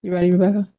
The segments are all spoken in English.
You ready, Rebecca?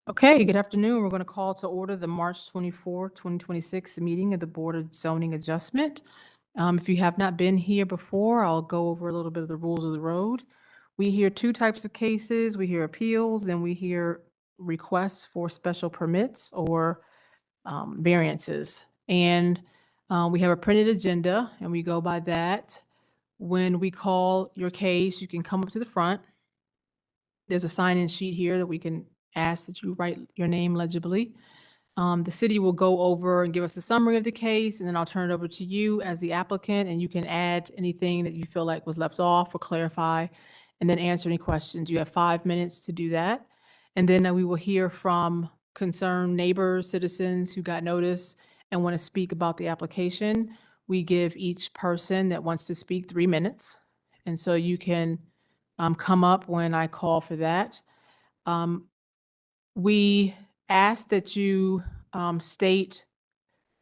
Okay, good afternoon. We're going to call to order the March 24, 2026 meeting of the Board of Zoning Adjustment. If you have not been here before, I'll go over a little bit of the rules of the road. We hear two types of cases. We hear appeals, then we hear requests for special permits or variances. And we have a printed agenda, and we go by that. When we call your case, you can come up to the front. There's a sign-in sheet here that we can ask that you write your name legibly. The city will go over and give us a summary of the case, and then I'll turn it over to you as the applicant, and you can add anything that you feel like was left off or clarify, and then answer any questions. You have 5 minutes to do that. And then we will hear from concerned neighbors, citizens who got notice and want to speak about the application. We give each person that wants to speak 3 minutes. And so you can come up when I call for that. We ask that you state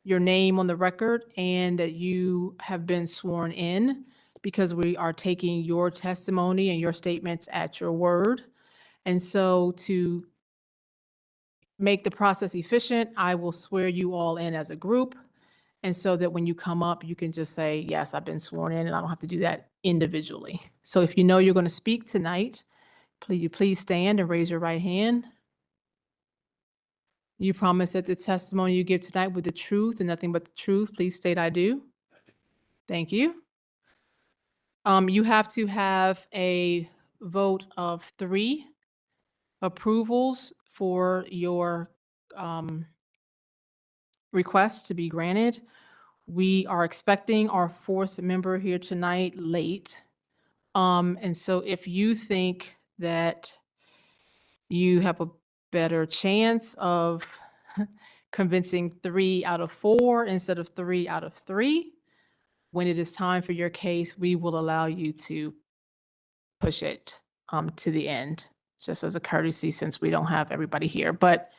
your name on the record and that you have been sworn in, because we are taking your testimony and your statements at your word. And so to make the process efficient, I will swear you all in as a group. And so that when you come up, you can just say, yes, I've been sworn in, and I don't have to do that individually. So if you know you're going to speak tonight, please stand and raise your right hand. You promise that the testimony you give tonight with the truth and nothing but the truth. Please state I do. Thank you. You have to have a vote of 3 approvals for your request to be granted. We are expecting our 4th member here tonight late. And so if you think that you have a better chance of convincing 3 out of 4 instead of 3 out of 3, when it is time for your case, we will allow you to push it to the end, just as a courtesy, since we don't have everybody here. But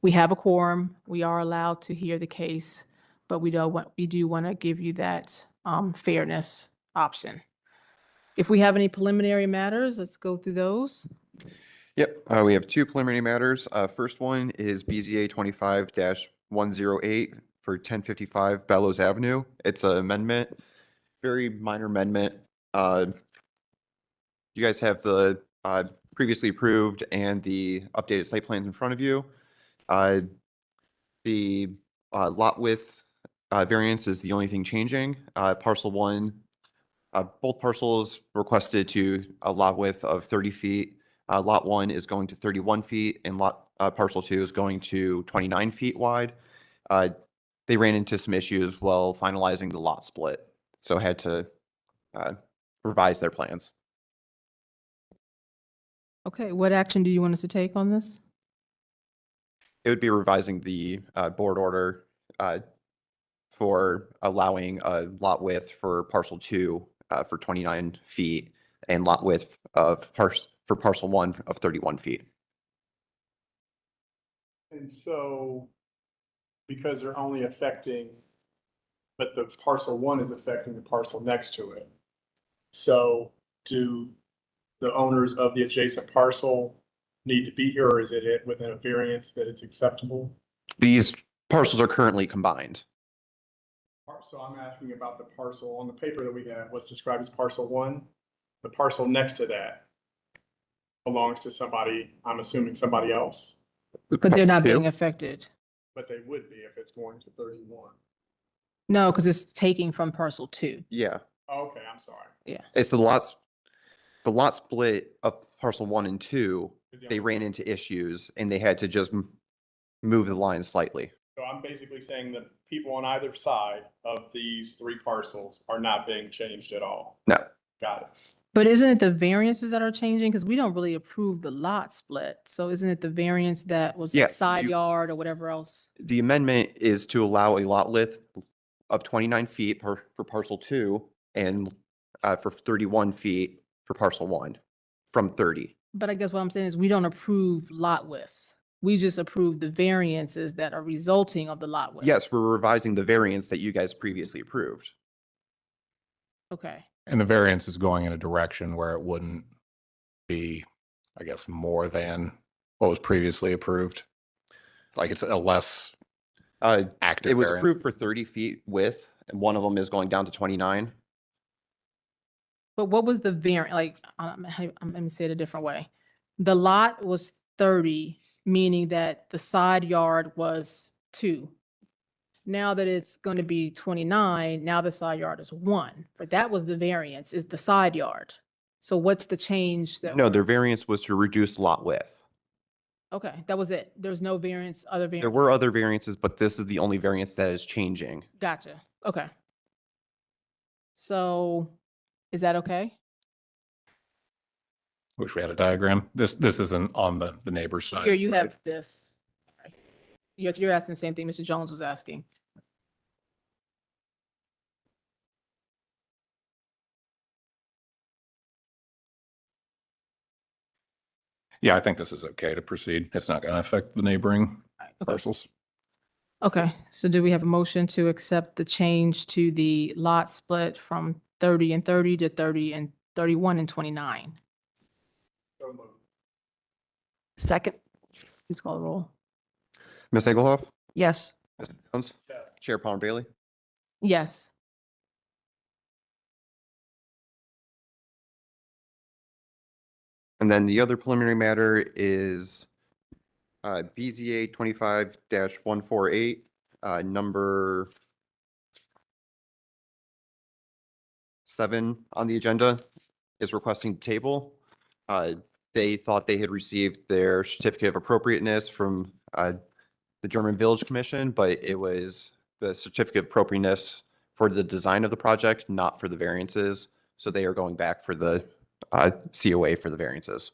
we have a quorum. We are allowed to hear the case, but we do want to give you that fairness option. If we have any preliminary matters, let's go through those. Yep, we have 2 preliminary matters. First one is BZA 25-108 for 1055 Bellows Avenue. It's an amendment, very minor amendment. You guys have the previously approved and the updated site plans in front of you. The lot width variance is the only thing changing. Parcel 1, both parcels requested to a lot width of 30 feet. Lot 1 is going to 31 feet, and parcel 2 is going to 29 feet wide. They ran into some issues while finalizing the lot split, so had to revise their plans. Okay, what action do you want us to take on this? It would be revising the board order for allowing a lot width for parcel 2 for 29 feet and lot width for parcel 1 of 31 feet. And so, because they're only affecting, but the parcel 1 is affecting the parcel next to it. So do the owners of the adjacent parcel need to be here, or is it within a variance that it's acceptable? These parcels are currently combined. So I'm asking about the parcel on the paper that we have, what's described as parcel one. The parcel next to that belongs to somebody, I'm assuming somebody else, But they're not Two. being affected. but they would be if it's going to 31. No, because it's taking from parcel 2. Yeah, Okay, I'm sorry. Yeah. it's the lot split of parcel 1 and 2. They ran into issues and they had to just move the line slightly. So I'm basically saying that people on either side of these three parcels are not being changed at all. No, Got it. But isn't it the variances that are changing? Because we don't really approve the lot split. So isn't it the variance that was Yeah, like side you- yard or whatever else? the amendment is to allow a lot width of 29 feet for parcel 2 and for 31 feet for parcel 1 from 30. But I guess what I'm saying is we don't approve lot widths. We just approve the variances that are resulting of the lot width. Yes, we're revising the variance that you guys previously approved. Okay. And the variance is going in a direction where it wouldn't be, I guess, more than what was previously approved. Like it's a less active It was variance. approved for 30 feet width and one of them is going down to 29. But what was the variant, like, let me say it a different way. The lot was 30, meaning that the side yard was 2. Now that it's going to be 29, now the side yard is 1. But that was the variance, is the side yard. So what's the change that? No, their variance was to reduce lot width. Okay, that was it. There's no variance, other variance. There were other variances, but this is the only variance that is changing. Gotcha. Okay. So is that okay? Wish we had a diagram. This isn't on the neighbor's side. Here, you right? have this. You're asking the same thing Mr. Jones was asking. Yeah, I think this is okay to proceed. It's not going to affect the neighboring Okay. parcels. Okay, so do we have a motion to accept the change to the lot split from 30 and 30 to 30 and 31 and 29? So moved. Second, Please call the roll. Ms. Engelhoff? yes. Mr. Jones? Yeah. Chair Palmer Bailey? Yes. And then the other preliminary matter is BZA 25-148, number 7 on the agenda is requesting table. They thought they had received their certificate of appropriateness from the German Village Commission, but it was the certificate of appropriateness for the design of the project, not for the variances. So they are going back for the COA for the variances.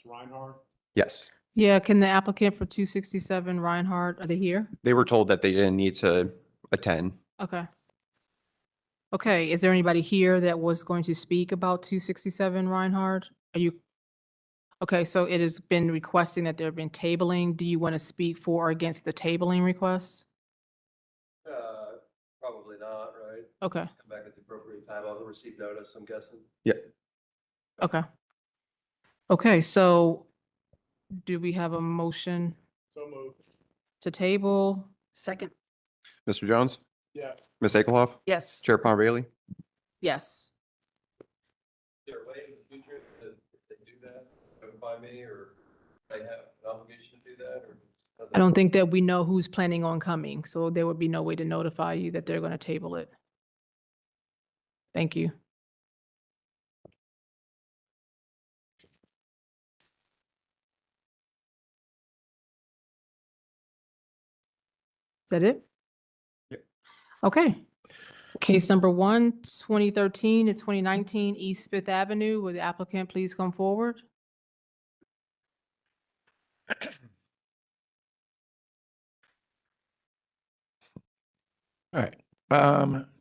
Reinhardt? Yes, Yeah, can the applicant for 267 Reinhardt, are they here? they were told that they didn't need to attend. Okay. Okay, is there anybody here that was going to speak about 267 Reinhardt? Are you? Okay, so it has been requesting that there have been tabling. Do you want to speak for or against the tabling request? Probably not, right? Okay, Come back at the appropriate time. I'll receive notice, I'm guessing. okay. Okay, so do we have a motion So moved. to table? Second, Mr. Jones? Yeah. Ms. Ekelhoff? yes. Chair Palmer Bailey? Yes. Is there a way in the future that they do that, notify me, or they have an obligation to do that, or? I don't think that we know who's planning on coming, so there would be no way to notify you that they're going to table it. Thank you. Is that it? Yep. Okay. Case number 1, 2013 to 2019 East Fifth Avenue. Will the applicant please come forward? All right.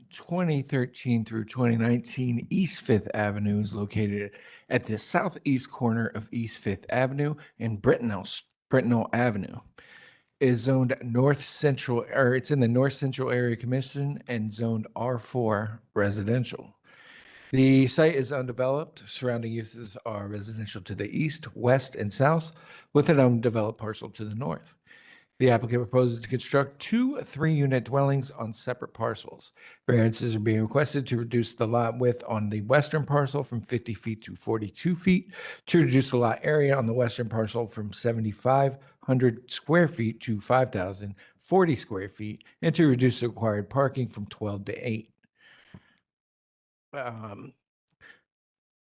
2013 through 2019 East Fifth Avenue is located at the southeast corner of East Fifth Avenue and Brittenell Avenue. It is zoned north central, or it's in the North Central Area Commission and zoned R4 residential. The site is undeveloped. Surrounding uses are residential to the east, west, and south, with an undeveloped parcel to the north. The applicant proposes to construct 2 3-unit dwellings on separate parcels. Variances are being requested to reduce the lot width on the western parcel from 50 feet to 42 feet, to reduce the lot area on the western parcel from 7,500 square feet to 5,040 square feet, and to reduce the required parking from 12 to 8.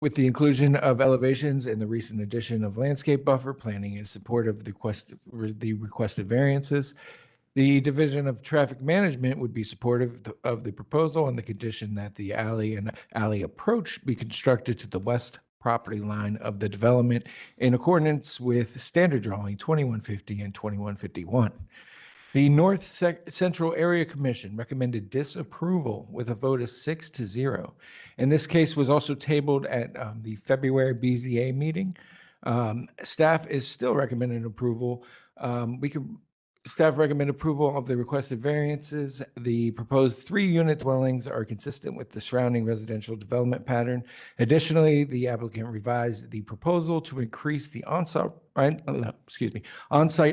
With the inclusion of elevations and the recent addition of landscape buffer, planning is supportive of the requested variances. The Division of Traffic Management would be supportive of the proposal on the condition that the alley and alley approach be constructed to the west property line of the development in accordance with standard drawing 2150 and 2151. The Central Area Commission recommended disapproval with a vote of 6-0. And this case was also tabled at the February BZA meeting. Staff is still recommending approval. Staff recommend approval of the requested variances. The proposed 3-unit dwellings are consistent with the surrounding residential development pattern. Additionally, the applicant revised the proposal to increase the on-site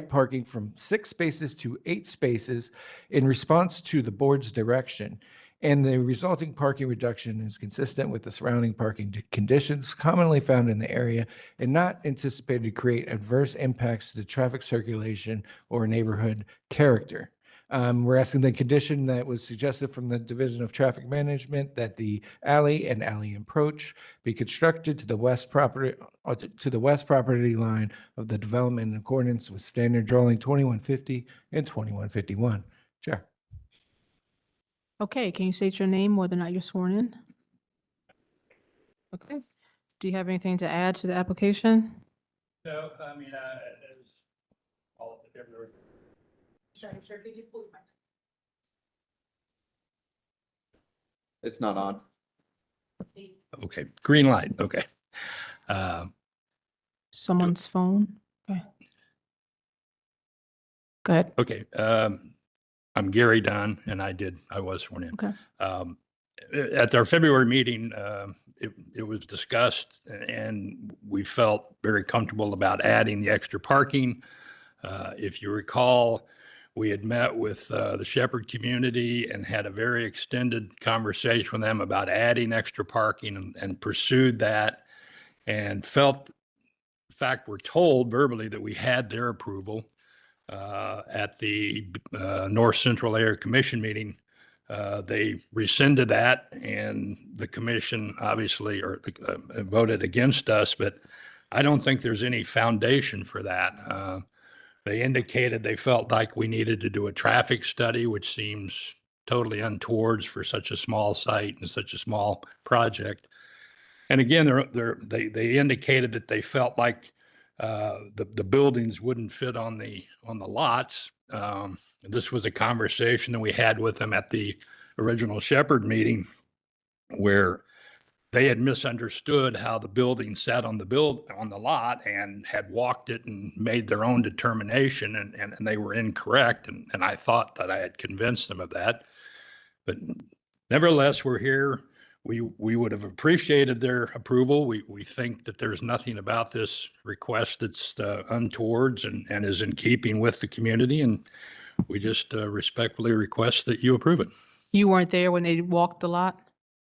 parking from 6 spaces to 8 spaces in response to the board's direction. And the resulting parking reduction is consistent with the surrounding parking conditions commonly found in the area and not anticipated to create adverse impacts to the traffic circulation or neighborhood character. We're asking the condition that was suggested from the Division of Traffic Management that the alley and alley approach be constructed to the west property line of the development in accordance with standard drawing 2150 and 2151. Chair. Okay, can you state your name, whether or not you're sworn in? Okay. Do you have anything to add to the application? No, I mean, there's all of the It's not on. Okay, green light, okay. Someone's phone? Okay. Go ahead. Okay, I'm Gary Dunn, and I was sworn in. Okay. At our February meeting, it was discussed, and we felt very comfortable about adding the extra parking. If you recall, we had met with the Shepherd community and had a very extended conversation with them about adding extra parking and pursued that, and felt, in fact, we're told verbally that we had their approval. At the North Central Area Commission meeting, they rescinded that, and the commission obviously voted against us, but I don't think there's any foundation for that. They indicated they felt like we needed to do a traffic study, which seems totally untoward for such a small site and such a small project. And again, they indicated that they felt like the buildings wouldn't fit on the lots. This was a conversation that we had with them at the original Shepherd meeting, where they had misunderstood how the building sat on the lot and had walked it and made their own determination, and they were incorrect. And I thought that I had convinced them of that. But nevertheless, we're here. We would have appreciated their approval. We think that there's nothing about this request that's untoward and is in keeping with the community. And we just respectfully request that you approve it. You weren't there when they walked the lot?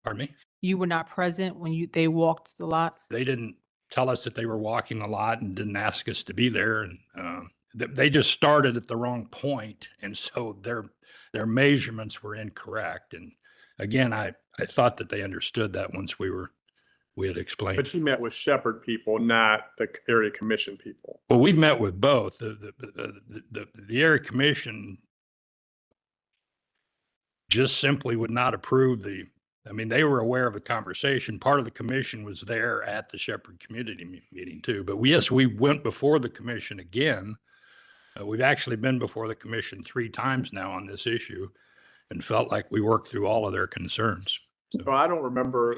Pardon me? You were not present when they walked the lot? They didn't tell us that they were walking the lot and didn't ask us to be there. And they just started at the wrong point. And so their measurements were incorrect. And again, I thought that they understood that once we had explained. But you met with Shepherd people, not the area commission people. Well, we've met with both. The area commission just simply would not approve they were aware of the conversation. Part of the commission was there at the Shepherd community meeting too. But yes, we went before the commission again. We've actually been before the commission 3 times now on this issue and felt like we worked through all of their concerns. So I don't remember,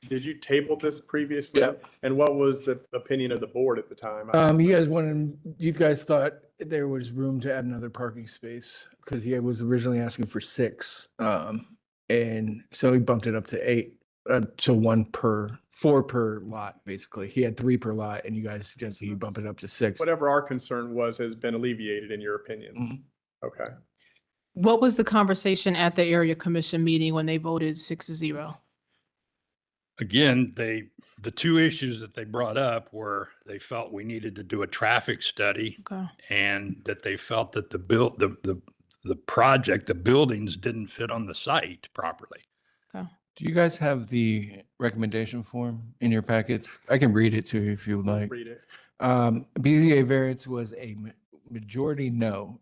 did you table this previously? Yeah. And what was the opinion of the board at the time? You guys thought there was room to add another parking space because he was originally asking for 6. And so he bumped it up to 8. to 4 per lot, basically. He had 3 per lot, and you guys suggested you bump it up to 6. Whatever our concern was has been alleviated in your opinion. Mhm. Okay. What was the conversation at the area commission meeting when they voted 6-0? Again, the two issues that they brought up were they felt we needed to do a traffic study Okay. and that they felt that the project, the buildings didn't fit on the site properly. Do you guys have the recommendation form in your packets? I can read it to you if you would like. Read it. BZA variance was a majority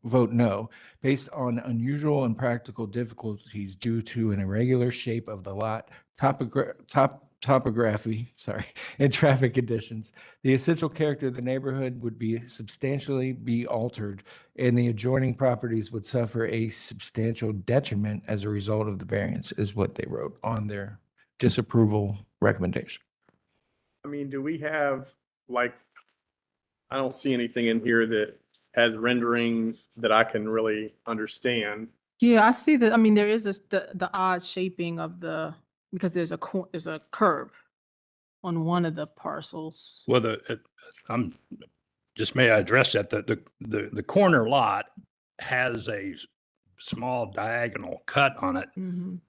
vote no, based on unusual and practical difficulties due to an irregular shape of the lot, topography, and traffic conditions. The essential character of the neighborhood would be substantially be altered, and the adjoining properties would suffer a substantial detriment as a result of the variance, is what they wrote on their disapproval recommendation. I mean, do we have, like, I don't see anything in here that has renderings that I can really understand. Yeah, I see that. I mean, there is the odd shaping of because there's a curb on one of the parcels. Well, I'm just may I address that the corner lot has a small diagonal cut on it. Mhm.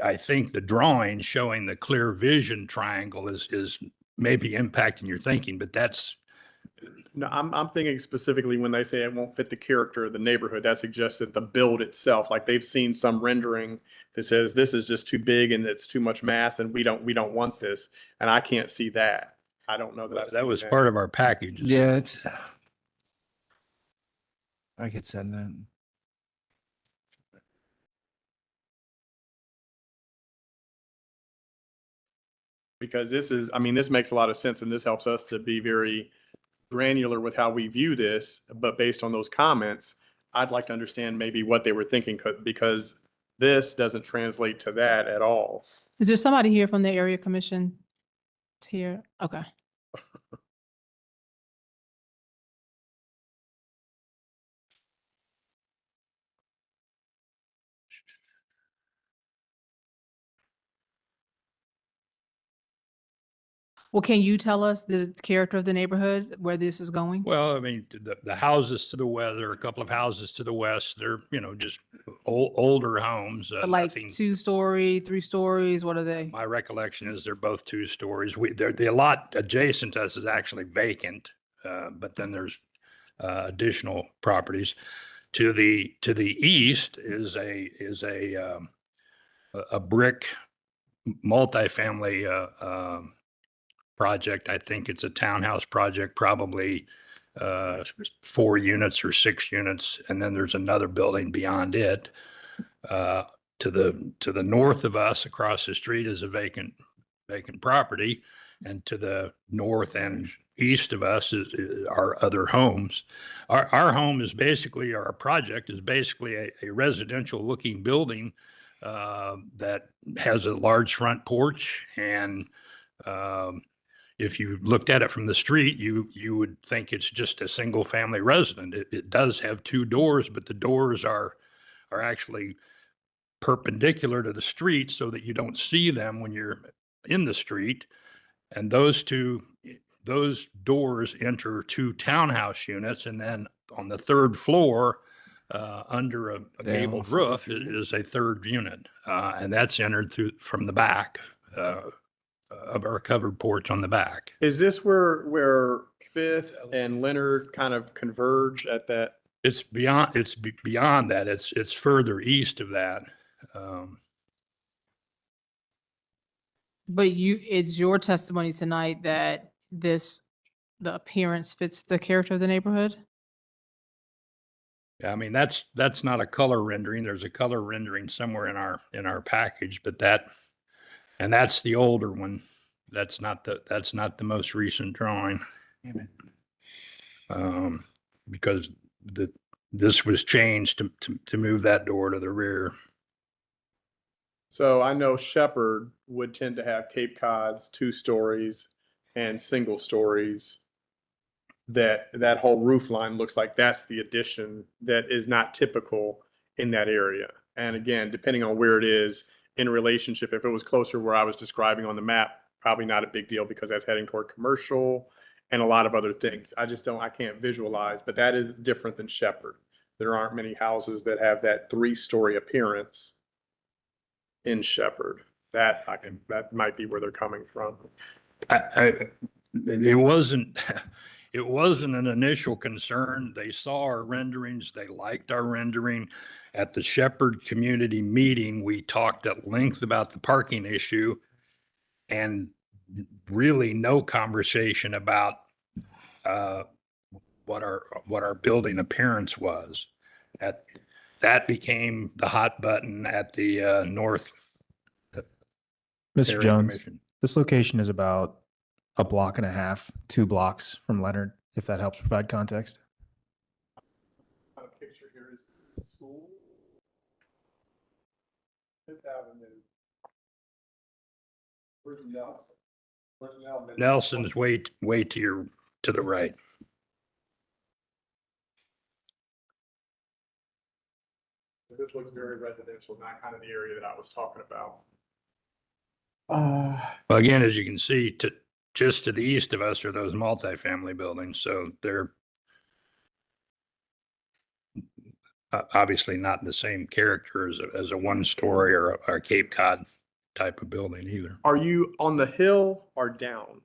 I think the drawing showing the clear vision triangle is maybe impacting your thinking, but that's No, I'm thinking specifically when they say it won't fit the character of the neighborhood, that suggests that the build itself, like they've seen some rendering that says this is just too big and it's too much mass and we don't want this. And I can't see that. I don't know that I've that seen was part of our package. Yeah, I could send that. Because this is, I mean, this makes a lot of sense and this helps us to be very granular with how we view this, but based on those comments, I'd like to understand maybe what they were thinking because this doesn't translate to that at all. Is there somebody here from the area commission here? Okay. Well, can you tell us the character of the neighborhood where this is going? Well, I mean, the houses to the west, there are a couple of houses to the west. They're, just older homes. Like Nothing. 2-story, 3 stories, what are they? My recollection is they're both 2 stories. The lot adjacent to us is actually vacant, but then there's additional properties. To the east is a brick multifamily project. I think it's a townhouse project, probably 4 units or 6 units, and then there's another building beyond it. To the north of us, across the street, is a vacant property, and to the north and east of us is our other homes. Our home is basically, our project is basically a residential looking building that has a large front porch, and if you looked at it from the street, you would think it's just a single family resident. It does have 2 doors, but the doors are actually perpendicular to the street so that you don't see them when you're in the street. And those doors enter 2 townhouse units, and then on the 3rd floor, under a gabled roof is a 3rd unit, and that's entered from the back of our covered porch on the back. Is this where Fifth and Leonard kind of converge at that? It's beyond that. It's further east of that. But it's your testimony tonight that the appearance fits the character of the neighborhood? I mean, that's not a color rendering. There's a color rendering somewhere in our package, but that's the older one. That's not the most recent drawing. Because this was changed to move that door to the rear. So I know Shepherd would tend to have Cape Cods 2 stories and single stories. That whole roof line looks like that's the addition that is not typical in that area. And again, depending on where it is, in relationship. If it was closer where I was describing on the map, probably not a big deal because that's heading toward commercial and a lot of other things. I can't visualize, but that is different than Shepherd. There aren't many houses that have that 3-story appearance in Shepherd. That might be where they're coming from. It wasn't, it wasn't an initial concern. They saw our renderings. They liked our rendering. At the Shepherd community meeting, we talked at length about the parking issue and really no conversation about what our building appearance was. That became the hot button at the North Mr. Area Jones, Commission. this location is about a block and a half, 2 blocks from Leonard, if that helps provide context. A picture here is the school. Fifth Avenue. Where's Nelson? Where's Nelson? Nelson's way to the right. This looks very residential, not kind of the area that I was talking about. Well, again, as you can see, just to the east of us are those multifamily buildings, so they're obviously not the same character as a 1-story or a Cape Cod type of building either. Are you on the hill or down?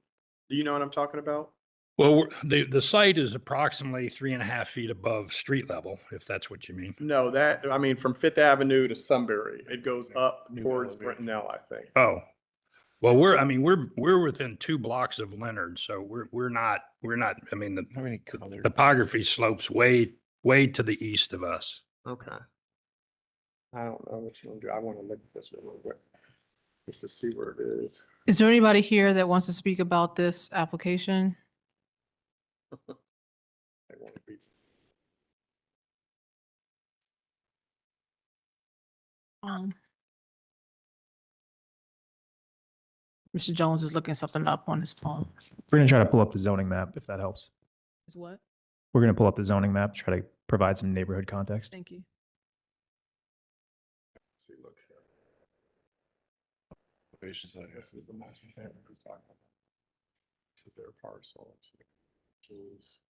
Do you know what I'm talking about? Well, the site is approximately 3.5 feet above street level, if that's what you mean. No, I mean, from Fifth Avenue to Sunbury, it goes up towards Brittenell, I think. Oh, well, we're within 2 blocks of Leonard, so we're not, I mean, the topography slopes way to the east of us. Okay. I don't know what you want to do. I want to look at this a little bit, just to see where it is. Is there anybody here that wants to speak about this application? I want to be- Mr. Jones is looking something up on his phone. We're going to try to pull up the zoning map, if that helps. Is what? We're going to pull up the zoning map, try to provide some neighborhood context. Thank you. See, look here. This is the multi-family he's talking about. To their parcel. Choose.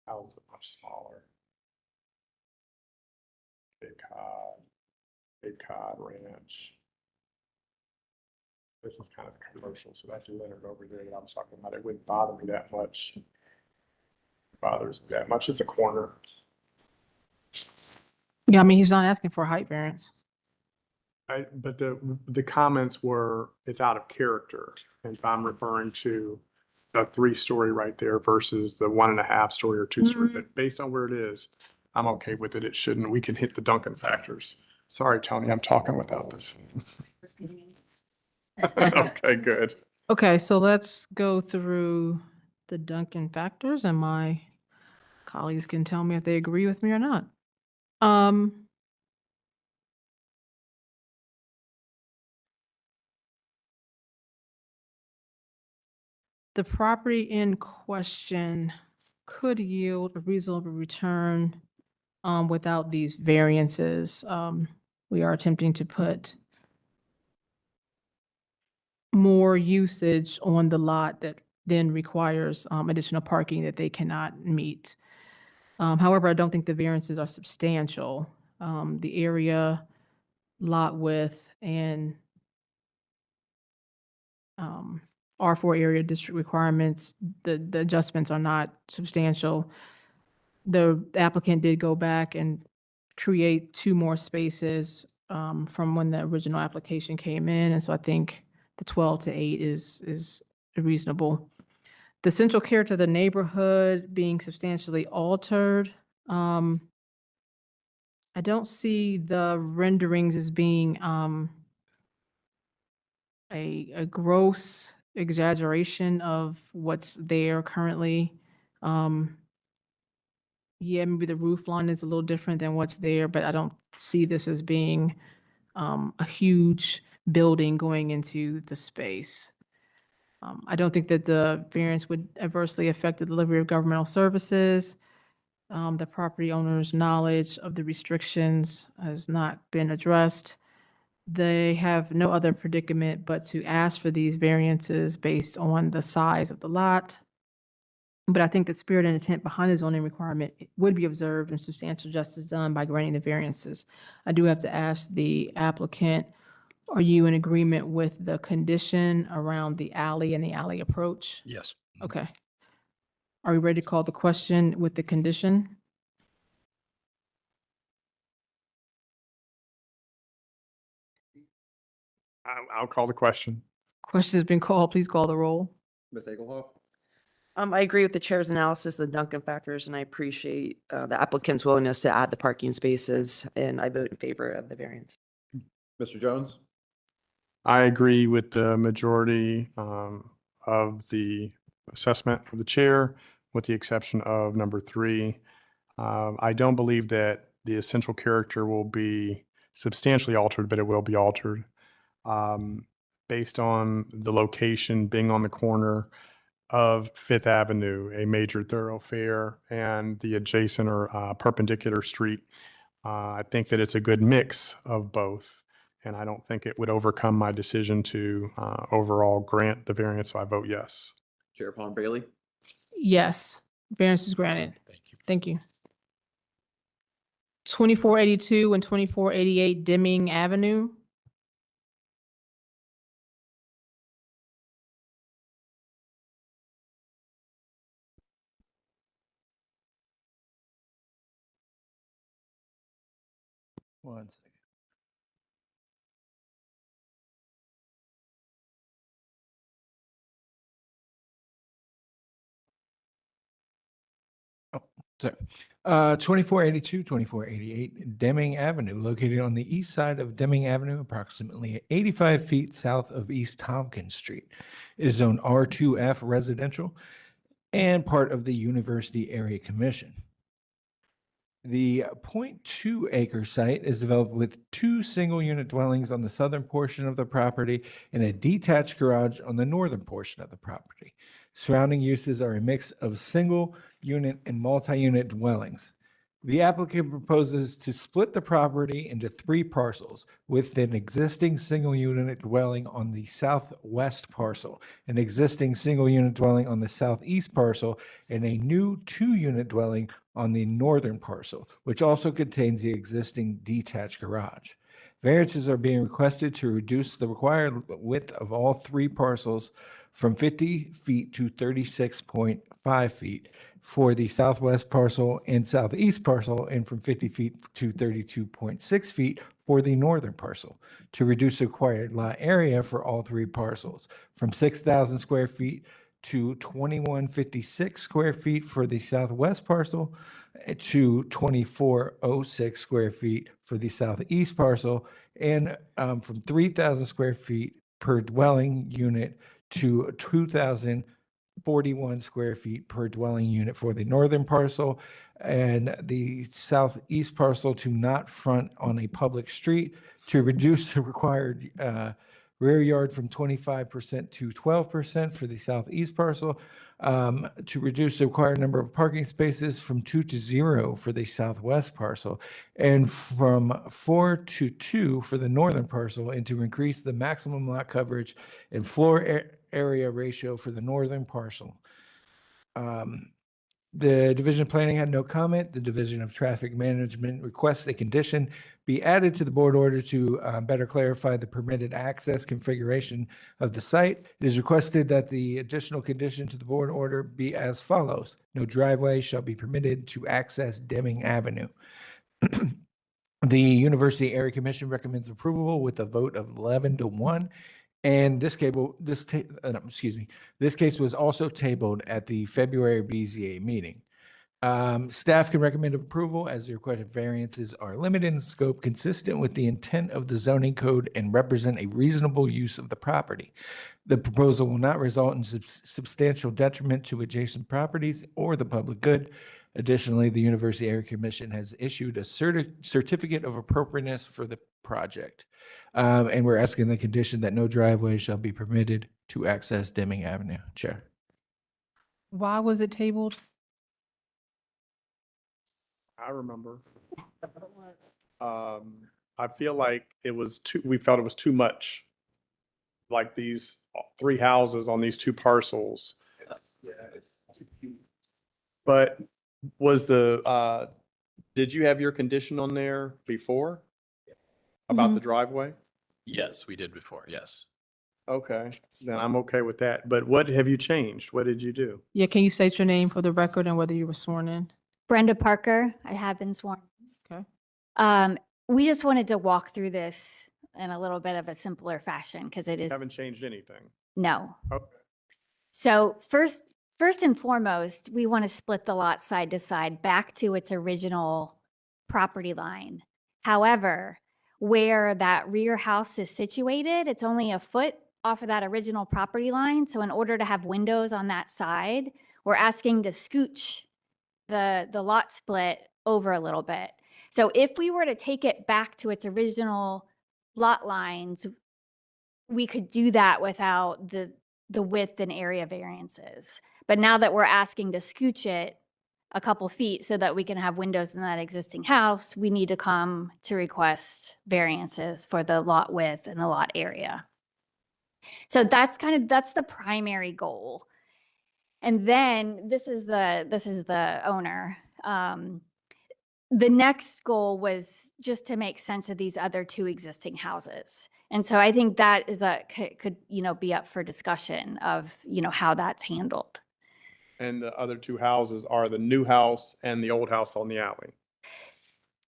Houses are much smaller. Cape Cod Ranch. This is kind of commercial, so that's Leonard over there that I'm talking about. It wouldn't bother me that much. It bothers me that much. It's a corner. Yeah, I mean, he's not asking for a height variance. But the comments were, it's out of character. And if I'm referring to a 3-story right there versus the 1.5-story or 2-story, but based on where it is, I'm okay with it. It shouldn't, we can hit the Duncan factors. Sorry, Tony, I'm talking without this. Okay, good. Okay, so let's go through the Duncan factors and my colleagues can tell me if they agree with me or not. The property in question could yield a reasonable return without these variances. We are attempting to put more usage on the lot that then requires additional parking that they cannot meet. However, I don't think the variances are substantial. The area, lot width, and R4 area district requirements, the adjustments are not substantial. The applicant did go back and create 2 more spaces from when the original application came in, and so I think the 12 to 8 is reasonable. The central character of the neighborhood being substantially altered. I don't see the renderings as being a gross exaggeration of what's there currently. Yeah, maybe the roof line is a little different than what's there, but I don't see this as being a huge building going into the space. I don't think that the variance would adversely affect the delivery of governmental services. The property owner's knowledge of the restrictions has not been addressed. They have no other predicament but to ask for these variances based on the size of the lot. But I think the spirit and intent behind the zoning requirement would be observed and substantial justice done by granting the variances. I do have to ask the applicant, are you in agreement with the condition around the alley and the alley approach? Yes. Okay. Are we ready to call the question with the condition? I'll call the question. Question has been called. Please call the roll. Ms. Egelhoff? I agree with the chair's analysis of the Duncan factors, and I appreciate the applicant's willingness to add the parking spaces, and I vote in favor of the variance. Mr. Jones? I agree with the majority of the assessment of the chair, with the exception of number 3. I don't believe that the essential character will be substantially altered, but it will be altered based on the location being on the corner of Fifth Avenue, a major thoroughfare, and the adjacent or perpendicular street. I think that it's a good mix of both, and I don't think it would overcome my decision to overall grant the variance, so I vote yes. Chair Pond Bailey? Yes, variance is granted. Thank you. Thank you. 2482 and 2488 Deming Avenue. One second. Oh, sorry. 2482, 2488 Deming Avenue, located on the east side of Deming Avenue, approximately 85 feet south of East Tompkins Street. It is zoned R2F residential and part of the University Area Commission. The 0.2 acre site is developed with 2 single-unit dwellings on the southern portion of the property and a detached garage on the northern portion of the property. Surrounding uses are a mix of single-unit and multi-unit dwellings. The applicant proposes to split the property into 3 parcels with an existing single-unit dwelling on the southwest parcel, an existing single-unit dwelling on the southeast parcel, and a new 2-unit dwelling on the northern parcel, which also contains the existing detached garage. Variances are being requested to reduce the required width of all 3 parcels from 50 feet to 36.5 feet for the southwest parcel and southeast parcel, and from 50 feet to 32.6 feet for the northern parcel, to reduce the required lot area for all 3 parcels from 6,000 square feet to 2156 square feet for the southwest parcel, to 2406 square feet for the southeast parcel, and from 3,000 square feet per dwelling unit to 2,041 square feet per dwelling unit for the northern parcel, and the southeast parcel to not front on a public street, to reduce the required rear yard from 25% to 12% for the southeast parcel, to reduce the required number of parking spaces from 2 to 0 for the southwest parcel, and from 4 to 2 for the northern parcel, and to increase the maximum lot coverage and floor area ratio for the northern parcel. The Division of Planning had no comment. The Division of Traffic Management requests a condition be added to the board order to better clarify the permitted access configuration of the site. It is requested that the additional condition to the board order be as follows. No driveway shall be permitted to access Deming Avenue. The University Area Commission recommends approval with a vote of 11-1. And this case was also tabled at the February BZA meeting. Staff can recommend approval as the requested variances are limited in scope, consistent with the intent of the zoning code, and represent a reasonable use of the property. The proposal will not result in substantial detriment to adjacent properties or the public good. Additionally, the University Area Commission has issued a certificate of appropriateness for the project. And we're asking the condition that no driveway shall be permitted to access Deming Avenue. Chair. Why was it tabled? I remember. I feel like we felt it was too much. Like these 3 houses on these 2 parcels. But was did you have your condition on there before? About the driveway? Yes, we did before. Yes. Okay, then I'm okay with that. But what have you changed? What did you do? Yeah, can you state your name for the record and whether you were sworn in? Brenda Parker, I have been sworn. Okay. We just wanted to walk through this in a little bit of a simpler fashion because it is, Haven't changed anything. no. Okay. So first and foremost, we want to split the lot side to side back to its original property line. However, where that rear house is situated, it's only a foot off of that original property line. So in order to have windows on that side, we're asking to scooch the lot split over a little bit. So if we were to take it back to its original lot lines, we could do that without the width and area variances. But now that we're asking to scooch it a couple feet so that we can have windows in that existing house, we need to come to request variances for the lot width and the lot area. So that's the primary goal. And then this is the owner. The next goal was just to make sense of these other 2 existing houses. And so I think that is could be up for discussion of, how that's handled. And the other 2 houses are the new house and the old house on the alley.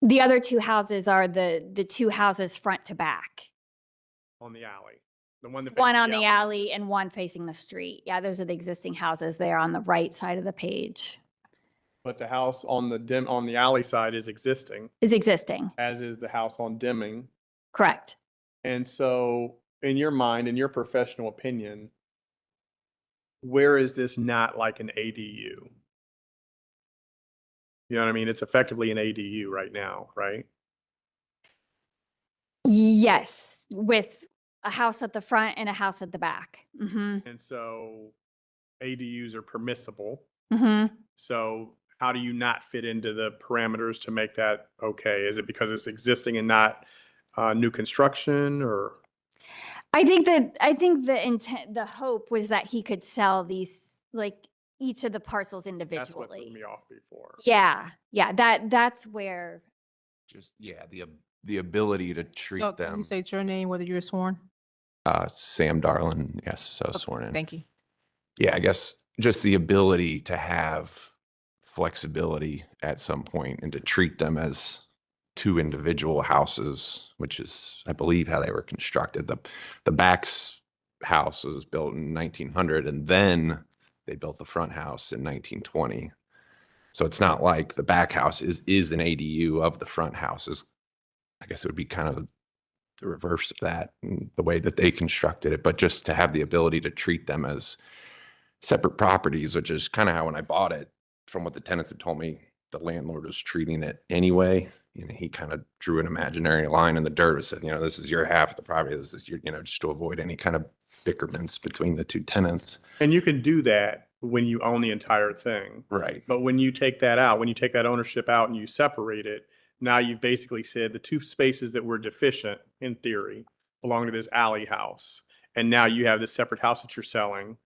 The other 2 houses are the 2 houses front to back. On the alley. The one that One on the alley and one facing the street. Yeah, those are the existing houses there on the right side of the page. But the house on the alley side is existing, Is existing, as is the house on Deming. correct. And so, in your mind, in your professional opinion, where is this not like an ADU? You know what I mean? It's effectively an ADU right now, right? Yes, with a house at the front and a house at the back. Mm-hmm. And so ADUs are permissible. Mm-hmm. So how do you not fit into the parameters to make that okay? Is it because it's existing and not new construction, or? I think the intent, the hope was that he could sell these, like each of the parcels That's what threw individually. me off before. Yeah, that's where. Just, yeah, the ability to treat So can them. you state your name, whether you're sworn? Sam Darlin, yes, so Okay, sworn in. Thank you. Yeah, I guess just the ability to have flexibility at some point and to treat them as 2 individual houses, which is, I believe, how they were constructed. The back's house was built in 1900, and then they built the front house in 1920. So it's not like the back house is an ADU of the front houses. I guess it would be kind of the reverse of that, the way that they constructed it, but just to have the ability to treat them as separate properties, which is kind of how when I bought it, from what the tenants had told me, the landlord was treating it anyway. He kind of drew an imaginary line in the dirt and said, this is your half of the property. This is your, just to avoid any kind of bickerments between the 2 tenants. And you can do that when you own the entire thing. Right. But when you take that out, when you take that ownership out and you separate it, now you've basically said the 2 spaces that were deficient, in theory, belong to this alley house. And now you have this separate house that you're selling.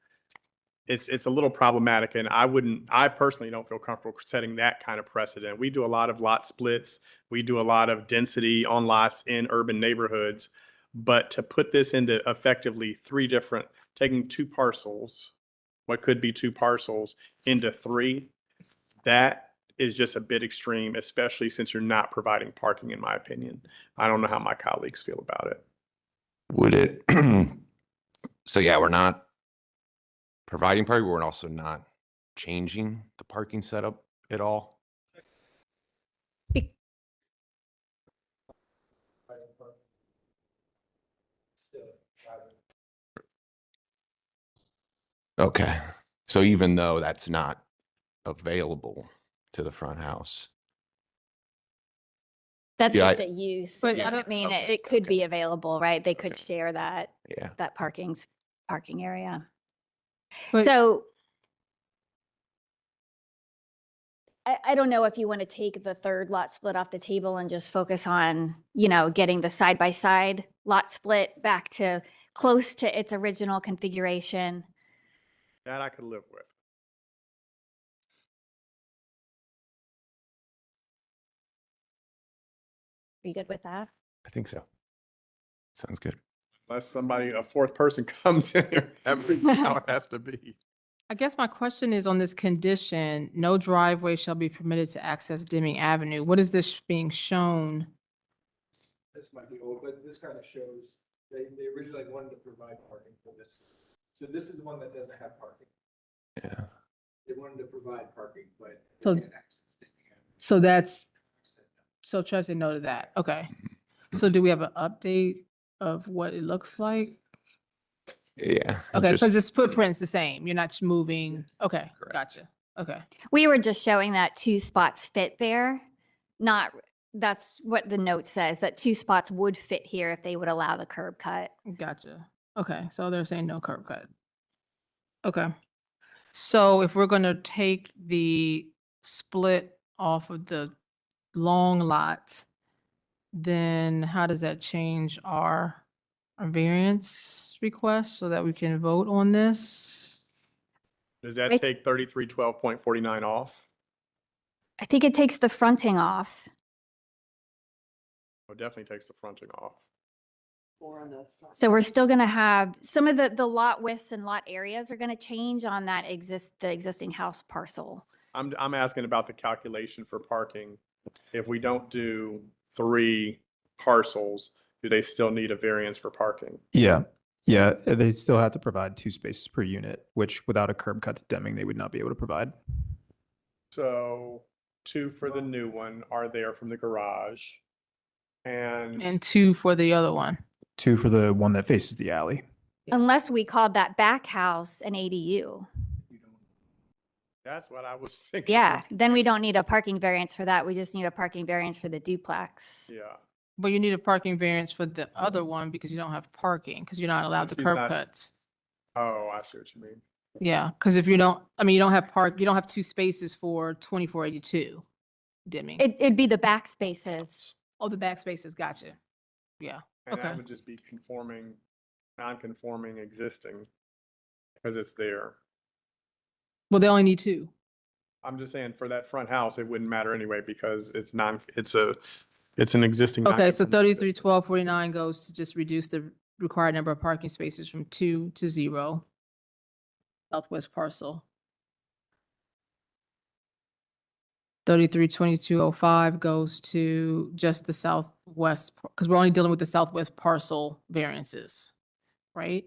It's a little problematic, and I personally don't feel comfortable setting that kind of precedent. We do a lot of lot splits. We do a lot of density on lots in urban neighborhoods. But to put this into effectively 3 different, taking 2 parcels, what could be 2 parcels, into 3, that is just a bit extreme, especially since you're not providing parking, in my opinion. I don't know how my colleagues feel about it. Would it? So yeah, we're not providing parking, but we're also not changing the parking setup at all. Okay. So even though that's not available to the front house. That's Yeah, just a use. But It I doesn't mean it could be available, right? They could share that Yeah. parking area. But- So I don't know if you want to take the third lot split off the table and just focus on, you know, getting the side by side lot split back to close to its original configuration. That I could live with. Are you good with that? I think so. Sounds good. Unless somebody, a fourth person comes in here, that's how it has to be. I guess my question is on this condition, no driveway shall be permitted to access Deming Avenue. What is this being shown? This might be old, but this kind of shows, they originally wanted to provide parking for this. So this is the one that doesn't have parking. Yeah. They wanted to provide parking, but So- they can't access it. So that's, so Trev said no to that. Okay. So do we have an update of what it looks like? Yeah. Okay, just- because this footprint's the same. You're not just moving. Okay, Correct. gotcha. Okay, We were just showing that 2 spots fit there. Not, that's what the note says, that 2 spots would fit here if they would allow the curb cut. gotcha. Okay, so they're saying no curb cut. Okay. So if we're gonna take the split off of the long lot, then how does that change our variance request so that we can vote on this? Does that Wait. take 3312.49 off? I think it takes the fronting off. Oh, definitely takes the fronting off. Or on the side. So we're still gonna have, some of the lot widths and lot areas are gonna change on that the existing house parcel. I'm asking about the calculation for parking. If we don't do 3 parcels, do they still need a variance for parking? Yeah. Yeah. They still have to provide 2 spaces per unit, which without a curb cut to Deming, they would not be able to provide. So 2 for the new one are there from the garage. And And 2 for the other one. 2 for the one that faces the alley. Yeah. Unless we called that back house an ADU. that's what I was thinking. Yeah, then we don't need a parking variance for that. We just need a parking variance for the duplex. Yeah. But you need a parking variance for the other one because you don't have parking, because you're not allowed the She's curb not- cuts. Oh, I see what you mean. Yeah, because if you don't, I mean, you don't have 2 spaces for 2482 Deming. It'd be the back spaces. Oh, the back spaces, gotcha. Yeah, And that Okay. would just be conforming, non-conforming existing, because it's there. well, they only need 2. I'm just saying for that front house, it wouldn't matter anyway because it's an existing. Okay, so non-conforming 331249 goes to just reduce the required number of parking spaces from 2 to 0. Southwest parcel. 332205 goes to just the southwest, because we're only dealing with the southwest parcel variances, right?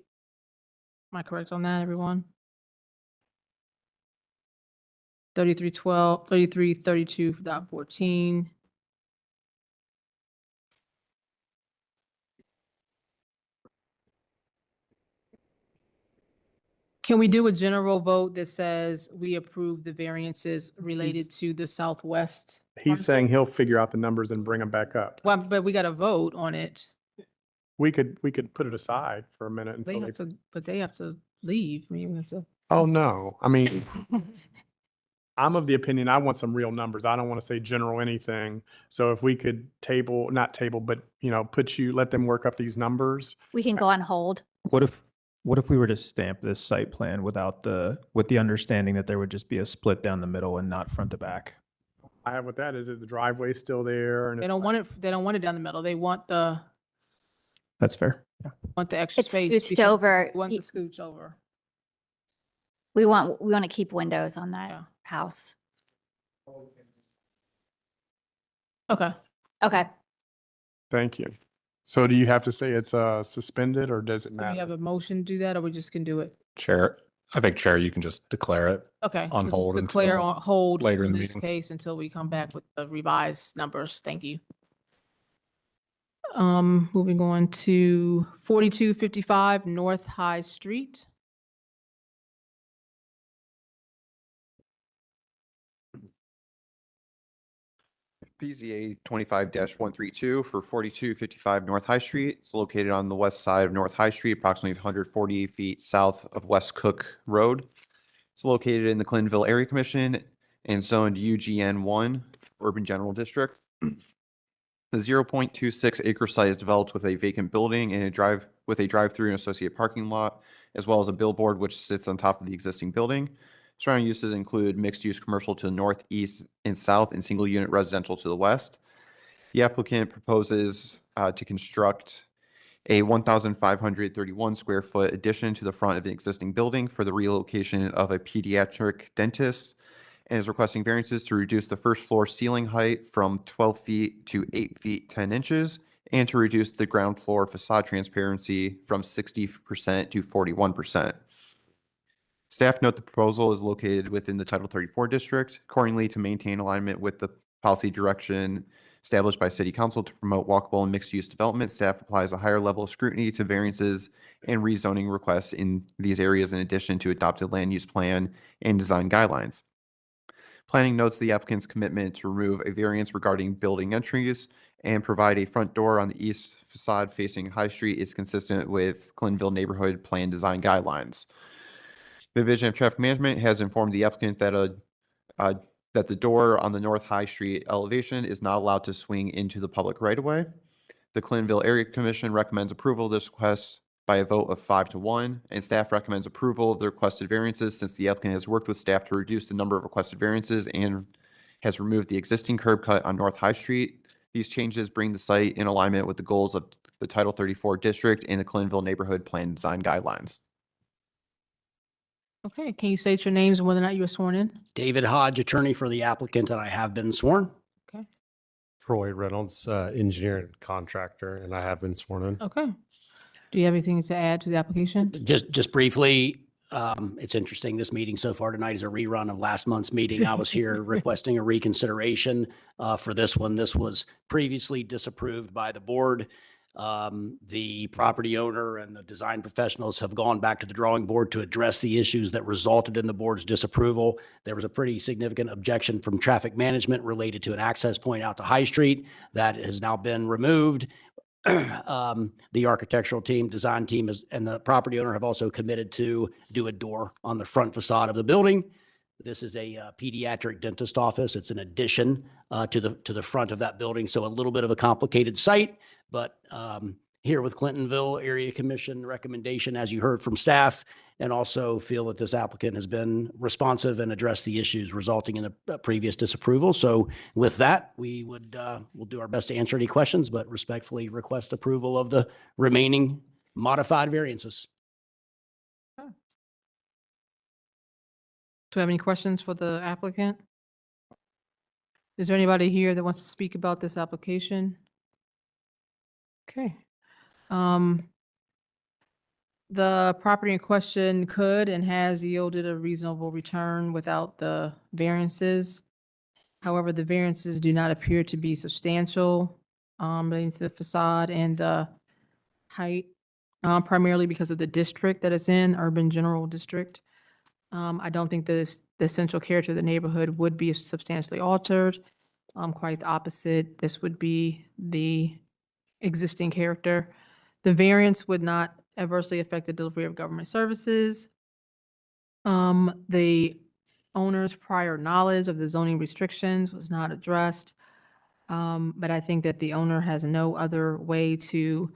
Am I correct on that, everyone? 3332.14. Can we do a general vote that says we approve the variances related to the southwest? He's parcel? saying he'll figure out the numbers and bring them back up. Well, but we got to vote on it. We could put it aside for a minute They until have they. to, but they have to leave. I mean, we have to. Oh, no. I mean, I'm of the opinion, I want some real numbers. I don't want to say general anything. So if we could not table, but, let them work up these numbers. We can go on hold. What if we were to stamp this site plan with the understanding that there would just be a split down the middle and not front to back? I have with that, is it the driveway still there? And They it's don't like- want it, they don't want it down the middle. They want the That's fair. extra It's space. scooched because over. they Want the Y- scooch over. We want to keep windows on that Yeah. house. Okay. Okay. Thank you. So do you have to say it's suspended or does it Do we have matter? a motion to do that, or we just can do it? Chair, I think Chair, you can just declare it. Okay. On so just hold Declare until on hold later in in the this meeting. case until we come back with the revised numbers. Thank you. Moving on to 4255 North High Street. PZA 25-132 for 4255 North High Street. It's located on the west side of North High Street, approximately 148 feet south of West Cook Road. It's located in the Clintonville Area Commission and zoned UGN1, Urban General District. The 0.26 acre site is developed with a vacant building and with a drive-through and associate parking lot, as well as a billboard which sits on top of the existing building. Surrounding uses include mixed-use commercial to the north, east, and south, and single-unit residential to the west. The applicant proposes to construct a 1,531 square foot addition to the front of the existing building for the relocation of a pediatric dentist, and is requesting variances to reduce the first floor ceiling height from 12 feet to 8 feet 10 inches, and to reduce the ground floor facade transparency from 60% to 41%. Staff note the proposal is located within the Title 34 district. Accordingly, to maintain alignment with the policy direction established by City Council to promote walkable and mixed-use development, staff applies a higher level of scrutiny to variances and rezoning requests in these areas in addition to adopted land use plan and design guidelines. Planning notes the applicant's commitment to remove a variance regarding building entries and provide a front door on the east facade facing High Street is consistent with Clintonville Neighborhood Plan Design Guidelines. The Division of Traffic Management has informed the applicant that that the door on the North High Street elevation is not allowed to swing into the public right-of-way. The Clintonville Area Commission recommends approval of this request by a vote of 5-1, and staff recommends approval of the requested variances since the applicant has worked with staff to reduce the number of requested variances and has removed the existing curb cut on North High Street. These changes bring the site in alignment with the goals of the Title 34 district and the Clintonville Neighborhood Plan Design Guidelines. Okay, can you state your names and whether or not you were sworn in? David Hodge, attorney for the applicant, and I have been sworn. Okay. Troy Reynolds, engineer and contractor, and I have been sworn in. Okay. Do you have anything to add to the application? Just briefly, it's interesting. This meeting so far tonight is a rerun of last month's meeting. I was here requesting a reconsideration for this one. This was previously disapproved by the board. The property owner and the design professionals have gone back to the drawing board to address the issues that resulted in the board's disapproval. There was a pretty significant objection from traffic management related to an access point out to High Street that has now been removed. The architectural team, design team and the property owner have also committed to do a door on the front facade of the building. This is a pediatric dentist office. It's an addition to the front of that building. So a little bit of a complicated site, but here with Clintonville Area Commission recommendation, as you heard from staff, and also feel that this applicant has been responsive and addressed the issues resulting in a previous disapproval. So with that, we'll do our best to answer any questions, but respectfully request approval of the remaining modified variances. Do you have any questions for the applicant? Is there anybody here that wants to speak about this application? Okay. The property in question could and has yielded a reasonable return without the variances. However, the variances do not appear to be substantial relating to the facade and the height, primarily because of the district that it's in, Urban General District. I don't think the essential character of the neighborhood would be substantially altered. Quite the opposite. This would be the existing character. The variance would not adversely affect the delivery of government services. The owner's prior knowledge of the zoning restrictions was not addressed. But I think that the owner has no other way to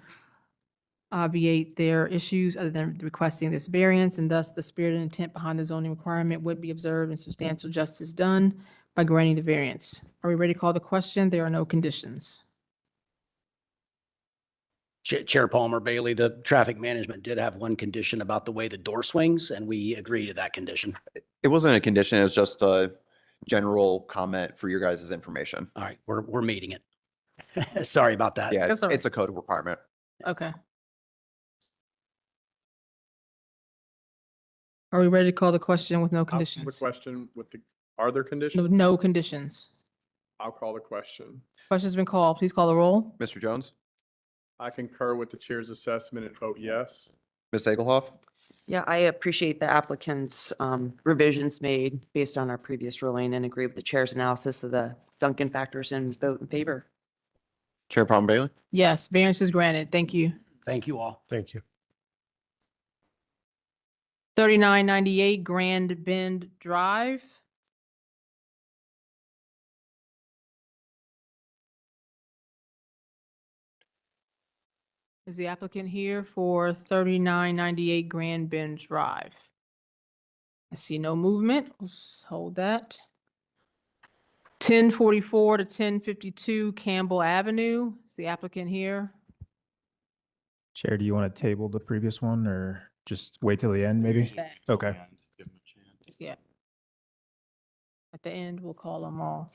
obviate their issues other than requesting this variance, and thus the spirit and intent behind the zoning requirement would be observed and substantial justice done by granting the variance. Are we ready to call the question? There are no conditions. Chair Palmer Bailey, the traffic management did have one condition about the way the door swings, and we agree to that condition. It wasn't a condition, it was just a general comment for your guys' information. All right, we're meeting it. Sorry about that. Yeah, That's all right. it's a code requirement. Okay. Are we ready to call the question with no I'll call the conditions? question with are there conditions? No conditions. I'll call the question. Question's been called. Please call the roll. Mr. Jones? I concur with the chair's assessment and vote yes. Ms. Egelhoff? Yeah, I appreciate the applicant's revisions made based on our previous ruling and agree with the chair's analysis of the Duncan factors and vote in favor. Chair Palmer Bailey? Yes, variance is granted. Thank you. Thank you all. Thank you. 3998 Grand Bend Drive. Is the applicant here for 3998 Grand Bend Drive? I see no movement. Let's hold that. 1044 to 1052 Campbell Avenue. Is the applicant here? Chair, do you want to table the previous one or just wait till the end, maybe? Okay. Yeah. At the end, we'll call them all.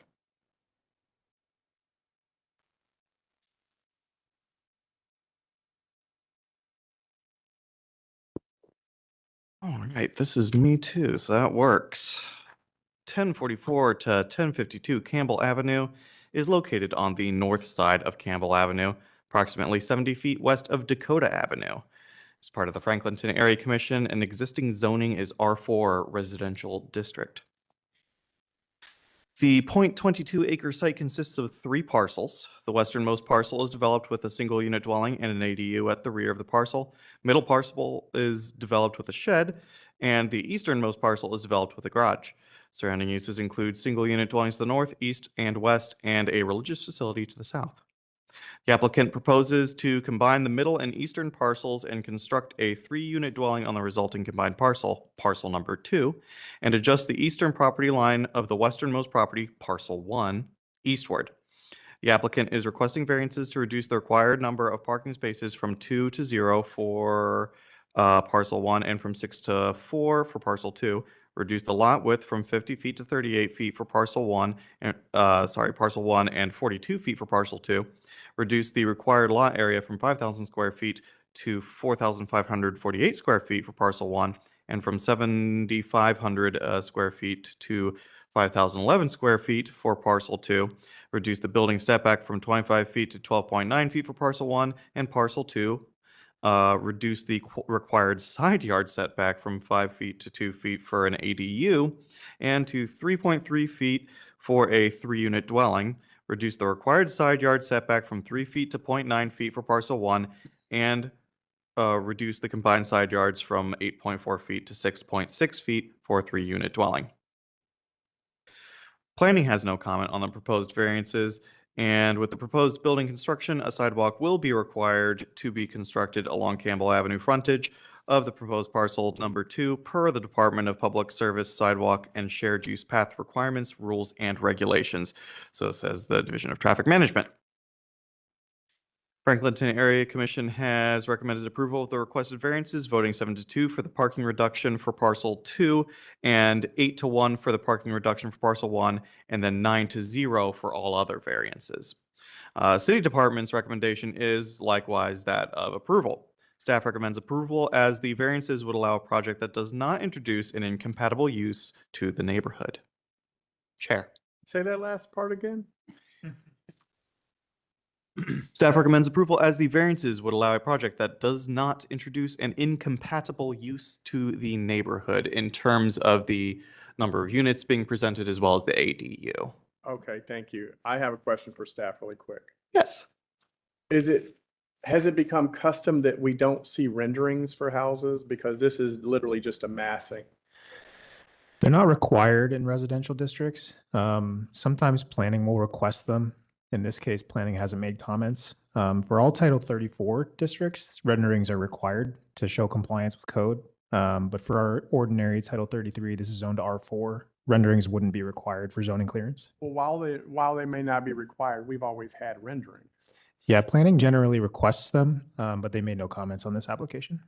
All right, this is me too, so that works. 1044 to 1052 Campbell Avenue is located on the north side of Campbell Avenue, approximately 70 feet west of Dakota Avenue. As part of the Franklinton Area Commission, an existing zoning is R4 residential district. The 0.22 acre site consists of 3 parcels. The westernmost parcel is developed with a single unit dwelling and an ADU at the rear of the parcel. Middle parcel is developed with a shed, and the easternmost parcel is developed with a garage. Surrounding uses include single unit dwellings to the north, east, and west, and a religious facility to the south. The applicant proposes to combine the middle and eastern parcels and construct a 3-unit dwelling on the resulting combined parcel, parcel number 2, and adjust the eastern property line of the westernmost property, parcel 1, eastward. The applicant is requesting variances to reduce the required number of parking spaces from 2 to 0 for parcel 1 and from 6 to 4 for parcel 2. Reduce the lot width from 50 feet to 38 feet for parcel 1, and parcel 1 and 42 feet for parcel 2. Reduce the required lot area from 5,000 square feet to 4,548 square feet for parcel 1, and from 7,500 square feet to 5,011 square feet for parcel 2. Reduce the building setback from 25 feet to 12.9 feet for parcel 1 and parcel 2. Reduce the required side yard setback from 5 feet to 2 feet for an ADU and to 3.3 feet for a 3-unit dwelling. Reduce the required side yard setback from 3 feet to 0.9 feet for parcel 1 and reduce the combined side yards from 8.4 feet to 6.6 feet for a 3-unit dwelling. Planning has no comment on the proposed variances, and with the proposed building construction, a sidewalk will be required to be constructed along Campbell Avenue frontage of the proposed parcel number 2 per the Department of Public Service sidewalk and shared use path requirements, rules, and regulations. So says the Division of Traffic Management. Franklinton Area Commission has recommended approval of the requested variances, voting 7-2 for the parking reduction for parcel 2 and 8-1 for the parking reduction for parcel 1, and then 9-0 for all other variances. City Department's recommendation is likewise that of approval. Staff recommends approval as the variances would allow a project that does not introduce an incompatible use to the neighborhood. Chair. Say that last part again. Staff recommends approval as the variances would allow a project that does not introduce an incompatible use to the neighborhood in terms of the number of units being presented as well as the ADU. Okay, thank you. I have a question for staff really quick. Yes. Has it become custom that we don't see renderings for houses? Because this is literally just a massing. They're not required in residential districts. Sometimes planning will request them. In this case, planning hasn't made comments. For all Title 34 districts, renderings are required to show compliance with code. But for our ordinary Title 33, this is zoned to R4. Renderings wouldn't be required for zoning clearance. Well, while they may not be required, we've always had renderings. Yeah, planning generally requests them, but they made no comments on this application.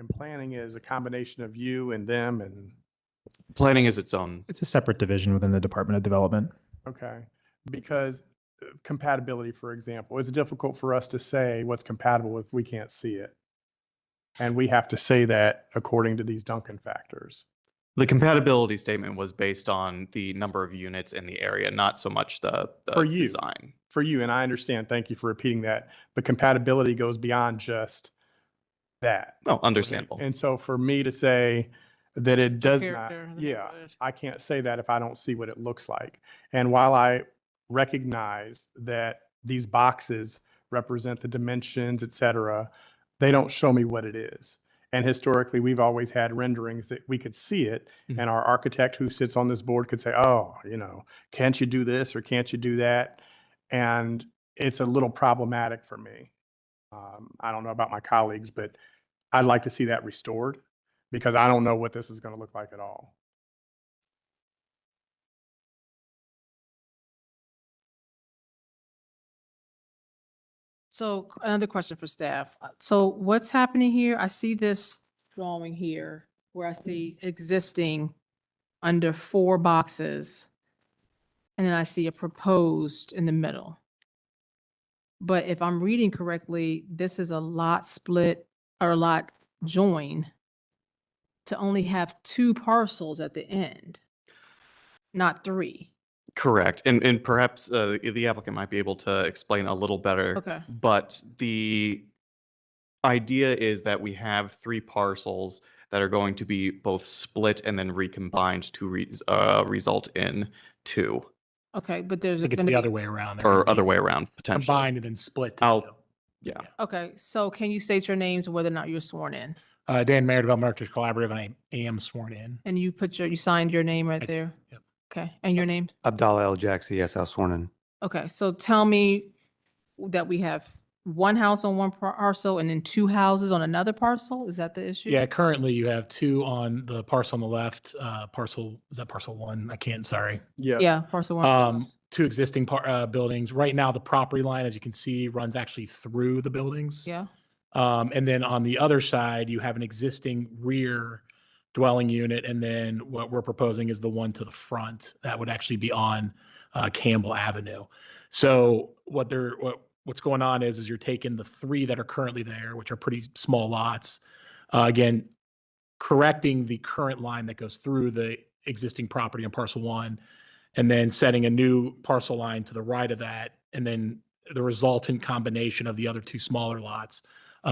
And planning is a combination of you and them and. Planning is its own. It's a separate division within the Department of Development. Okay, because compatibility, for example, it's difficult for us to say what's compatible if we can't see it. And we have to say that according to these Duncan factors. The compatibility statement was based on the number of units in the area, not so much the design. For you, and I understand, thank you for repeating that, but compatibility goes beyond just that. Oh, understandable. And so for me to say that it does not, Character, the yeah, neighborhood. I can't say that if I don't see what it looks like. And while I recognize that these boxes represent the dimensions, et cetera, they don't show me what it is. And historically, we've always had renderings that we could see it, Mhm. and our architect who sits on this board could say, oh, can't you do this or can't you do that? And it's a little problematic for me. I don't know about my colleagues, but I'd like to see that restored because I don't know what this is going to look like at all. So another question for staff. So what's happening here? I see this drawing here where I see existing under 4 boxes. And then I see a proposed in the middle. But if I'm reading correctly, this is a lot split or a lot join to only have 2 parcels at the end, not 3. Correct. And perhaps the applicant might be able to explain a little better. Okay. But the idea is that we have 3 parcels that are going to be both split and then recombined to result in 2. Okay, but there's I think it's gonna the be, other way around. They're gonna Or be other way around, potentially. Combined and then split to I'll- two. Yeah. okay, so can you state your names and whether or not you're sworn in? Dan Mayer, Development Architects Collaborative, and I am sworn in. And you you signed your name right there? Yep. Okay, and your name? Abdallah El Jaxi, yes, I was sworn in. Okay, so tell me that we have 1 house on 1 parcel and then 2 houses on another parcel? Is that the issue? Yeah, currently you have 2 on the parcel on the left, is that parcel 1? I can't, sorry. Yeah. Yeah, parcel 1. 2 existing buildings. Right now, the property line, as you can see, runs actually through the buildings. Yeah, And then on the other side, you have an existing rear dwelling unit. And then what we're proposing is the one to the front that would actually be on Campbell Avenue. So what's going on is you're taking the 3 that are currently there, which are pretty small lots. Again, correcting the current line that goes through the existing property on parcel 1, and then setting a new parcel line to the right of that, and then the resultant combination of the other 2 smaller lots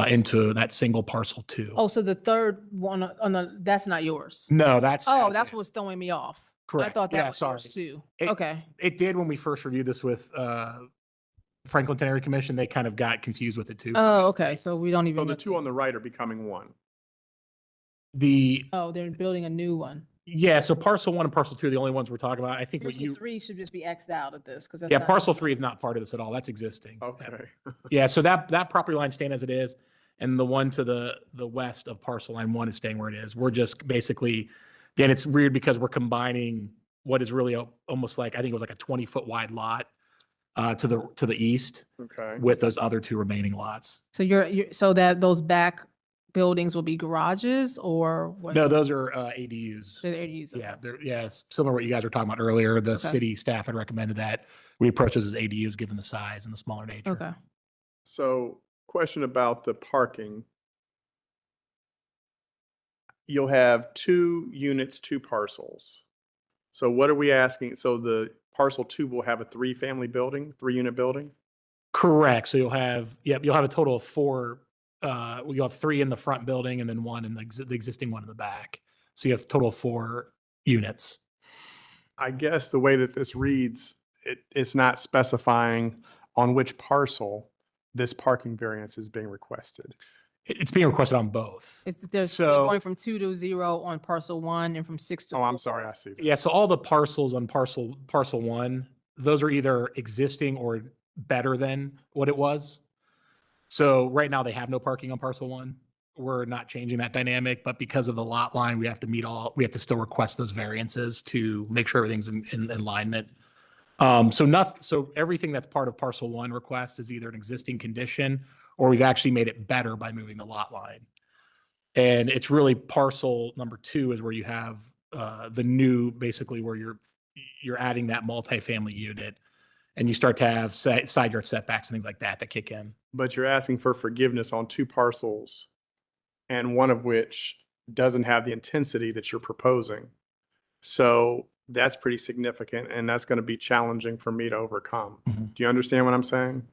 into that single parcel 2. oh, so the third one on the, that's not yours? No, that's. Oh, as that's is. what's throwing me off. I Correct. thought that Yeah, was yours sorry. too. It- Okay, It did when we first reviewed this with Franklin Area Commission. They kind of got confused with it too. oh, okay, so we don't So even. the have 2 to- on the right are becoming 1. Oh, they're building a new one. Yeah, so parcel 1 and parcel 2 are the only ones we're talking about. I think what Parcel you, 3 should just be Xed out of this, because that's. yeah, not- parcel 3 is not part of this at all. That's existing. Okay. Yeah, so that property line staying as it is, and the one to the west of parcel line 1 is staying where it is. We're just basically, again, it's weird because we're combining what is really almost like, I think it was like a 20-foot wide lot to the east Okay. with those other 2 remaining lots. So you're, so that those back buildings will be garages or what? No, those are ADUs. They're ADUs. okay. Yeah, it's similar to what you guys were talking about earlier. The Okay. city staff had recommended that we approach those as ADUs given the size and the smaller nature. Okay. So question about the parking. You'll have 2 units, 2 parcels. So what are we asking? So the parcel 2 will have a 3-family building, 3-unit building? Correct. So you'll have a total of 4. You'll have 3 in the front building and then 1 in the existing one in the back. So you have a total of 4 units. I guess the way that this reads, it's not specifying on which parcel this parking variance is being requested. It's being requested on both. It's, they're So- going from 2 to 0 on parcel 1 and from 6 to Oh, 4. I'm sorry, I see that. Yeah, so all the parcels on parcel 1, those are either existing or better than what it was. So right now they have no parking on parcel 1. We're not changing that dynamic, but because of the lot line, we have to still request those variances to make sure everything's in alignment. So everything that's part of parcel 1 request is either an existing condition or we've actually made it better by moving the lot line. And it's really parcel number 2 is where you have the new, basically where you're adding that multifamily unit and you start to have side yard setbacks and things like that kick in. But you're asking for forgiveness on 2 parcels and one of which doesn't have the intensity that you're proposing. So that's pretty significant and that's going to be challenging for me to overcome. Mhm. Do you understand what I'm saying?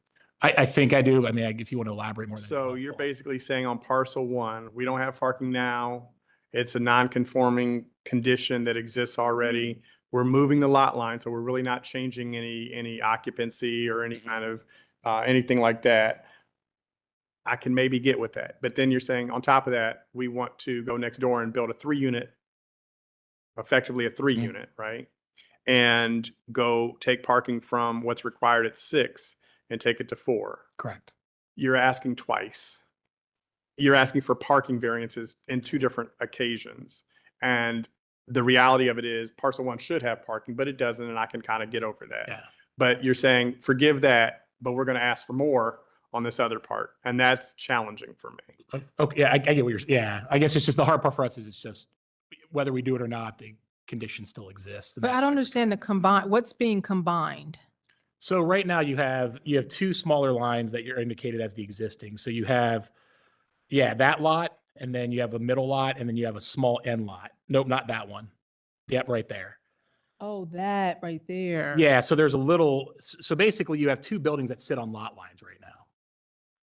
I think I do. I mean, if you want to elaborate more. So you're basically saying on parcel 1, we don't have parking now. It's a non-conforming condition that exists already. We're moving the lot line, so we're really not changing any occupancy or any kind of anything like that. I can maybe get with that. But then you're saying on top of that, we want to go next door and build a 3-unit, effectively a 3-unit, right? And go take parking from what's required at 6 and take it to 4. Correct. you're asking twice. You're asking for parking variances in two different occasions. And the reality of it is parcel one should have parking, but it doesn't, and I can kind of get over that. Yeah. But you're saying, forgive that, but we're going to ask for more on this other part. And that's challenging for me. Okay, yeah, I get what you're, yeah, I guess it's just the hard part for us is it's just whether we do it or not, the condition still exists. and But I that's don't why- understand the combine, what's being combined? So right now you have two smaller lines that you're indicated as the existing. So you have, yeah, that lot, and then you have a middle lot, and then you have a small end lot. Nope, not that one. Yep, right there. Oh, that right there. Yeah, so there's a little, so basically you have two buildings that sit on lot lines right now.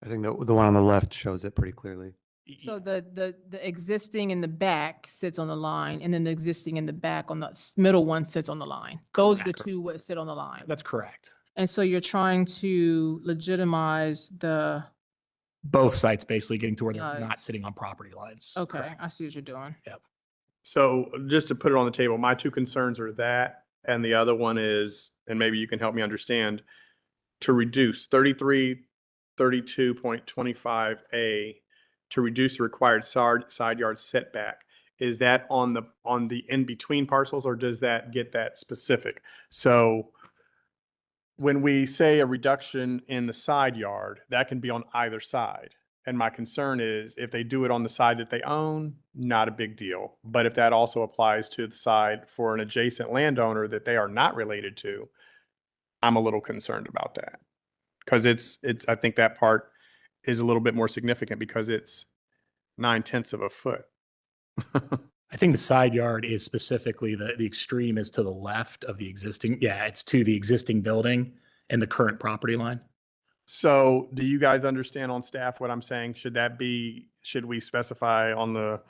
I think the one on the left shows it pretty clearly. So the existing in the back sits on the line, and then the existing in the back on the middle one sits on the line. Those are the Correct. two that sit on the line. That's correct. And so you're trying to legitimize the, Both sites basically getting to where they're not Nice. sitting on property lines. okay, Correct. I see what you're doing. So just to put it on the table, my two concerns are that, and the other one is, and maybe you can help me understand, to reduce 32.25A to reduce the required side yard setback. Is that on the in-between parcels, or does that get that specific? So when we say a reduction in the side yard, that can be on either side. And my concern is if they do it on the side that they own, not a big deal. But if that also applies to the side for an adjacent landowner that they are not related to, I'm a little concerned about that. Because I think that part is a little bit more significant because it's 9/10 of a foot. I think the side yard is specifically the extreme is to the left of the existing. Yeah, it's to the existing building and the current property line. So do you guys understand on staff what I'm saying? Should we specify on the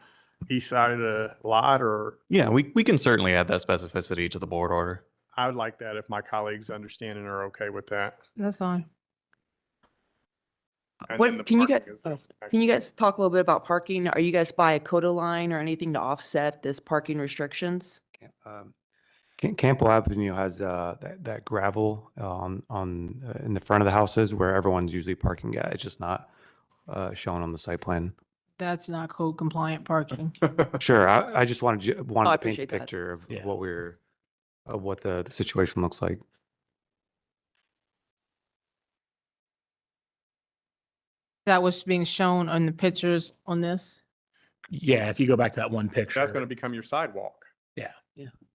east side of the lot, or Yeah, we can certainly add that specificity to the board order. I would like that if my colleagues understand and are okay with that. That's fine. And then the What, can you parking guys, is- can you guys talk a little bit about parking? Are you guys by a coda line or anything to offset this parking restrictions? Campbell Avenue has that gravel in the front of the houses where everyone's usually parking at. It's just not shown on the site plan. That's not code compliant parking. Sure, I just wanted to paint the appreciate that. picture of Yeah. what the situation looks like. That was being shown on the pictures on this? Yeah, if you go back to that one picture. That's going to become your sidewalk,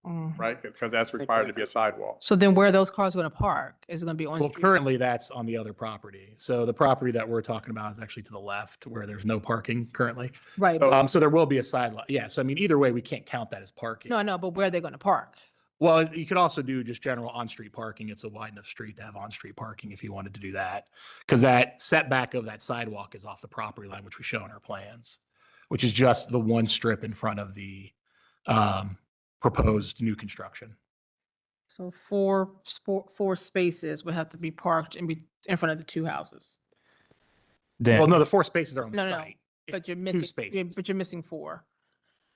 Mm. right? Because that's required to be a sidewalk. So then where are those cars going to park? Is it going to be on Well, street? currently that's on the other property. So the property that we're talking about is actually to the left where there's no parking currently. Right. So- but- So there will be a side lot. Yeah, so I mean, either way, we can't count that as parking. No, I know, but where are they going to park? Well, you could also do just general on-street parking. It's a wide enough street to have on-street parking if you wanted to do that. Because that setback of that sidewalk is off the property line, which we show in our plans, which is just the one strip in front of the proposed new construction. So four spaces would have to be parked in front of the two houses. Dan, Well, no, the four spaces are on the No, no, site. But you're Two missing, spaces. but you're missing four.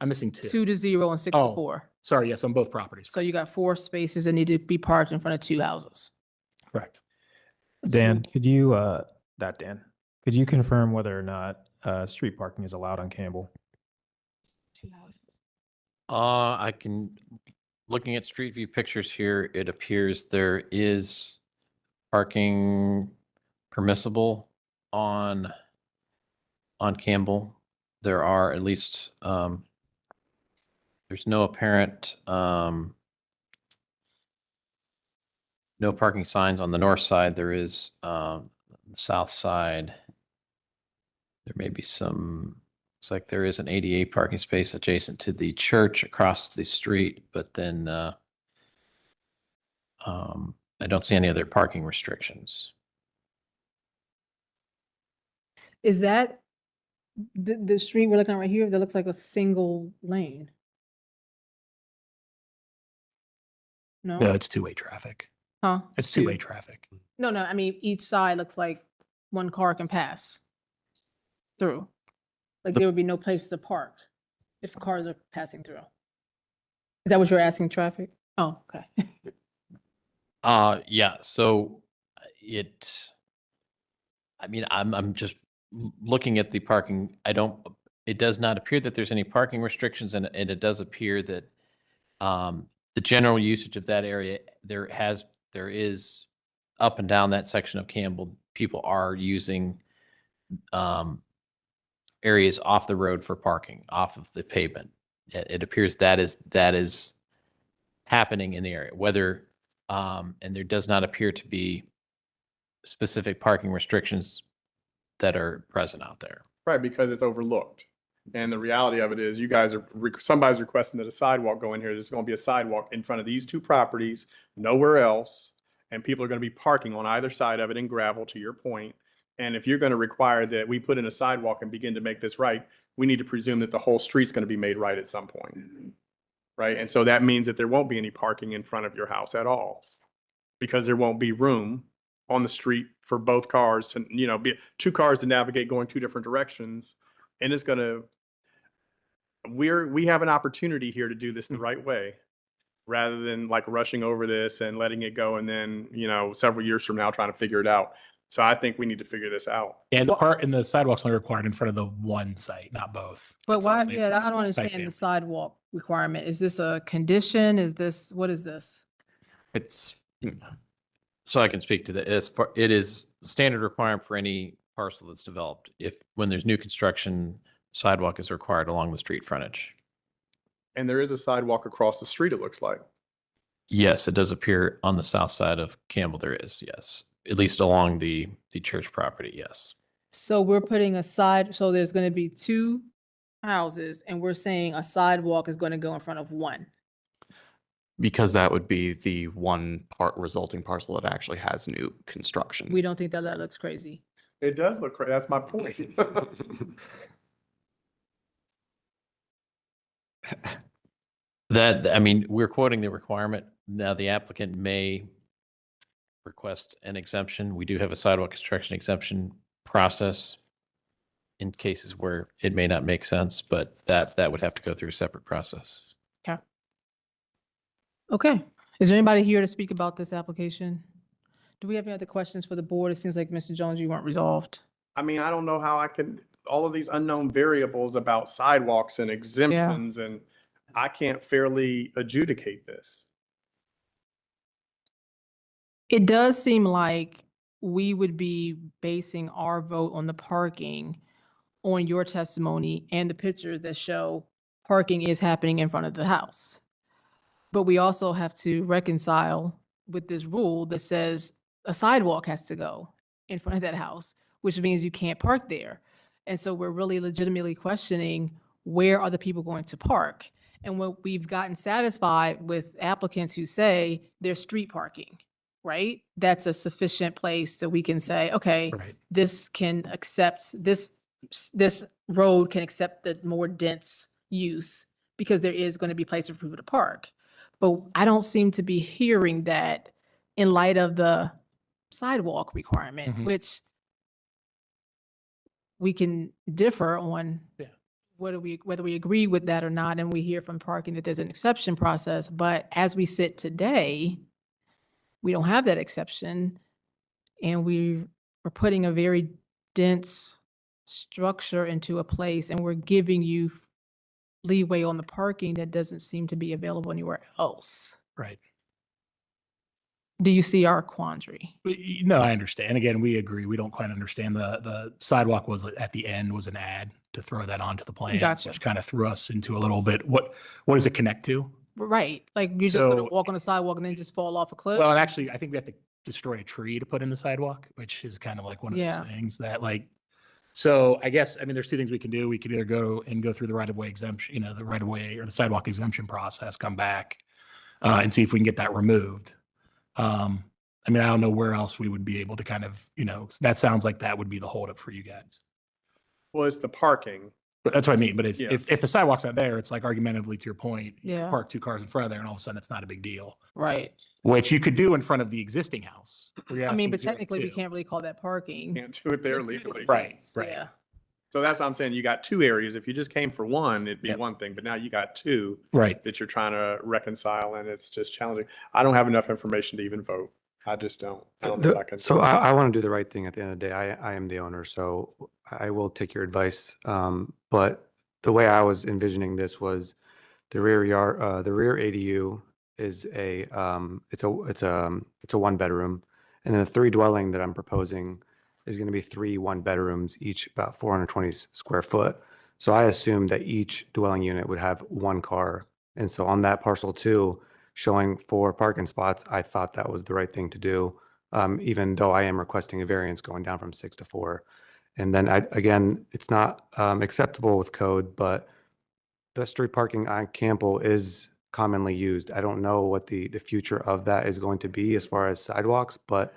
I'm missing two. 2 to 0 and 6 Oh. to 4. Sorry, yes, on both properties. So you got 4 spaces that need to be parked in front of 2 houses. Correct. Dan, could you, could you confirm whether or not street parking is allowed on Campbell? I can, looking at street view pictures here, it appears there is parking permissible on Campbell. There are at least, there's no apparent, no parking signs on the north side. There is, the south side. There may be some, looks like there is an ADA parking space adjacent to the church across the street, but then I don't see any other parking restrictions. Is that the street we're looking at right here? That looks like a single lane. No? No, it's two-way traffic. Huh? It's two-way traffic. No, no, I mean, each side looks like one car can pass through. Like there would be no place to park if cars are passing through. Is that what you're asking, traffic? Oh, okay. Yeah, so it, I mean, I'm just looking at the parking. It does not appear that there's any parking restrictions, and it does appear that the general usage of that area, there is up and down that section of Campbell, people are using areas off the road for parking, off of the pavement. It appears that is happening in the area, whether, and there does not appear to be specific parking restrictions that are present out there. Right, because it's overlooked. And the reality of it is you guys are, somebody's requesting that a sidewalk go in here. There's going to be a sidewalk in front of these two properties, nowhere else. And people are going to be parking on either side of it in gravel, to your point. And if you're going to require that we put in a sidewalk and begin to make this right, we need to presume that the whole street's going to be made right at some point. Right? And so that means that there won't be any parking in front of your house at all, because there won't be room on the street for both cars to, be two cars to navigate going two different directions. And it's gonna, we have an opportunity here to do this the right way, rather than like rushing over this and letting it go and then, several years from now trying to figure it out. So I think we need to figure this out. And the sidewalk's only required in front of the one site, not both. But It's why, only in yeah, front I of don't the site understand the family. sidewalk requirement. Is this a condition? What is this? It's, So I can speak to this. It is standard requirement for any parcel that's developed. When there's new construction, sidewalk is required along the street frontage. And there is a sidewalk across the street, it looks like. Yes, it does appear on the south side of Campbell. There is, yes, at least along the church property. Yes. So we're putting so there's going to be two houses and we're saying a sidewalk is going to go in front of one. because that would be the one part resulting parcel that actually has new construction. We don't think that looks crazy. It does look crazy. That's my point. I mean, we're quoting the requirement. Now, the applicant may request an exemption. We do have a sidewalk construction exemption process in cases where it may not make sense, but that would have to go through a separate process. Okay. Is there anybody here to speak about this application? Do we have any other questions for the board? It seems like, Mr. Jones, you weren't resolved. I mean, I don't know how I can, all of these unknown variables about sidewalks and exemptions, and I can't fairly adjudicate this. It does seem like we would be basing our vote on the parking on your testimony and the pictures that show parking is happening in front of the house. But we also have to reconcile with this rule that says a sidewalk has to go in front of that house, which means you can't park there. And so we're really legitimately questioning, where are the people going to park? And what we've gotten satisfied with applicants who say there's street parking, right? That's a sufficient place so we can say, okay, this road can accept the more dense use because there is going to be places for people to park. But I don't seem to be hearing that in light of the sidewalk requirement, which we can differ on whether we agree with that or not. And we hear from parking that there's an exception process. But as we sit today, we don't have that exception. And we're putting a very dense structure into a place, and we're giving you leeway on the parking that doesn't seem to be available anywhere else. Right. Do you see our quandary? No, I understand. Again, we agree. We don't quite understand the sidewalk was at the end was an ad to throw that onto the plan, Gotcha. which kind of threw us into a little bit. What does it connect to? Right. Like you're just going to So- walk on the sidewalk and then just fall off a cliff? Well, and actually, I think we have to destroy a tree to put in the sidewalk, which is kind of like one of Yeah. those things that so I guess, I mean, there's two things we can do. We could either go through the right of way exemption, the right of way or the sidewalk exemption process, come back and see if we can get that removed. I mean, I don't know where else we would be able to kind of, that sounds like that would be the holdup for you guys. Well, it's the parking. But that's what I mean. But Yeah. if the sidewalk's not there, it's like argumentatively to your point, you Yeah. park two cars in front of there and all of a sudden it's not a big deal, Right. which you could do in front of the existing house. where you're I mean, asking but 0 to technically we 2. can't really call that parking. Can't do it there legally. Right. Yeah. So that's what I'm saying. You got two areas. If you just came for one, it'd be one thing, but now you got two Right. that you're trying to reconcile, and it's just challenging. I don't have enough information to even vote. I just don't. I don't know if I can. So I want to do the right thing at the end of the day. I am the owner, so I will take your advice. But the way I was envisioning this was the rear yard, the rear ADU is it's a one bedroom, and then the three dwelling that I'm proposing is going to be three one bedrooms, each about 420 square foot. So I assumed that each dwelling unit would have one car, and so on that parcel two, showing 4 parking spots, I thought that was the right thing to do, even though I am requesting a variance going down from 6 to 4. And then again, it's not acceptable with code, but the street parking on Campbell is commonly used. I don't know what the future of that is going to be as far as sidewalks, but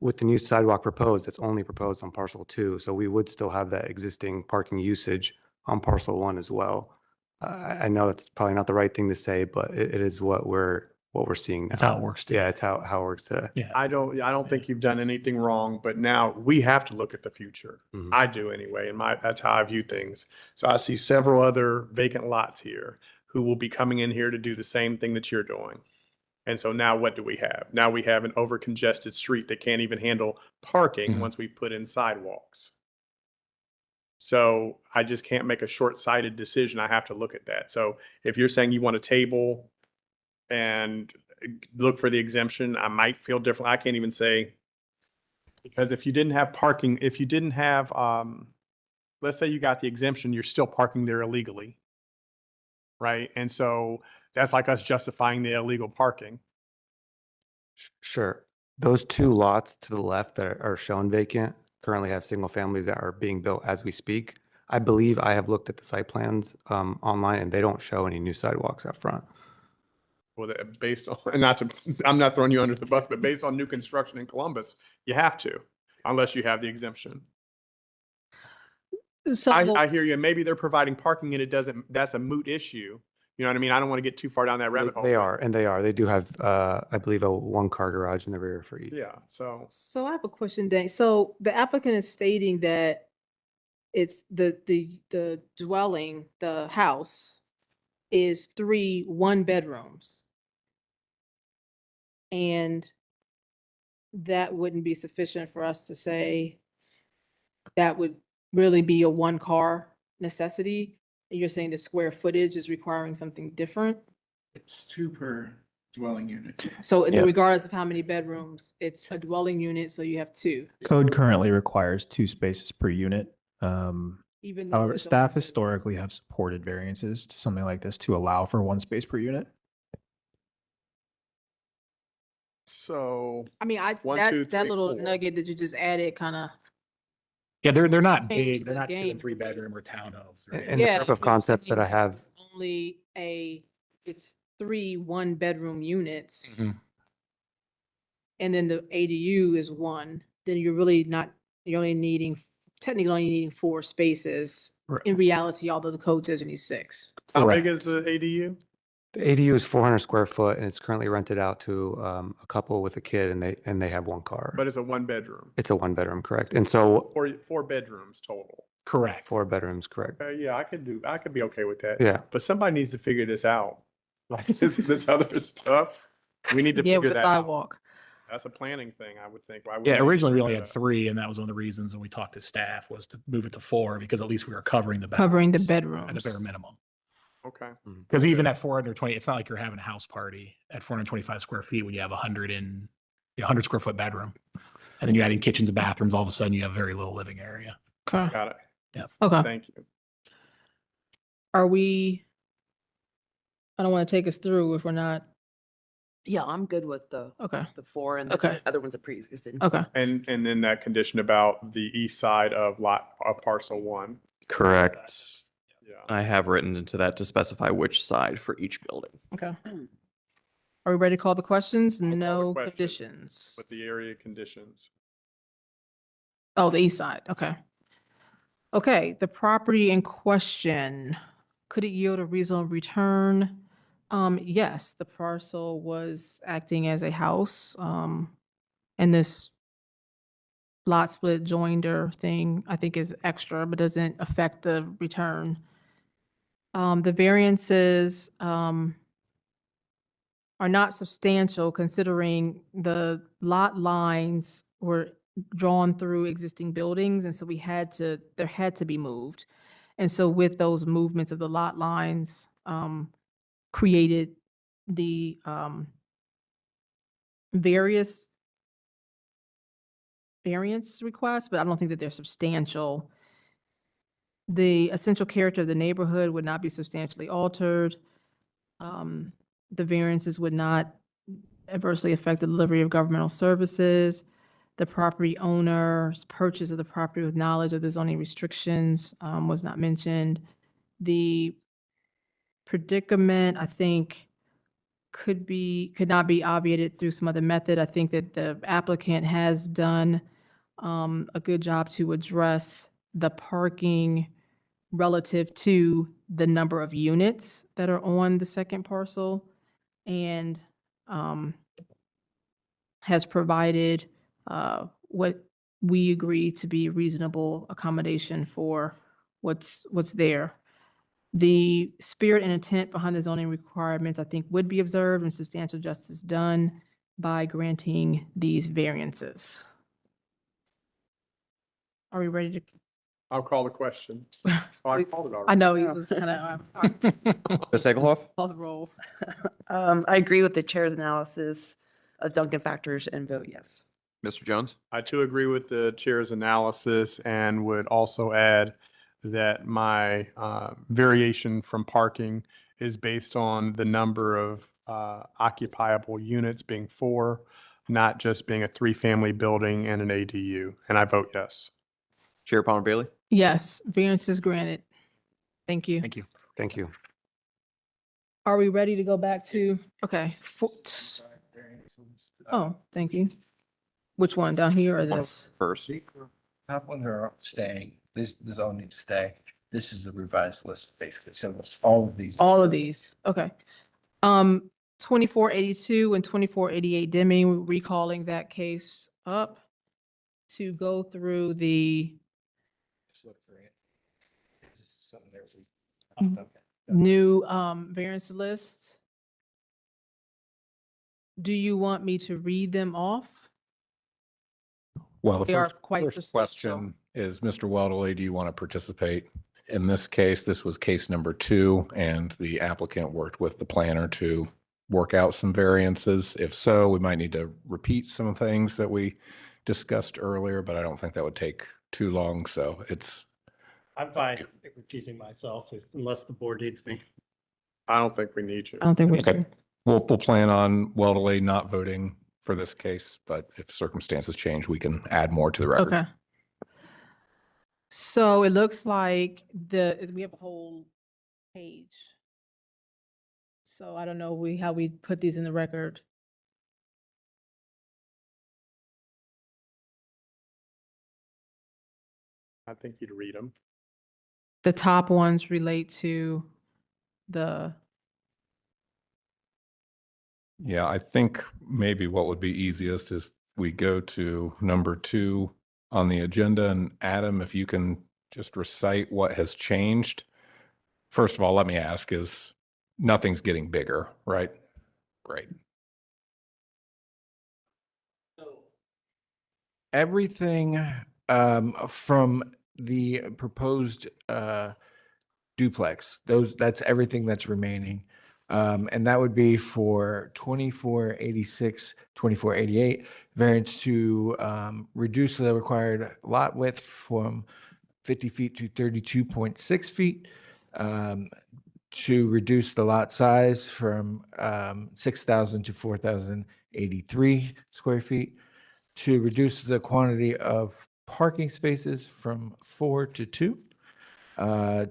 with the new sidewalk proposed, it's only proposed on parcel two. So we would still have that existing parking usage on parcel one as well. I know that's probably not the right thing to say, but it is what we're seeing now. That's how it works today. Yeah, it's how it works today. Yeah. I don't think you've done anything wrong, but now we have to look at the future. Mhm. I do anyway, and that's how I view things. So I see several other vacant lots here who will be coming in here to do the same thing that you're doing. And so now what do we have? Now we have an over congested street that can't even handle parking once we put in sidewalks. So I just can't make a short-sighted decision. I have to look at that. So if you're saying you want a table and look for the exemption, I might feel different. I can't even say, because if you didn't have parking, if you didn't have, let's say you got the exemption, you're still parking there illegally. Right? And so that's like us justifying the illegal parking. Sure. Those 2 lots to the left that are shown vacant currently have single families that are being built as we speak. I believe I have looked at the site plans online, and they don't show any new sidewalks up front. Well, based on, and not to, I'm not throwing you under the bus, but based on new construction in Columbus, you have to, unless you have the exemption. So, I hear you. Maybe they're providing parking and it doesn't, that's a moot issue. You know what I mean? I don't want to get too far down that rabbit hole. They are, and they are. They do have, I believe, a 1-car garage in the rear for each. Yeah, so. so I have a question, Dane. So the applicant is stating that it's the dwelling, the house is 3 one-bedrooms. And that wouldn't be sufficient for us to say that would really be a one-car necessity. You're saying the square footage is requiring something different? It's 2 per dwelling unit. So Yeah. regardless of how many bedrooms, it's a dwelling unit, so you have 2. Code currently requires 2 spaces per unit. Even though However, it's a staff one-bedroom. historically have supported variances to something like this to allow for 1 space per unit. So, I mean, 1, that 2, 3, little 4. nugget that you just added kind of, Yeah, they're not Change big. the They're not 2 game and 3 for me. bedroom or townhomes. or And anything. the yeah. proof of but you're concept that I saying have, only it's 3 one-bedroom units. And then the ADU is 1, then you're really not, you're only needing, technically only needing 4 spaces. Right. In reality, although the code says you need 6. How big Correct. is the ADU? the ADU is 400 square foot, and it's currently rented out to a couple with a kid, and they have 1 car. But it's a 1-bedroom. It's a 1-bedroom, correct? And so 4 bedrooms total. Correct. 4 bedrooms, correct? Yeah, I could be okay with that. Yeah. But somebody needs to figure this out. Like this other stuff, we need to Yeah, figure with the that out. sidewalk. That's a planning thing, I would think. Yeah, originally we only had 3, and that was one of the reasons when we talked to staff was to move it to 4 because at least we were covering the Covering the bedrooms at a bare bedrooms. minimum. Okay. Because even at 420, it's not like you're having a house party at 425 square feet when you have 100 square foot bedroom. And then you add in kitchens and bathrooms, all of a sudden you have very little living area. Okay. Got it. Yeah. Okay. Thank you. Are we, I don't want to take us through if we're not, Yeah, I'm good with the okay, 4 and Okay. the other ones are pre-existing. okay. And then that condition about the east side of parcel 1. Correct. Yeah. I have written into that to specify which side for each building. Okay. Are we ready to call the questions? I'll call the No question conditions. With the area conditions. Oh, the east side, okay. Okay, the property in question, could it yield a reasonable return? Yes, the parcel was acting as a house, and this lot split joinder thing, I think is extra, but doesn't affect the return. The variances, are not substantial considering the lot lines were drawn through existing buildings, and so there had to be moved. And so with those movements of the lot lines, created the various variance requests, but I don't think that they're substantial. The essential character of the neighborhood would not be substantially altered. The variances would not adversely affect the delivery of governmental services. The property owner's purchase of the property with knowledge of the zoning restrictions was not mentioned. The predicament, I think, could not be obviated through some other method. I think that the applicant has done a good job to address the parking relative to the number of units that are on the second parcel, and has provided what we agree to be reasonable accommodation for what's there. The spirit and intent behind the zoning requirements, I think, would be observed and substantial justice done by granting these variances. Are we ready to? I'll call the question. Oh, I called it already. I know, he was kind of, Ms. Egelhoff? call the roll. I agree with the chair's analysis of Duncan factors and vote yes. Mr. Jones? I too agree with the chair's analysis and would also add that my variation from parking is based on the number of occupiable units being 4, not just being a 3-family building and an ADU. And I vote yes. Chair Palmer Bailey? Yes, variances granted. Thank you. Thank you. Thank you. Are we ready to go back to, okay. Oh, thank you. Which one, down here or this? First. Top ones are staying. This all need to stay. This is the revised list, basically. So all of these. All of these, okay. 2482 and 2488 Deming, recalling that case up to go through the new variance list. Do you want me to read them off? Well, They the are first, quite first substantial. question is, Mr. Weltley, do you want to participate? In this case, this was case number 2, and the applicant worked with the planner to work out some variances. If so, we might need to repeat some things that we discussed earlier, but I don't think that would take too long. So it's, I'm fine recusing myself unless the board needs me. I don't think we need you. I don't think we okay. do. We'll plan on Weltley not voting for this case, but if circumstances change, we can add more to the record. Okay. So it looks like we have a whole page. So I don't know how we put these in the record. I think you'd read them. The top ones relate to the, Yeah, I think maybe what would be easiest is we go to number 2 on the agenda, and Adam, if you can just recite what has changed. First of all, let me ask, is nothing's getting bigger, right? Great. Everything from the proposed duplex, that's everything that's remaining. And that would be for 2486, 2488, variance to reduce the required lot width from 50 feet to 32.6 feet, to reduce the lot size from 6,000 to 4,083 square feet, to reduce the quantity of parking spaces from 4 to 2,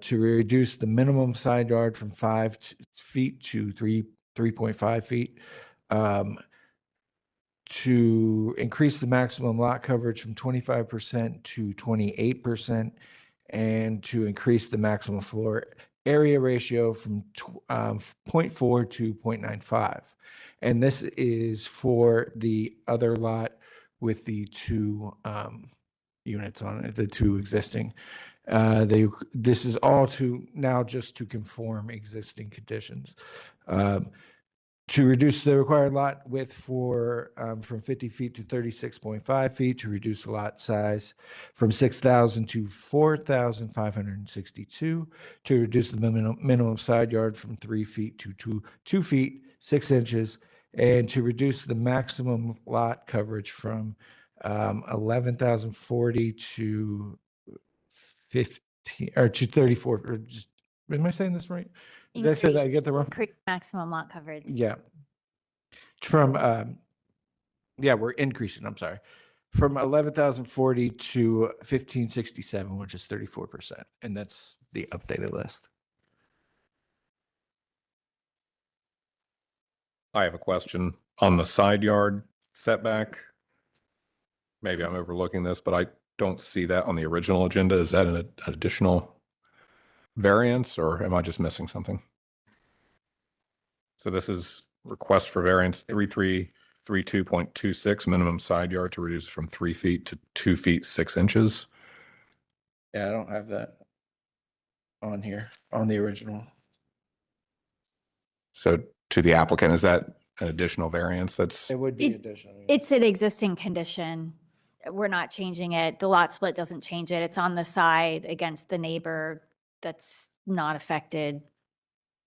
to reduce the minimum side yard from 5 feet to 3.5 feet, to increase the maximum lot coverage from 25% to 28%, and to increase the maximum floor area ratio from 0.4 to 0.95. And this is for the other lot with the 2 units on it, the 2 existing. This is all to now just to conform existing conditions. to reduce the required lot width for from 50 feet to 36.5 feet, to reduce the lot size from 6,000 to 4,562, to reduce the minimum side yard from 3 feet to 2 feet 6 inches, and to reduce the maximum lot coverage from 11,040 to 15 or to 34. Or just, am I saying this right? Did I say that? I get the wrong? Increase maximum lot coverage. Yeah. From, yeah, we're increasing, I'm sorry, from 11,040 to 1567, which is 34%. And that's the updated list. I have a question on the side yard setback. Maybe I'm overlooking this, but I don't see that on the original agenda. Is that an additional variance, or am I just missing something? So this is request for variance 3332.26, minimum side yard to reduce from 3 feet to 2 feet 6 inches. Yeah, I don't have that on here, on the original. So to the applicant, is that an additional variance? That's, It would be additional. It's an existing condition. We're not changing it. The lot split doesn't change it. It's on the side against the neighbor that's not affected.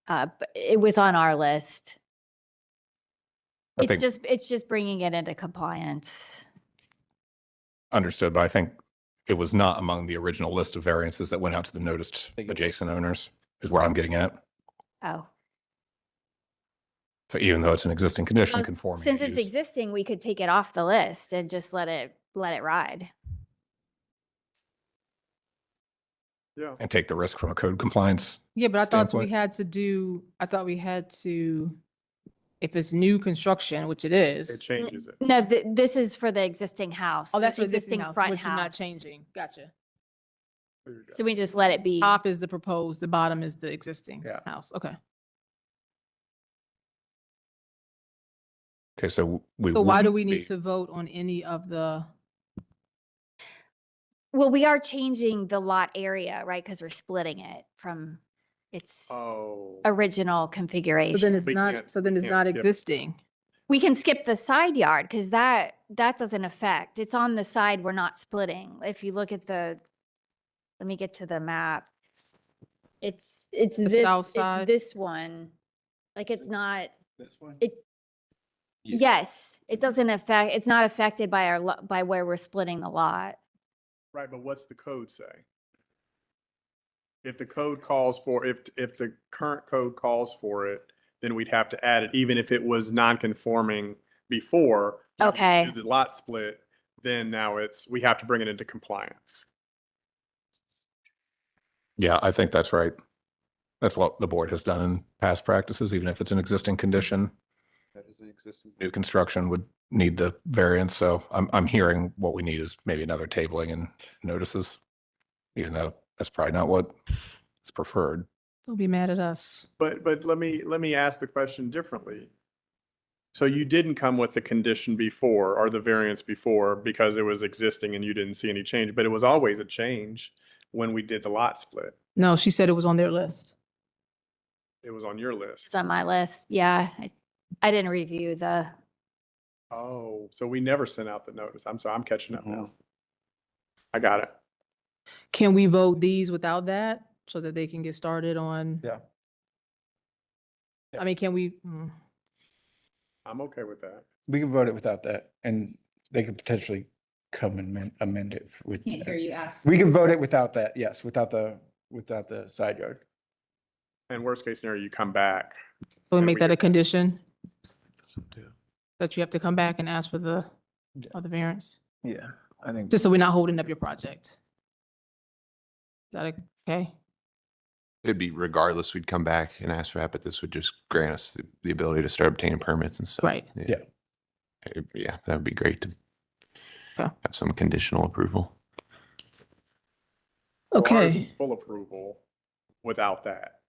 But it was on our list. I think- It's just bringing it into compliance. understood, but I think it was not among the original list of variances that went out to the noticed adjacent owners, is where I'm getting at. Oh. So even though it's an existing condition Well, conforming. Since to it's use. existing, we could take it off the list and just let it ride. Yeah. And take the risk from a code compliance. Yeah, but I thought we standpoint. had to do, if it's new construction, which it is. It changes it. No, this is for the existing house. Oh, that's the for existing house, front which you're not house. changing. Gotcha. So we just let it be. Top is the proposed, the bottom is the existing Yeah. house. Okay. Okay, so we. So why do wouldn't we be- need to vote on any of the? Well, we are changing the lot area, right? Because we're splitting it from its Oh. original So configuration. then it's We not, can't- so then we it's can't not skip. existing. We can skip the side yard because that doesn't affect. It's on the side we're not splitting. If you look at let me get to the map. It's south side? this one. Like it's not. This one? Yes, it doesn't affect. It's not affected by by where we're splitting the lot. Right, but what's the code say? If the code calls for, if the current code calls for it, then we'd have to add it, even if it was non-conforming before. Okay. Do the lot split, then now we have to bring it into compliance. Yeah, I think that's right. That's what the board has done in past practices, even if it's an existing condition. That is an existing. New construction would need the variance, so I'm hearing what we need is maybe another tabling and notices. Even though that's probably not what is preferred. Don't be mad at us. But let me ask the question differently. So you didn't come with the condition before or the variance before because it was existing and you didn't see any change, but it was always a change when we did the lot split. No, she said it was on their list. It was on your list. It's on my list. Yeah, I didn't review the. Oh, so we never sent out the notice. I'm sorry, I'm catching up now. I got it. Can we vote these without that so that they can get started on? Yeah. I mean, can we? I'm okay with that. We can vote it without that, and they could potentially come and amend it with. Can't hear you ask. We can vote it without that, yes, without the side yard. And worst case scenario, you come back. So we and make that a get- condition? That you have to come back and ask for the other variance? Yeah, I think. Just so we're not holding up your project. Is that okay? It'd be regardless, we'd come back and ask for that, but this would just grant us the ability to start obtaining permits and stuff. Right. Yeah. Yeah, that would be great to Okay. have some conditional approval. So ours Okay. is full approval without that.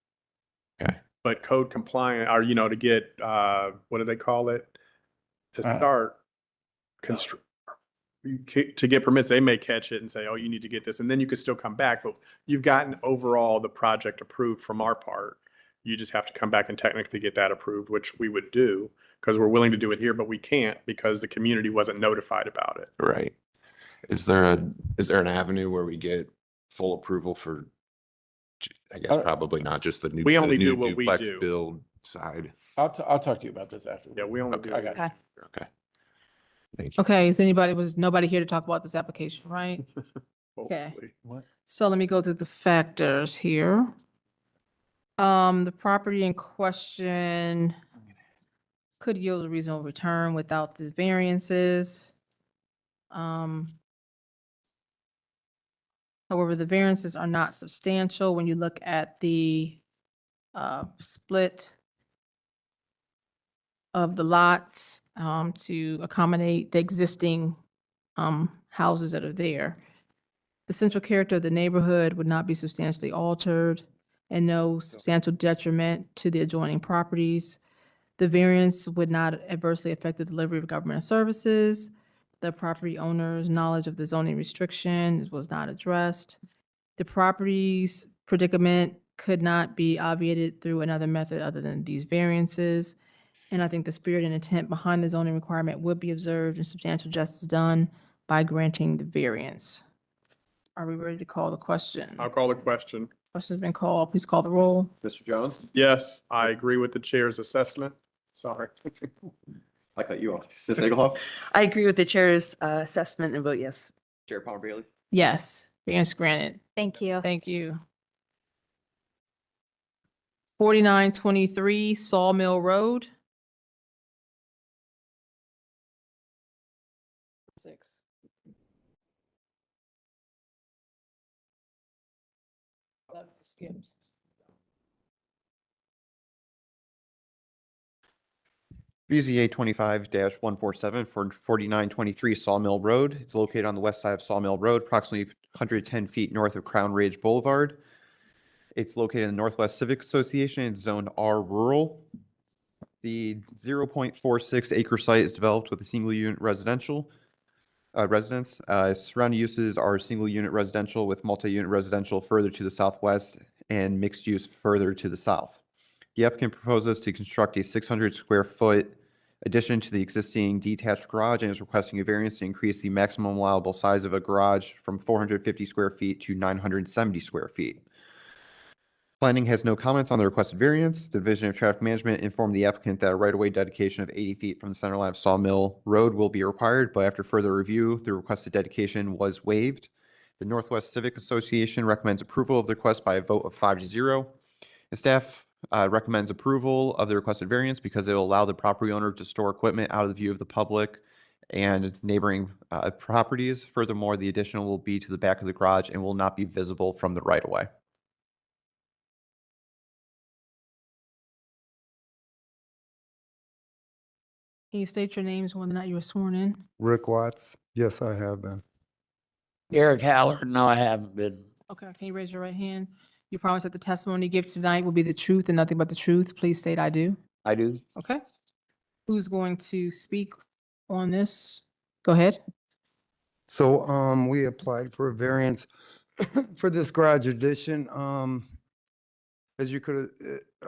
Okay. But code compliant, or, to get, what do they call it? To start to get permits, they may catch it and say, oh, you need to get this, and then you could still come back, but you've gotten overall the project approved from our part. You just have to come back and technically get that approved, which we would do because we're willing to do it here, but we can't because the community wasn't notified about it. Right. Is there an avenue where we get full approval for, I guess probably not just the new, We the only new do what we duplex do. build side? I'll talk to you about this after. Yeah, we only do. I got Okay. Okay. Thank you. Okay, was nobody here to talk about this application, right? Okay. Hopefully. What? So let me go through the factors here. The property in question could yield a reasonable return without these variances. However, the variances are not substantial when you look at the split of the lots to accommodate the existing houses that are there. The central character of the neighborhood would not be substantially altered and no substantial detriment to the adjoining properties. The variance would not adversely affect the delivery of government services. The property owner's knowledge of the zoning restriction was not addressed. The property's predicament could not be obviated through another method other than these variances. And I think the spirit and intent behind the zoning requirement would be observed and substantial justice done by granting the variance. Are we ready to call the question? I'll call the question. Question's been called. Please call the roll. Mr. Jones? Yes, I agree with the chair's assessment. Sorry. I cut you off. Ms. Egelhoff? I agree with the chair's assessment and vote yes. Chair Palmer Bailey? Yes, variance granted. Thank you. Thank you. 4923 Sawmill Road. 6. Skipped. BZA 25-147 for 4923 Sawmill Road. It's located on the west side of Sawmill Road, approximately 110 feet north of Crown Ridge Boulevard. It's located in the Northwest Civic Association. It's zoned R rural. The 0.46 acre site is developed with a single unit residential residence. Surrounding uses are single unit residential with multi-unit residential further to the southwest and mixed use further to the south. The applicant proposes to construct a 600 square foot addition to the existing detached garage and is requesting a variance to increase the maximum allowable size of a garage from 450 square feet to 970 square feet. Planning has no comments on the requested variance. The Division of Traffic Management informed the applicant that a right-of-way dedication of 80 feet from the center line of Sawmill Road will be required, but after further review, the requested dedication was waived. The Northwest Civic Association recommends approval of the request by a vote of 5-0. The staff recommends approval of the requested variance because it will allow the property owner to store equipment out of the view of the public and neighboring properties. Furthermore, the addition will be to the back of the garage and will not be visible from the right-of-way. Can you state your names, whether or not you were sworn in? Rick Watts. Yes, I have been. Eric Haller, no, I haven't been. Okay, can you raise your right hand? You promise that the testimony you give tonight will be the truth and nothing but the truth. Please state I do. I do. Okay. Who's going to speak on this? Go ahead. So, we applied for a variance for this garage addition. As you could,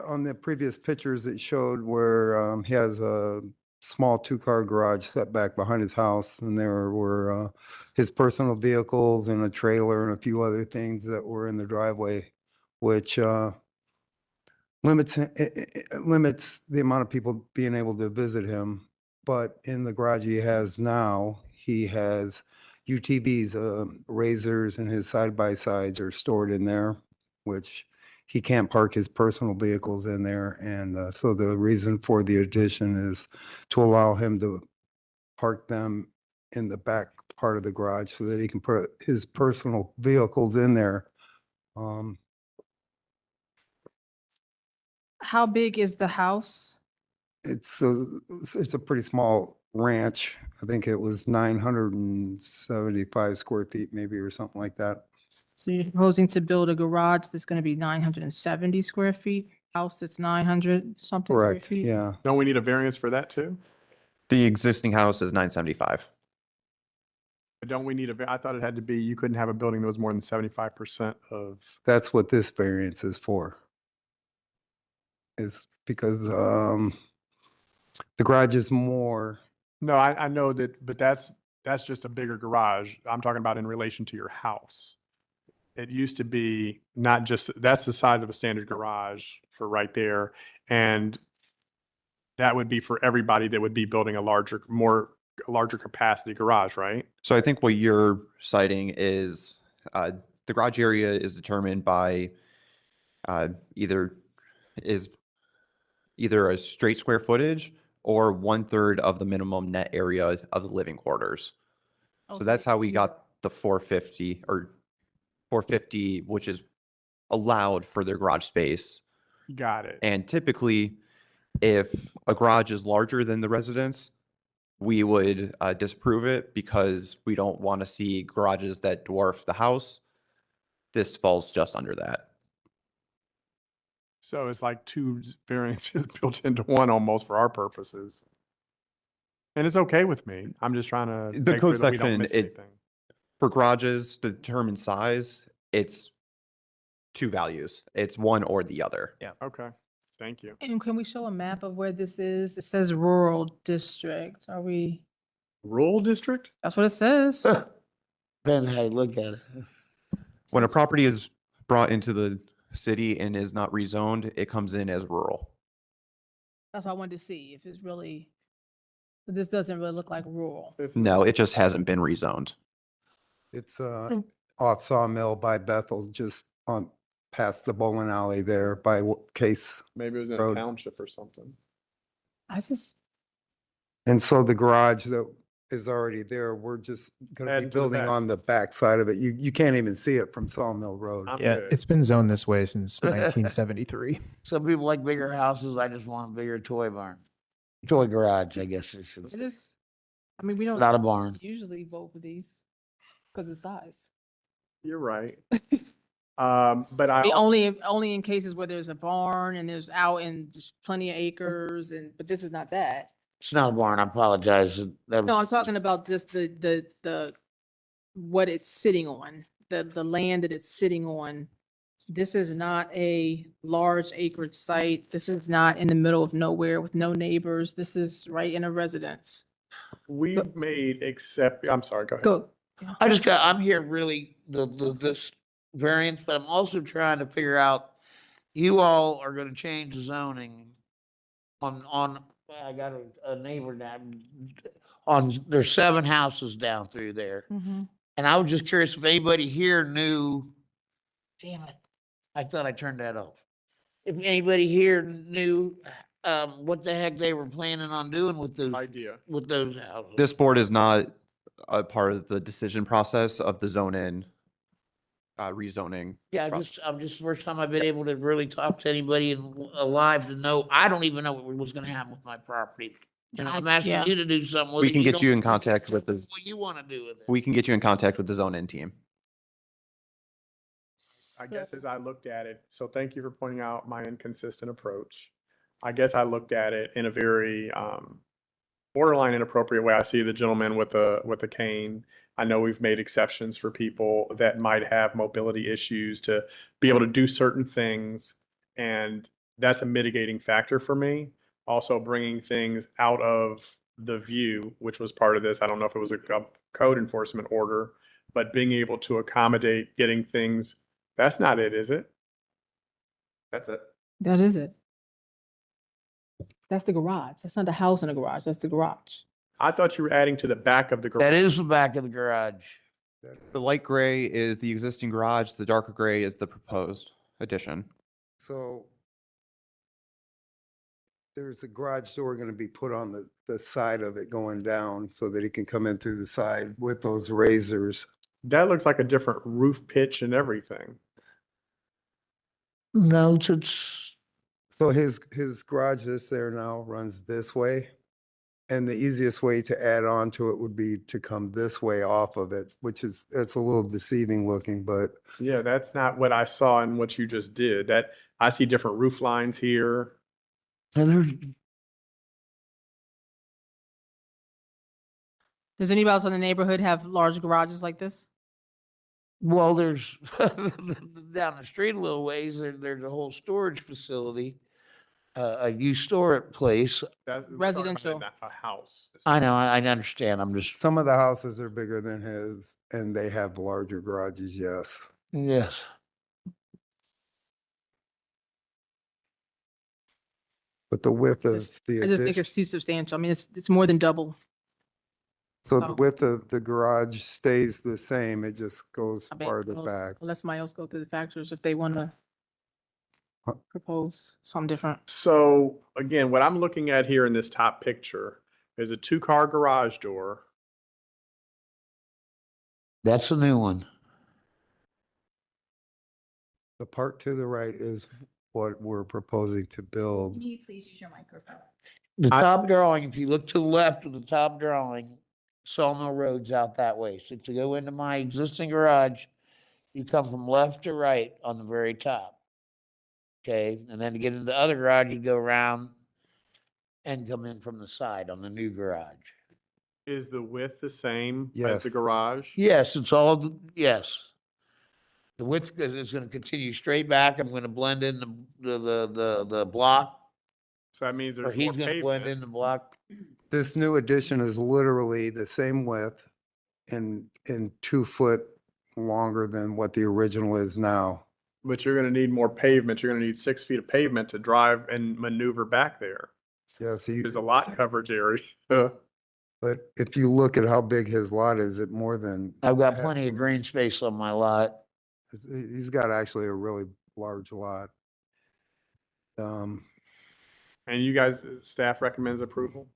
on the previous pictures, it showed where, he has a small two-car garage set back behind his house, and there were, his personal vehicles and a trailer and a few other things that were in the driveway, which, limits the amount of people being able to visit him. But in the garage he has now, he has UTVs, razors, and his side-by-sides are stored in there, which he can't park his personal vehicles in there. And so the reason for the addition is to allow him to park them in the back part of the garage so that he can put his personal vehicles in there. How big is the house? It's a pretty small ranch. I think it was 975 square feet maybe or something like that. So you're proposing to build a garage that's going to be 970 square feet, house that's 900 something square Correct, feet? yeah. Don't we need a variance for that too? The existing house is 975. But don't we need I thought it had to be, you couldn't have a building that was more than 75% of. That's what this variance is for. is because the garage is more. No, I know that, but that's just a bigger garage. I'm talking about in relation to your house. It used to be not just, that's the size of a standard garage for right there. And that would be for everybody that would be building a larger capacity garage, right? So I think what you're citing is the garage area is determined by uh, either is either a straight square footage or 1/3 of the minimum net area of the living quarters. Oh, So so that's they- how we got the 450 or 450, which is allowed for their garage space. Got it. And typically, if a garage is larger than the residence, we would disapprove it because we don't want to see garages that dwarf the house. This falls just under that. So it's like two variances built into one almost for our purposes. And it's okay with me. I'm just trying to The make sure code that we don't section, miss anything. for garages, to determine size, it's two values. It's one or the other. Yeah. Okay, thank you. And can we show a map of where this is? It says rural district. Are we, Rural district? that's what it says. Depends how you look at it. When a property is brought into the city and is not rezoned, it comes in as rural. That's what I wanted to see, if it's really, this doesn't really look like rural. No, it just hasn't been rezoned. It's off Sawmill by Bethel, just on past the bowling alley there by Case. Maybe it was in a Road. township or something. I just, And so the garage that is already there, we're just gonna be Adding to the building back. on the back side of it. You can't even see it from Sawmill Road. I'm Yeah, good. it's been zoned this way since 1973. Some people like bigger houses. I just want a bigger toy barn. Toy garage, I guess. It's it is, I mean, we don't not a barn. usually vote for these because of size. You're right. But I, I mean, only in cases where there's a barn and there's out and there's plenty of acres but this is not that. It's not a barn. I apologize. No, I'm talking about just the, what it's sitting on, the land that it's sitting on. This is not a large acreage site. This is not in the middle of nowhere with no neighbors. This is right in a residence. we've made I'm sorry, go ahead. Go. I'm here really this variance, but I'm also trying to figure out, you all are gonna change the zoning on, I got a neighbor down, there's 7 houses down through there. And I was just curious if anybody here knew, damn it, I thought I turned that off. If anybody here knew, what the heck they were planning on doing with those houses. This board is not a part of the decision process of the zone-in rezoning. Yeah, I'm just first time I've been able to really talk to anybody alive to know. I don't even know what was gonna happen with my property. And I'm asking yeah. you to do something with it. We can get don't you in know contact with the, what you wanna do with it. we can get you in contact with the zone-in team. I guess as I looked at it, so thank you for pointing out my inconsistent approach. I guess I looked at it in a very borderline inappropriate way. I see the gentleman with the cane. I know we've made exceptions for people that might have mobility issues to be able to do certain things, and that's a mitigating factor for me. Also bringing things out of the view, which was part of this. I don't know if it was a code enforcement order, but being able to accommodate getting things. That's not it, is it? That's it. That is it. That's the garage. That's not the house in the garage. That's the garage. I thought you were adding to the back of the garage. That is the back of the garage. The light gray is the existing garage. The darker gray is the proposed addition. So there's a garage door gonna be put on the side of it going down so that he can come in through the side with those razors. That looks like a different roof pitch and everything. No, it's So his garage that's there now runs this way. And the easiest way to add on to it would be to come this way off of it, which is, it's a little deceiving looking, but Yeah, that's not what I saw in what you just did. That I see different roof lines here. Does anybody else in the neighborhood have large garages like this? Well, there's down the street a little ways, there's a whole storage facility. a historic place. We're talking about Residential. A house. I know, I understand. I'm just, Some of the houses are bigger than his and they have larger garages, yes. yes. But the width of the I just think it's addition, too substantial. I mean, it's more than double. so the width of the garage stays the same, it just goes I bet, farther well, back. I'll let somebody else go through the factors if they want to propose something different. So again, what I'm looking at here in this top picture is a 2-car garage door. That's a new one. The part to the right is what we're proposing to build. Can you please use your microphone? The top drawing, if you look to the left of the top drawing, Sawmill Road's out that way. So to go into my existing garage, you come from left to right on the very top. Okay, and then to get into the other garage, you go around and come in from the side on the new garage. Is the width the same as Yes. the garage? Yes, it's all, yes. The width is gonna continue straight back. I'm gonna blend in the block, So that means or there's more he's gonna blend pavement. in the block. This new addition is literally the same width and 2 foot longer than what the original is now. But you're gonna need more pavement. You're gonna need 6 feet of pavement to drive and maneuver back there. Yes, There's a lot coverage area. but if you look at how big his lot is, it more than. I've got plenty of green space on my lot. He's got actually a really large lot. And you guys, staff recommends approval?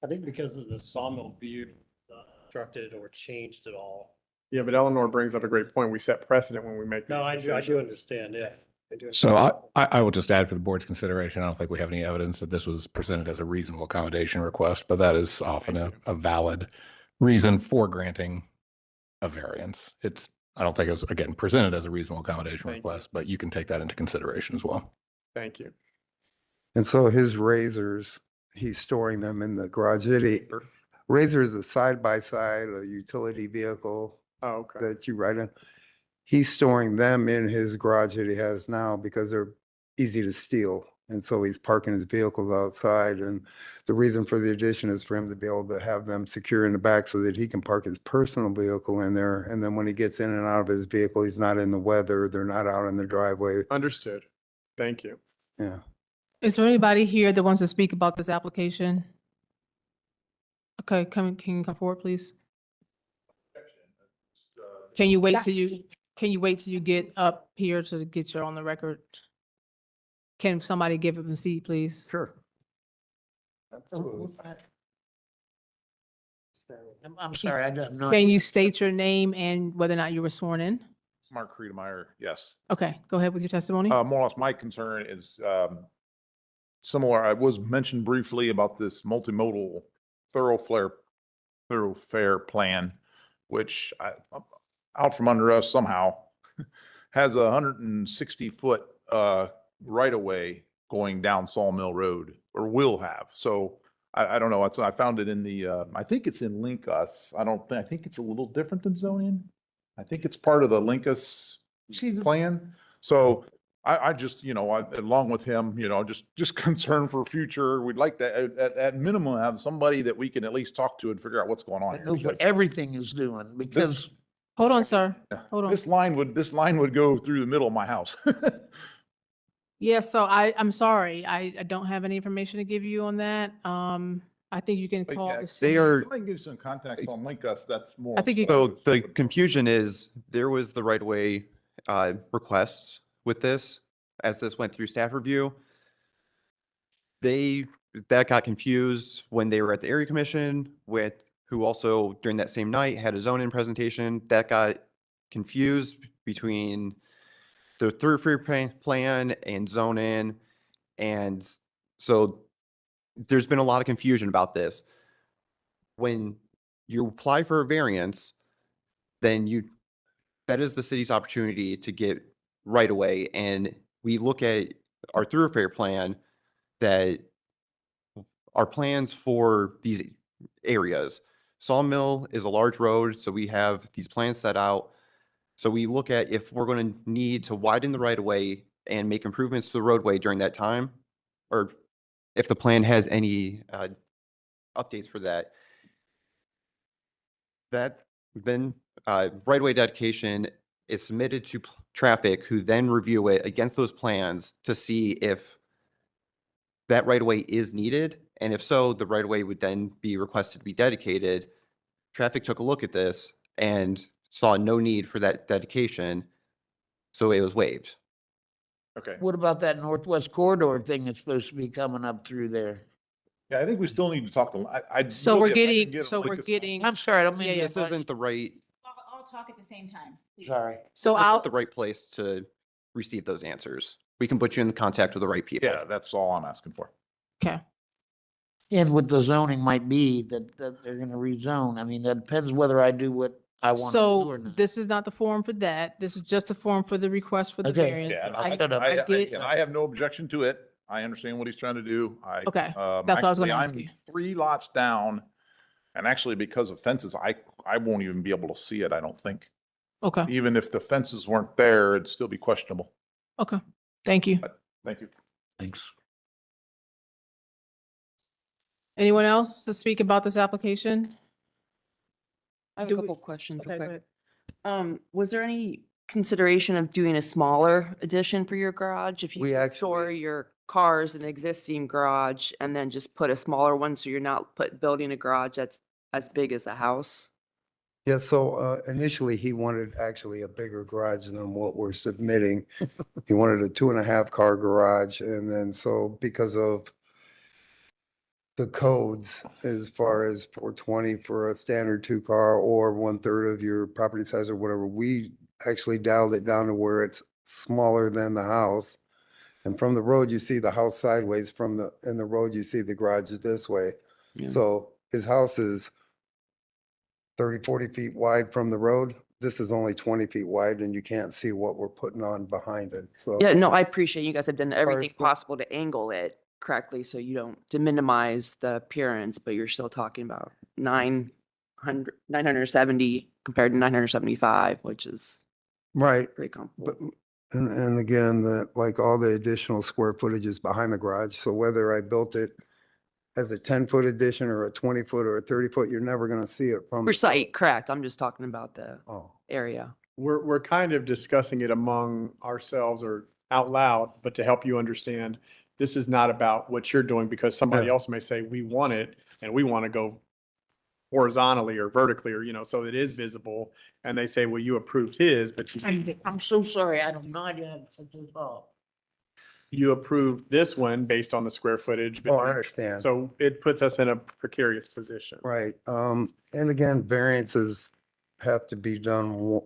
I think because of the sawmill view, constructed or changed at all. Yeah, but Eleanor brings up a great point. We set precedent when we make these No, I do decisions. understand, yeah. I do So understand. I will just add for the board's consideration, I don't think we have any evidence that this was presented as a reasonable accommodation request, but that is often a valid reason for granting a variance. I don't think it was, again, presented as a reasonable accommodation Thank you. request, but you can take that into consideration as well. Thank you. And so his razors, he's storing them in the garage. Razor is a side-by-side, a utility vehicle Oh, okay. that you ride in. He's storing them in his garage that he has now because they're easy to steal. And so he's parking his vehicles outside. And the reason for the addition is for him to be able to have them secure in the back so that he can park his personal vehicle in there. And then when he gets in and out of his vehicle, he's not in the weather. They're not out in the driveway. Understood. Thank you. Yeah. Is there anybody here that wants to speak about this application? Okay, can you come forward, please? Can you wait till you get up here to get you on the record? Can somebody give him a seat, please? Sure. Absolutely. I'm sorry, I don't know. Can you state your name and whether or not you were sworn in? Mark Friedemeyer, yes. Okay, go ahead with your testimony. More or less, my concern is similar. I was mentioned briefly about this multimodal thoroughfare plan, which out from under us somehow has 160-foot right of way going down Sawmill Road, or will have. So I don't know. I found it in the I think it's in Linkus. I think it's a little different than zoning. I think it's part of the Linkus plan. So I just, along with him, just concerned for future. We'd like to, at minimum, have somebody that we can at least talk to and figure out what's going on I here. know what everything is doing because Hold on, sir. Hold on. This line would go through the middle of my house. Yeah, so I'm sorry. I don't have any information to give you on that. I think you can But call. yeah, this- They are, Somebody give some context on Linkus, that's more. I think you- so the confusion is there was the right of way request with this as this went through staff review. That got confused when they were at the area commission with who also during that same night had a zoning presentation. That got confused between the thoroughfare plan and zoning. And so there's been a lot of confusion about this. When you apply for a variance, then that is the city's opportunity to get right away. And we look at our thoroughfare plan that our plans for these areas. Sawmill is a large road, so we have these plans set out. So we look at if we're going to need to widen the right of way and make improvements to the roadway during that time, or if the plan has any updates for that, then right-of-way dedication is submitted to traffic, who then review it against those plans to see if that right-of-way is needed. And if so, the right-of-way would then be requested to be dedicated. Traffic took a look at this and saw no need for that dedication, so it was waived. Okay. What about that northwest corridor thing that's supposed to be coming up through there? Yeah, I think we still need to talk to, So we're getting. I'm sorry, I don't mean Yeah, to yeah. This isn't the right, All talk at the same time. Sorry. So this I'll, isn't the right place to receive those answers. We can put you in contact with the right people. Yeah, that's all I'm asking for. okay. And what the zoning might be that they're gonna rezone. I mean, that depends whether I do what I want to do or So not. this is not the form for that. This is just a form for the request for the Okay. variance. Yeah, and I I get it. and I have no objection to it. I understand what he's trying to do. Okay, that's what I was gonna ask I'm you. 3 lots down, and actually because of fences, I won't even be able to see it, I don't think. Okay, Even if the fences weren't there, it'd still be questionable. okay. Thank you. Thank you. Thanks. Anyone else to speak about this application? I have Do a we- couple questions real Okay, go quick. ahead. Was there any consideration of doing a smaller addition for your garage? If you We could store your cars in an existing garage and then just put a smaller one, so you're not building a garage that's as big as the house? Yeah, so initially he wanted actually a bigger garage than what we're submitting. He wanted a 2.5 car garage, and then so because of the codes as far as 420 for a standard 2 car or 1/3 of your property size or whatever, we actually dialed it down to where it's smaller than the house. And from the road, you see the house sideways, in the road, you see the garage is this way. Yeah. So his house is 30, 40 feet wide from the road. This is only 20 feet wide, and you can't see what we're putting on behind it, so. Yeah, no, I appreciate you guys have done far as everything go- possible to angle it correctly, so you don't, to minimize the appearance, but you're still talking about 970 compared to 975, which is Right, pretty but, comfortable. and again, like all the additional square footage is behind the garage, so whether I built it as a 10-foot addition or a 20-foot or a 30-foot, you're never gonna see it from. For site, correct. I'm just talking about the Oh, area. We're kind of discussing it among ourselves or out loud, but to help you understand, this is not about what you're doing, because somebody Yeah. else may say, we want it and we want to go horizontally or vertically, or, so it is visible. And they say, well, you approved his, but I'm so sorry. I have no idea. you approved this one based on the square footage. but Oh, I understand. So it puts us in a precarious position. Right, and again, variances have to be done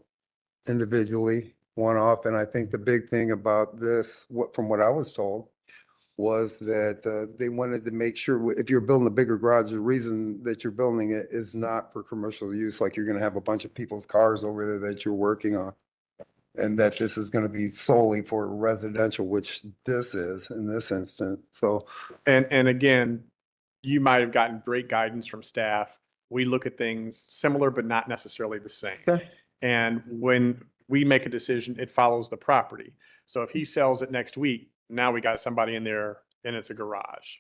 individually, one-off, and I think the big thing about this, from what I was told, was that they wanted to make sure if you're building a bigger garage, the reason that you're building it is not for commercial use, like you're gonna have a bunch of people's cars over there that you're working on. And that this is gonna be solely for residential, which this is in this instance, so. And again, you might have gotten great guidance from staff. We look at things similar, but not necessarily the same. Okay. And when we make a decision, it follows the property. So if he sells it next week, now we got somebody in there and it's a garage,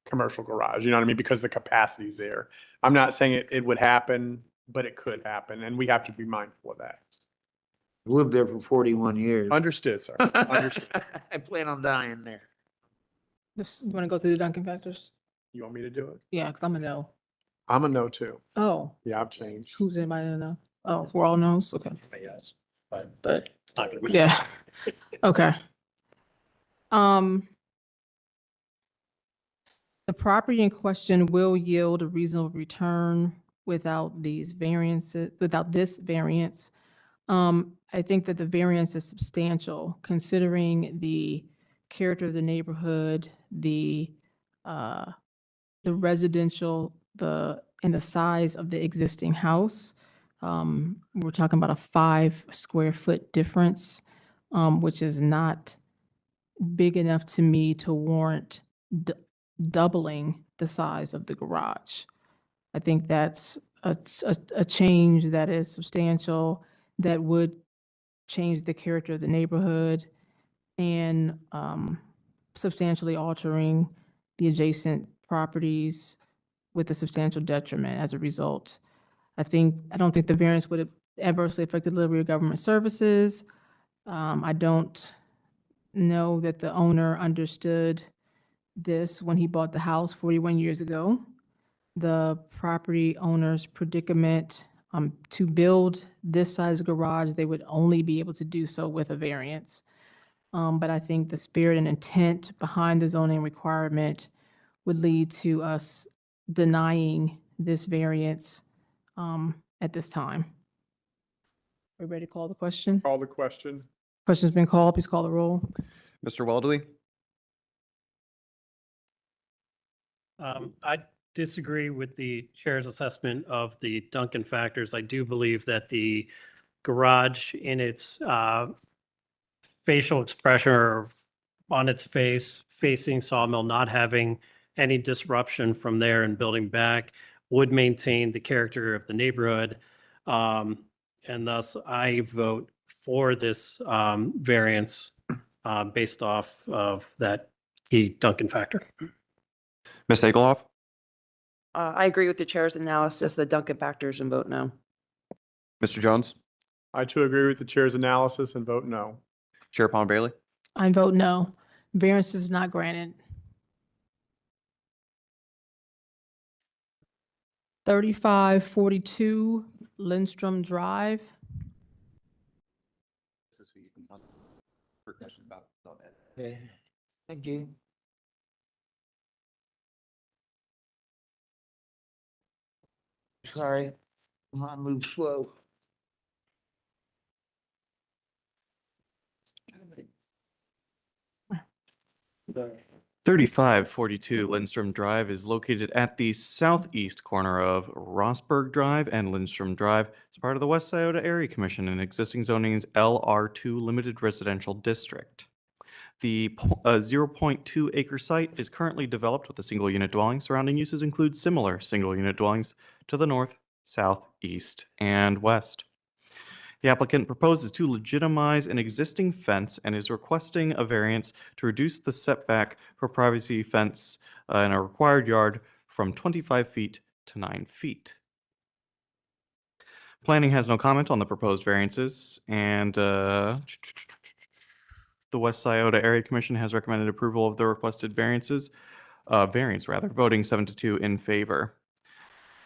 commercial garage, you know what I mean? Because the capacity's there. I'm not saying it would happen, but it could happen, and we have to be mindful of that. Lived there for 41 years. Understood, sir. Understood. I plan on dying there. You want to go through the Duncan factors? You want me to do it? Yeah, because I'm a no. I'm a no too. Oh, Yeah, I've changed. who's anybody to know? Oh, we're all no's? Okay. Yes, but it's not gonna be. Yeah. Okay. The property in question will yield a reasonable return without these variances, without this variance. I think that the variance is substantial considering the character of the neighborhood, the residential, and the size of the existing house. We're talking about a 5 square foot difference, which is not big enough to me to warrant doubling the size of the garage. I think that's a change that is substantial, that would change the character of the neighborhood. and substantially altering the adjacent properties with a substantial detriment as a result. I don't think the variance would have adversely affected delivery of government services. I don't know that the owner understood this when he bought the house 41 years ago. The property owner's predicament, to build this size garage, they would only be able to do so with a variance. But I think the spirit and intent behind the zoning requirement would lead to us denying this variance at this time. Are we ready to call the question? Call the question. Question's been called. Please call the roll. Mr. Weldley? I disagree with the chair's assessment of the Duncan factors. I do believe that the garage in its facial expression or on its face, facing Sawmill, not having any disruption from there and building back would maintain the character of the neighborhood. And thus I vote for this variance based off of that key Duncan factor. Ms. Egelhoff? I agree with the chair's analysis, the Duncan factors, and vote no. Mr. Jones? I too agree with the chair's analysis and vote no. Chair Palmer Bailey? I vote no. Variance is not granted. 3542 Lindstrom Drive. Okay, thank you. Sorry, I move slow. The 3542 Lindstrom Drive is located at the southeast corner of Rossburg Drive and Lindstrom Drive. It's part of the West Scioto Area Commission and existing zoning is LR2 Limited Residential District. The 0.2 acre site is currently developed with a single unit dwelling. Surrounding uses include similar single unit dwellings to the north, south, east, and west. The applicant proposes to legitimize an existing fence and is requesting a variance to reduce the setback for privacy fence in a required yard from 25 feet to 9 feet. Planning has no comment on the proposed variances, and the West Scioto Area Commission has recommended approval of the requested variance, voting 7-2 in favor.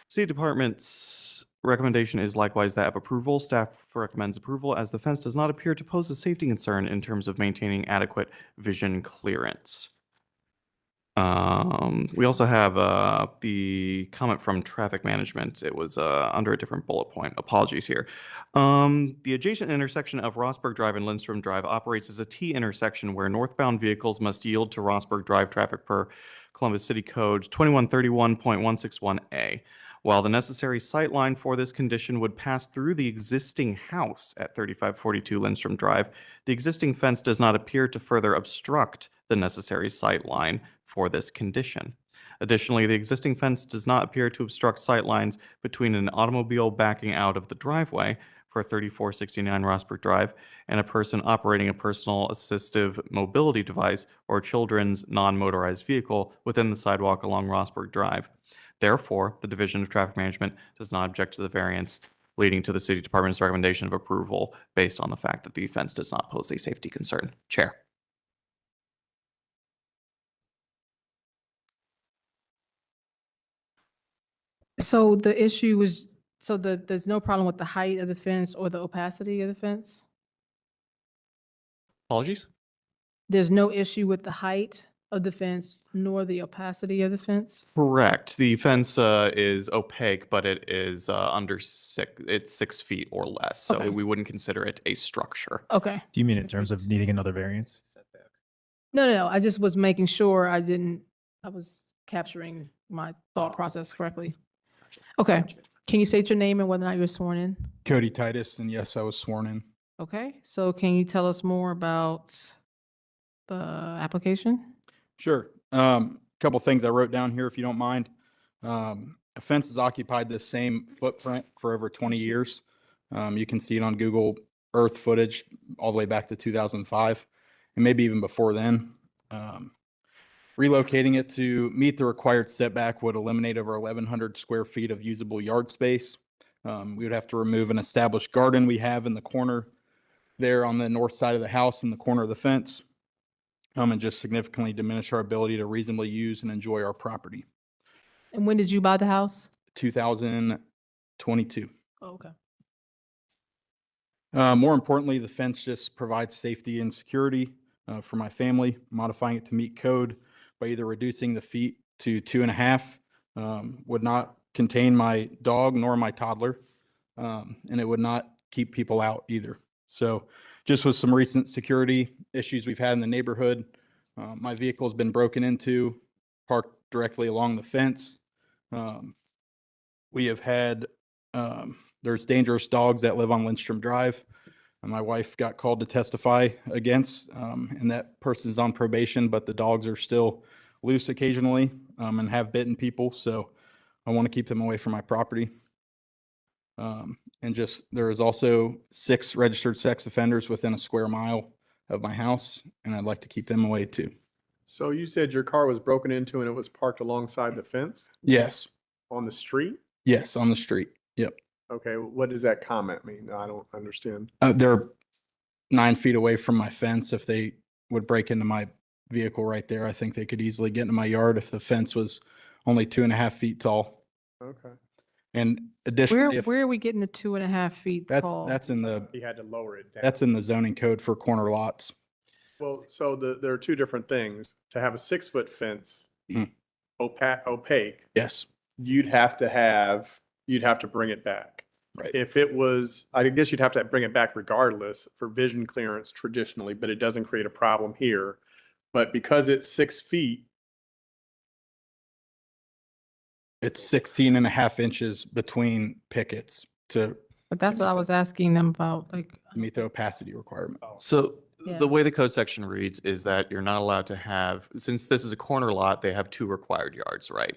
City Department's recommendation is likewise that of approval. Staff recommends approval as the fence does not appear to pose a safety concern in terms of maintaining adequate vision clearance. We also have the comment from traffic management. It was under a different bullet point. Apologies here. The adjacent intersection of Rossburg Drive and Lindstrom Drive operates as a T intersection where northbound vehicles must yield to Rossburg Drive traffic per Columbus City Code 2131.161A. While the necessary sightline for this condition would pass through the existing house at 3542 Lindstrom Drive, the existing fence does not appear to further obstruct the necessary sightline for this condition. Additionally, the existing fence does not appear to obstruct sightlines between an automobile backing out of the driveway for 3469 Rossburg Drive and a person operating a personal assistive mobility device or children's non-motorized vehicle within the sidewalk along Rossburg Drive. Therefore, the Division of Traffic Management does not object to the variance, leading to the City Department's recommendation of approval based on the fact that the fence does not pose a safety concern. Chair. So the issue was, there's no problem with the height of the fence or the opacity of the fence? Apologies? There's no issue with the height of the fence nor the opacity of the fence? Correct. The fence is opaque, but it is it's 6 feet or less, so Okay. we wouldn't consider it a structure. Okay. Do you mean in terms of needing another variance? No. I just was making sure I was capturing my thought process correctly. Okay. Can you state your name and whether or not you're sworn in? Cody Titus, and yes, I was sworn in. Okay. So can you tell us more about the application? Sure. Couple things I wrote down here, if you don't mind. A fence has occupied this same footprint for over 20 years. You can see it on Google Earth footage all the way back to 2005. and maybe even before then. Relocating it to meet the required setback would eliminate over 1,100 square feet of usable yard space. We would have to remove an established garden we have in the corner there on the north side of the house in the corner of the fence, and just significantly diminish our ability to reasonably use and enjoy our property. And when did you buy the house? 2022. Oh, okay. More importantly, the fence just provides safety and security for my family. Modifying it to meet code by either reducing the feet to 2.5 would not contain my dog nor my toddler, and it would not keep people out either. So just with some recent security issues we've had in the neighborhood, my vehicle has been broken into, parked directly along the fence. We have had, there's dangerous dogs that live on Lindstrom Drive. And my wife got called to testify against, and that person is on probation, but the dogs are still loose occasionally, and have bitten people. So I want to keep them away from my property. And just, there is also 6 registered sex offenders within a square mile of my house, and I'd like to keep them away too. So you said your car was broken into and it was parked alongside the fence Yes, on the street? yes, on the street. Yep. Okay, what does that comment mean? I don't understand. They're 9 feet away from my fence. If they would break into my vehicle right there, I think they could easily get into my yard if the fence was only 2.5 feet tall. Okay. And additionally, Where are we getting the 2.5 feet tall? that's in the, He had to lower it down. that's in the zoning code for corner lots. Well, so there are two different things. To have a 6-foot fence, Mhm. opaque, Yes, you'd have to bring it back. right. If it was, I guess you'd have to bring it back regardless for vision clearance traditionally, but it doesn't create a problem here. But because it's 6 feet, It's 16.5 inches between pickets to But that's what I was asking them about, like, meet the opacity requirement. So Yeah. the way the code section reads is that you're not allowed to have, since this is a corner lot, they have 2 required yards, right?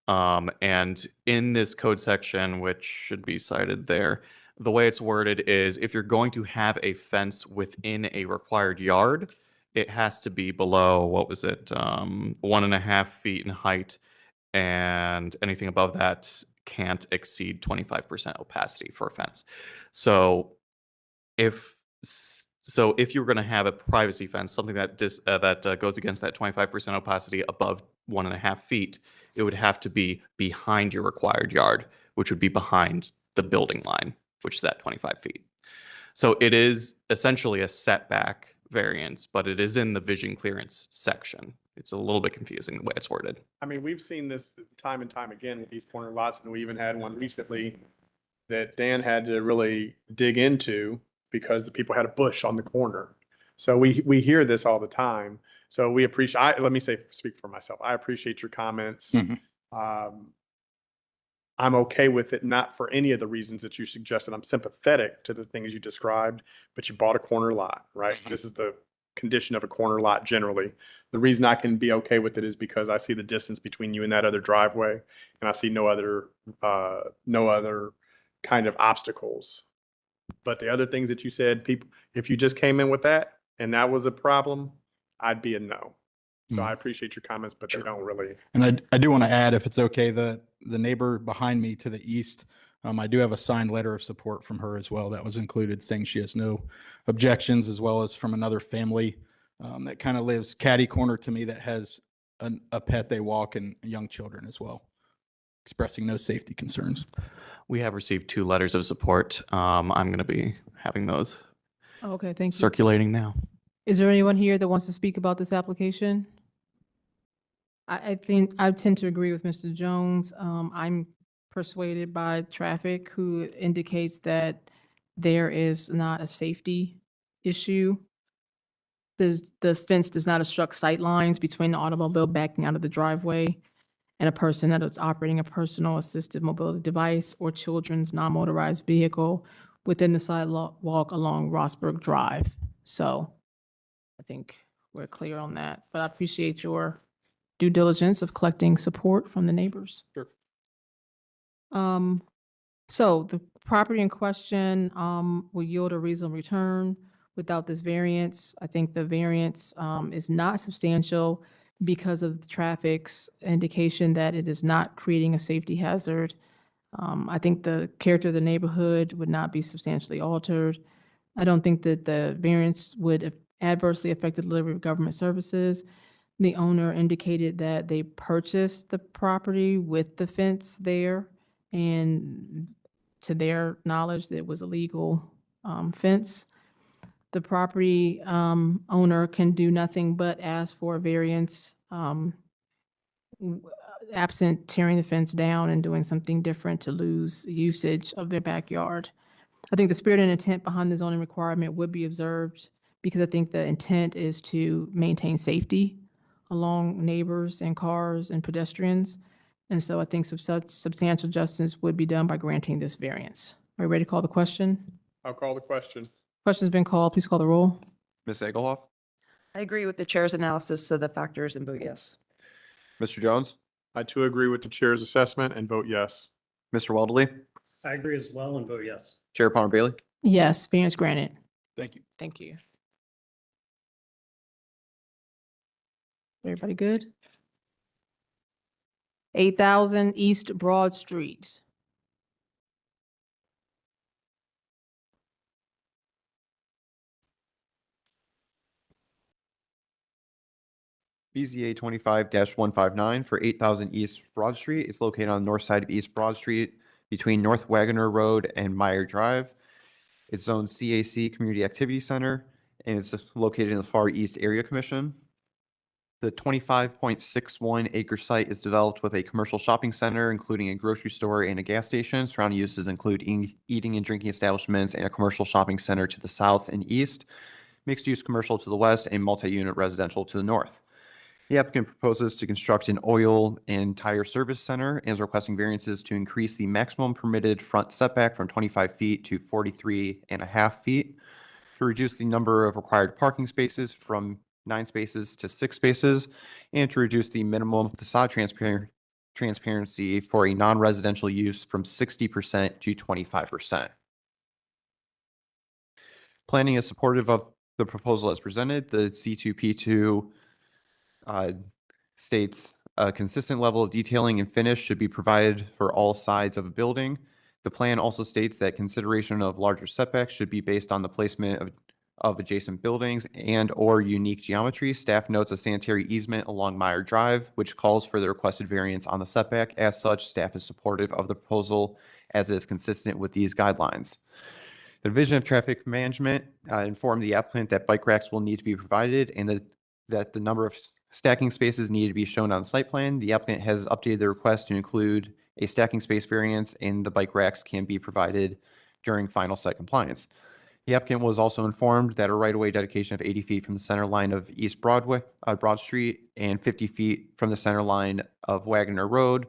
And in this code section, which should be cited there, the way it's worded is if you're going to have a fence within a required yard, it has to be below, what was it, 1.5 feet in height, and anything above that can't exceed 25% opacity for a fence. So if you're going to have a privacy fence, something that goes against that 25% opacity above 1.5 feet, it would have to be behind your required yard, which would be behind the building line, which is at 25 feet. So it is essentially a setback variance, but it is in the vision clearance section. It's a little bit confusing the way it's worded. I mean, we've seen this time and time again with these corner lots, and we even had one recently that Dan had to really dig into because the people had a bush on the corner. So we hear this all the time. So we appreciate, let me speak for myself. I appreciate your comments. Mhm. I'm okay with it, not for any of the reasons that you suggested. I'm sympathetic to the things you described, but you bought a corner lot, right? This is the condition of a corner lot generally. The reason I can be okay with it is because I see the distance between you and that other driveway, and I see no other kind of obstacles. But the other things that you said, people, if you just came in with that and that was a problem, I'd be a no. So I appreciate your comments, but they don't really. And I do want to add, if it's okay, the neighbor behind me to the east, I do have a signed letter of support from her as well that was included, saying she has no objections, as well as from another family that kind of lives catty corner to me that has a pet they walk and young children as well, expressing no safety concerns. We have received 2 letters of support. I'm going to be having those okay, thank you. circulating now. Is there anyone here that wants to speak about this application? I think I tend to agree with Mr. Jones. I'm persuaded by traffic who indicates that there is not a safety issue. The fence does not obstruct sight lines between the automobile backing out of the driveway and a person that is operating a personal assistive mobility device or children's non-motorized vehicle within the sidewalk along Rossburg Drive. So I think we're clear on that, but I appreciate your due diligence of collecting support from the neighbors. Sure. So the property in question will yield a reasonable return without this variance. I think the variance is not substantial because of the traffic's indication that it is not creating a safety hazard. I think the character of the neighborhood would not be substantially altered. I don't think that the variance would adversely affect the delivery of government services. The owner indicated that they purchased the property with the fence there, and to their knowledge, it was a legal fence. The property owner can do nothing but ask for a variance, absent tearing the fence down and doing something different to lose usage of their backyard. I think the spirit and intent behind the zoning requirement would be observed, because I think the intent is to maintain safety along neighbors and cars and pedestrians. And so I think substantial justice would be done by granting this variance. Are you ready to call the question? I'll call the question. Question's been called. Please call the roll. Ms. Egelhoff? I agree with the chair's analysis of the factors and vote yes. Mr. Jones? I too agree with the chair's assessment and vote yes. Mr. Weldley? I agree as well and vote yes. Chair Palmer Bailey? Yes, variance granted. Thank you. Thank you. Everybody good? 8,000 East Broad Street. BZA 25-159 for 8,000 East Broad Street. It's located on the north side of East Broad Street between North Wagoner Road and Meyer Drive. It's zoned CAC Community Activity Center, and it's located in the Far East Area Commission. The 25.61 acre site is developed with a commercial shopping center, including a grocery store and a gas station. Surrounding uses include eating and drinking establishments and a commercial shopping center to the south and east, mixed-use commercial to the west, and multi-unit residential to the north. The applicant proposes to construct an oil and tire service center and is requesting variances to increase the maximum permitted front setback from 25 feet to 43.5 feet, to reduce the number of required parking spaces from 9 spaces to 6 spaces, and to reduce the minimum facade transparency for a non-residential use from 60% to 25%. Planning is supportive of the proposal as presented. The C2P2 states a consistent level of detailing and finish should be provided for all sides of a building. The plan also states that consideration of larger setbacks should be based on the placement of adjacent buildings and or unique geometry. Staff notes a sanitary easement along Meyer Drive, which calls for the requested variance on the setback. As such, staff is supportive of the proposal as is consistent with these guidelines. The Division of Traffic Management informed the applicant that bike racks will need to be provided and that the number of stacking spaces need to be shown on the site plan. The applicant has updated the request to include a stacking space variance, and the bike racks can be provided during final site compliance. The applicant was also informed that a right-of-way dedication of 80 feet from the center line of East Broad Street and 50 feet from the center line of Wagoner Road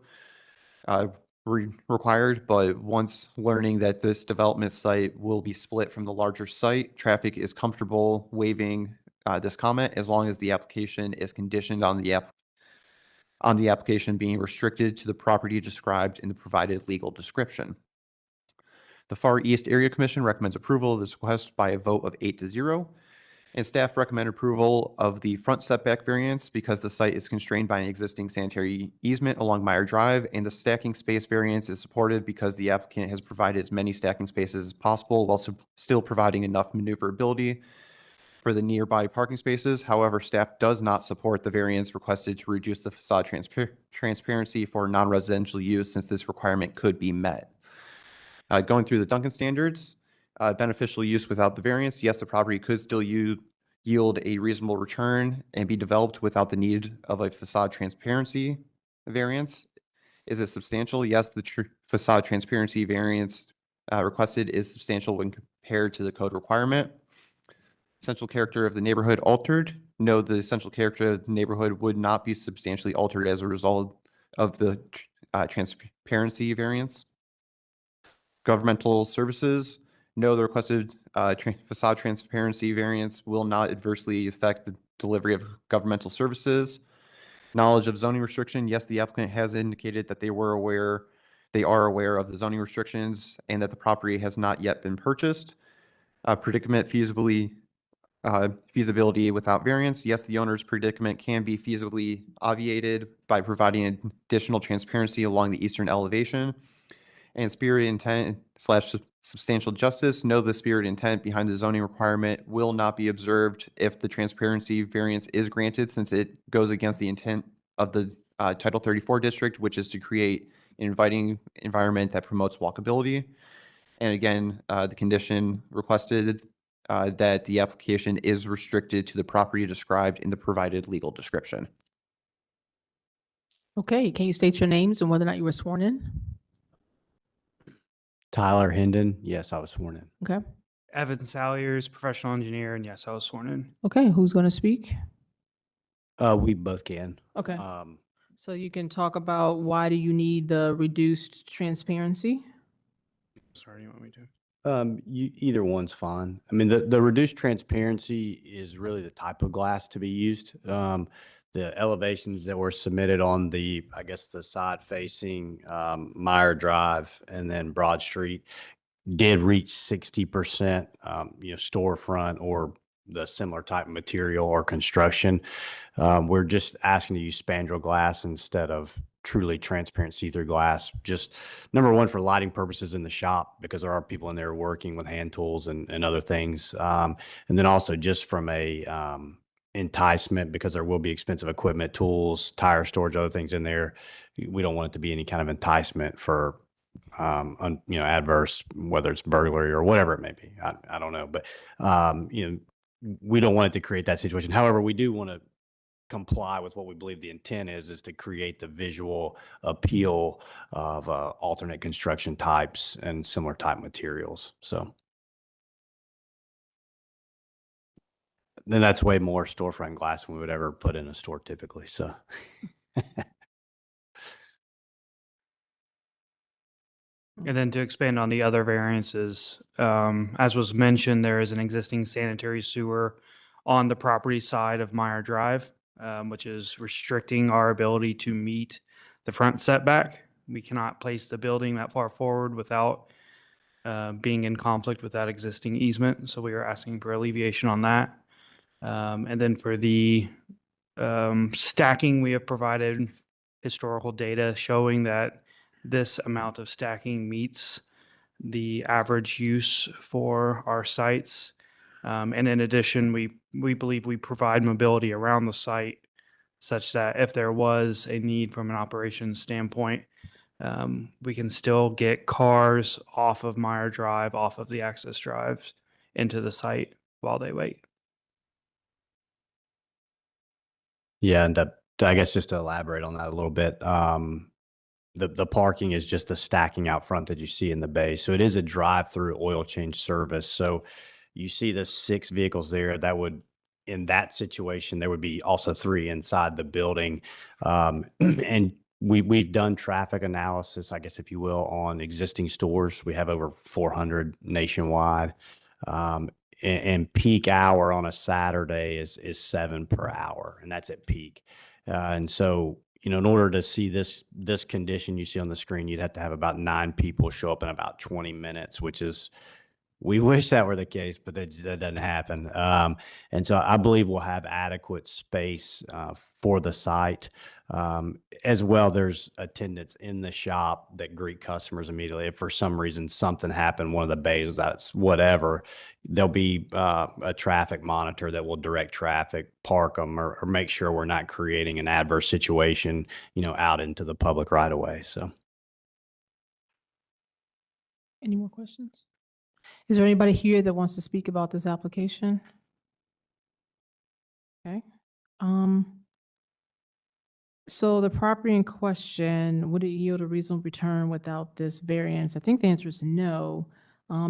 required, but once learning that this development site will be split from the larger site, traffic is comfortable waiving this comment as long as the application is conditioned on the application being restricted to the property described in the provided legal description. The Far East Area Commission recommends approval of this request by a vote of 8-0, and staff recommend approval of the front setback variance because the site is constrained by an existing sanitary easement along Meyer Drive, and the stacking space variance is supported because the applicant has provided as many stacking spaces as possible while still providing enough maneuverability for the nearby parking spaces. However, staff does not support the variance requested to reduce the facade transparency for non-residential use, since this requirement could be met. Going through the Duncan standards, beneficial use without the variance. Yes, the property could still yield a reasonable return and be developed without the need of a facade transparency variance. Is it substantial? Yes, the facade transparency variance requested is substantial when compared to the code requirement. Essential character of the neighborhood altered. No, the essential character of the neighborhood would not be substantially altered as a result of the transparency variance. Governmental services. No, the requested facade transparency variance will not adversely affect the delivery of governmental services. Knowledge of zoning restriction. Yes, the applicant has indicated that they are aware of the zoning restrictions and that the property has not yet been purchased. Predicament feasibly Feasibility without variance. Yes, the owner's predicament can be feasibly obviated by providing additional transparency along the eastern elevation. And spirit, intent / substantial justice. No, the spirit intent behind the zoning requirement will not be observed if the transparency variance is granted, since it goes against the intent of the Title 34 district, which is to create an inviting environment that promotes walkability. And again, the condition requested that the application is restricted to the property described in the provided legal description. Okay, can you state your names and whether or not you were sworn in? Tyler Hendon, yes, I was sworn in. Okay. Evan Salyers, professional engineer, and yes, I was sworn in. Okay, who's going to speak? We both can. Okay. Um, So you can talk about why do you need the reduced transparency? Sorry, you want me to? Either one's fine. I mean, the reduced transparency is really the type of glass to be used. The elevations that were submitted on the, I guess, the side facing Meyer Drive and then Broad Street did reach 60%, storefront or the similar type of material or construction. We're just asking to use spandrel glass instead of truly transparent see-through glass. Just number one, for lighting purposes in the shop, because there are people in there working with hand tools and other things. And then also just from a enticement, because there will be expensive equipment, tools, tire storage, other things in there. We don't want it to be any kind of enticement for adverse, whether it's burglary or whatever it may be. I don't know, but we don't want it to create that situation. However, we do want to comply with what we believe the intent is to create the visual appeal of alternate construction types and similar type materials. So then that's way more storefront glass than we would ever put in a store typically. So. And then to expand on the other variances, as was mentioned, there is an existing sanitary sewer on the property side of Meyer Drive, which is restricting our ability to meet the front setback. We cannot place the building that far forward without being in conflict with that existing easement. So we are asking for alleviation on that. And then for the stacking, we have provided historical data showing that this amount of stacking meets the average use for our sites. And in addition, we believe we provide mobility around the site such that if there was a need from an operations standpoint, we can still get cars off of Meyer Drive, off of the access drives into the site while they wait. Yeah, and I guess just to elaborate on that a little bit, the parking is just the stacking out front that you see in the bay. So it is a drive-through oil change service. So you see the 6 vehicles there. That would, in that situation, there would be also 3 inside the building. And we've done traffic analysis, I guess, if you will, on existing stores. We have over 400 nationwide. And peak hour on a Saturday is 7 per hour, and that's at peak. And so, in order to see this condition you see on the screen, you'd have to have about 9 people show up in about 20 minutes, which is, we wish that were the case, but that doesn't happen. And so I believe we'll have adequate space for the site. As well, there's attendants in the shop that greet customers immediately. If for some reason something happened, one of the bays, that's whatever, there'll be a traffic monitor that will direct traffic, park them, or make sure we're not creating an adverse situation, out into the public right away. So. Any more questions? Is there anybody here that wants to speak about this application? Okay. So the property in question, would it yield a reasonable return without this variance? I think the answer is no.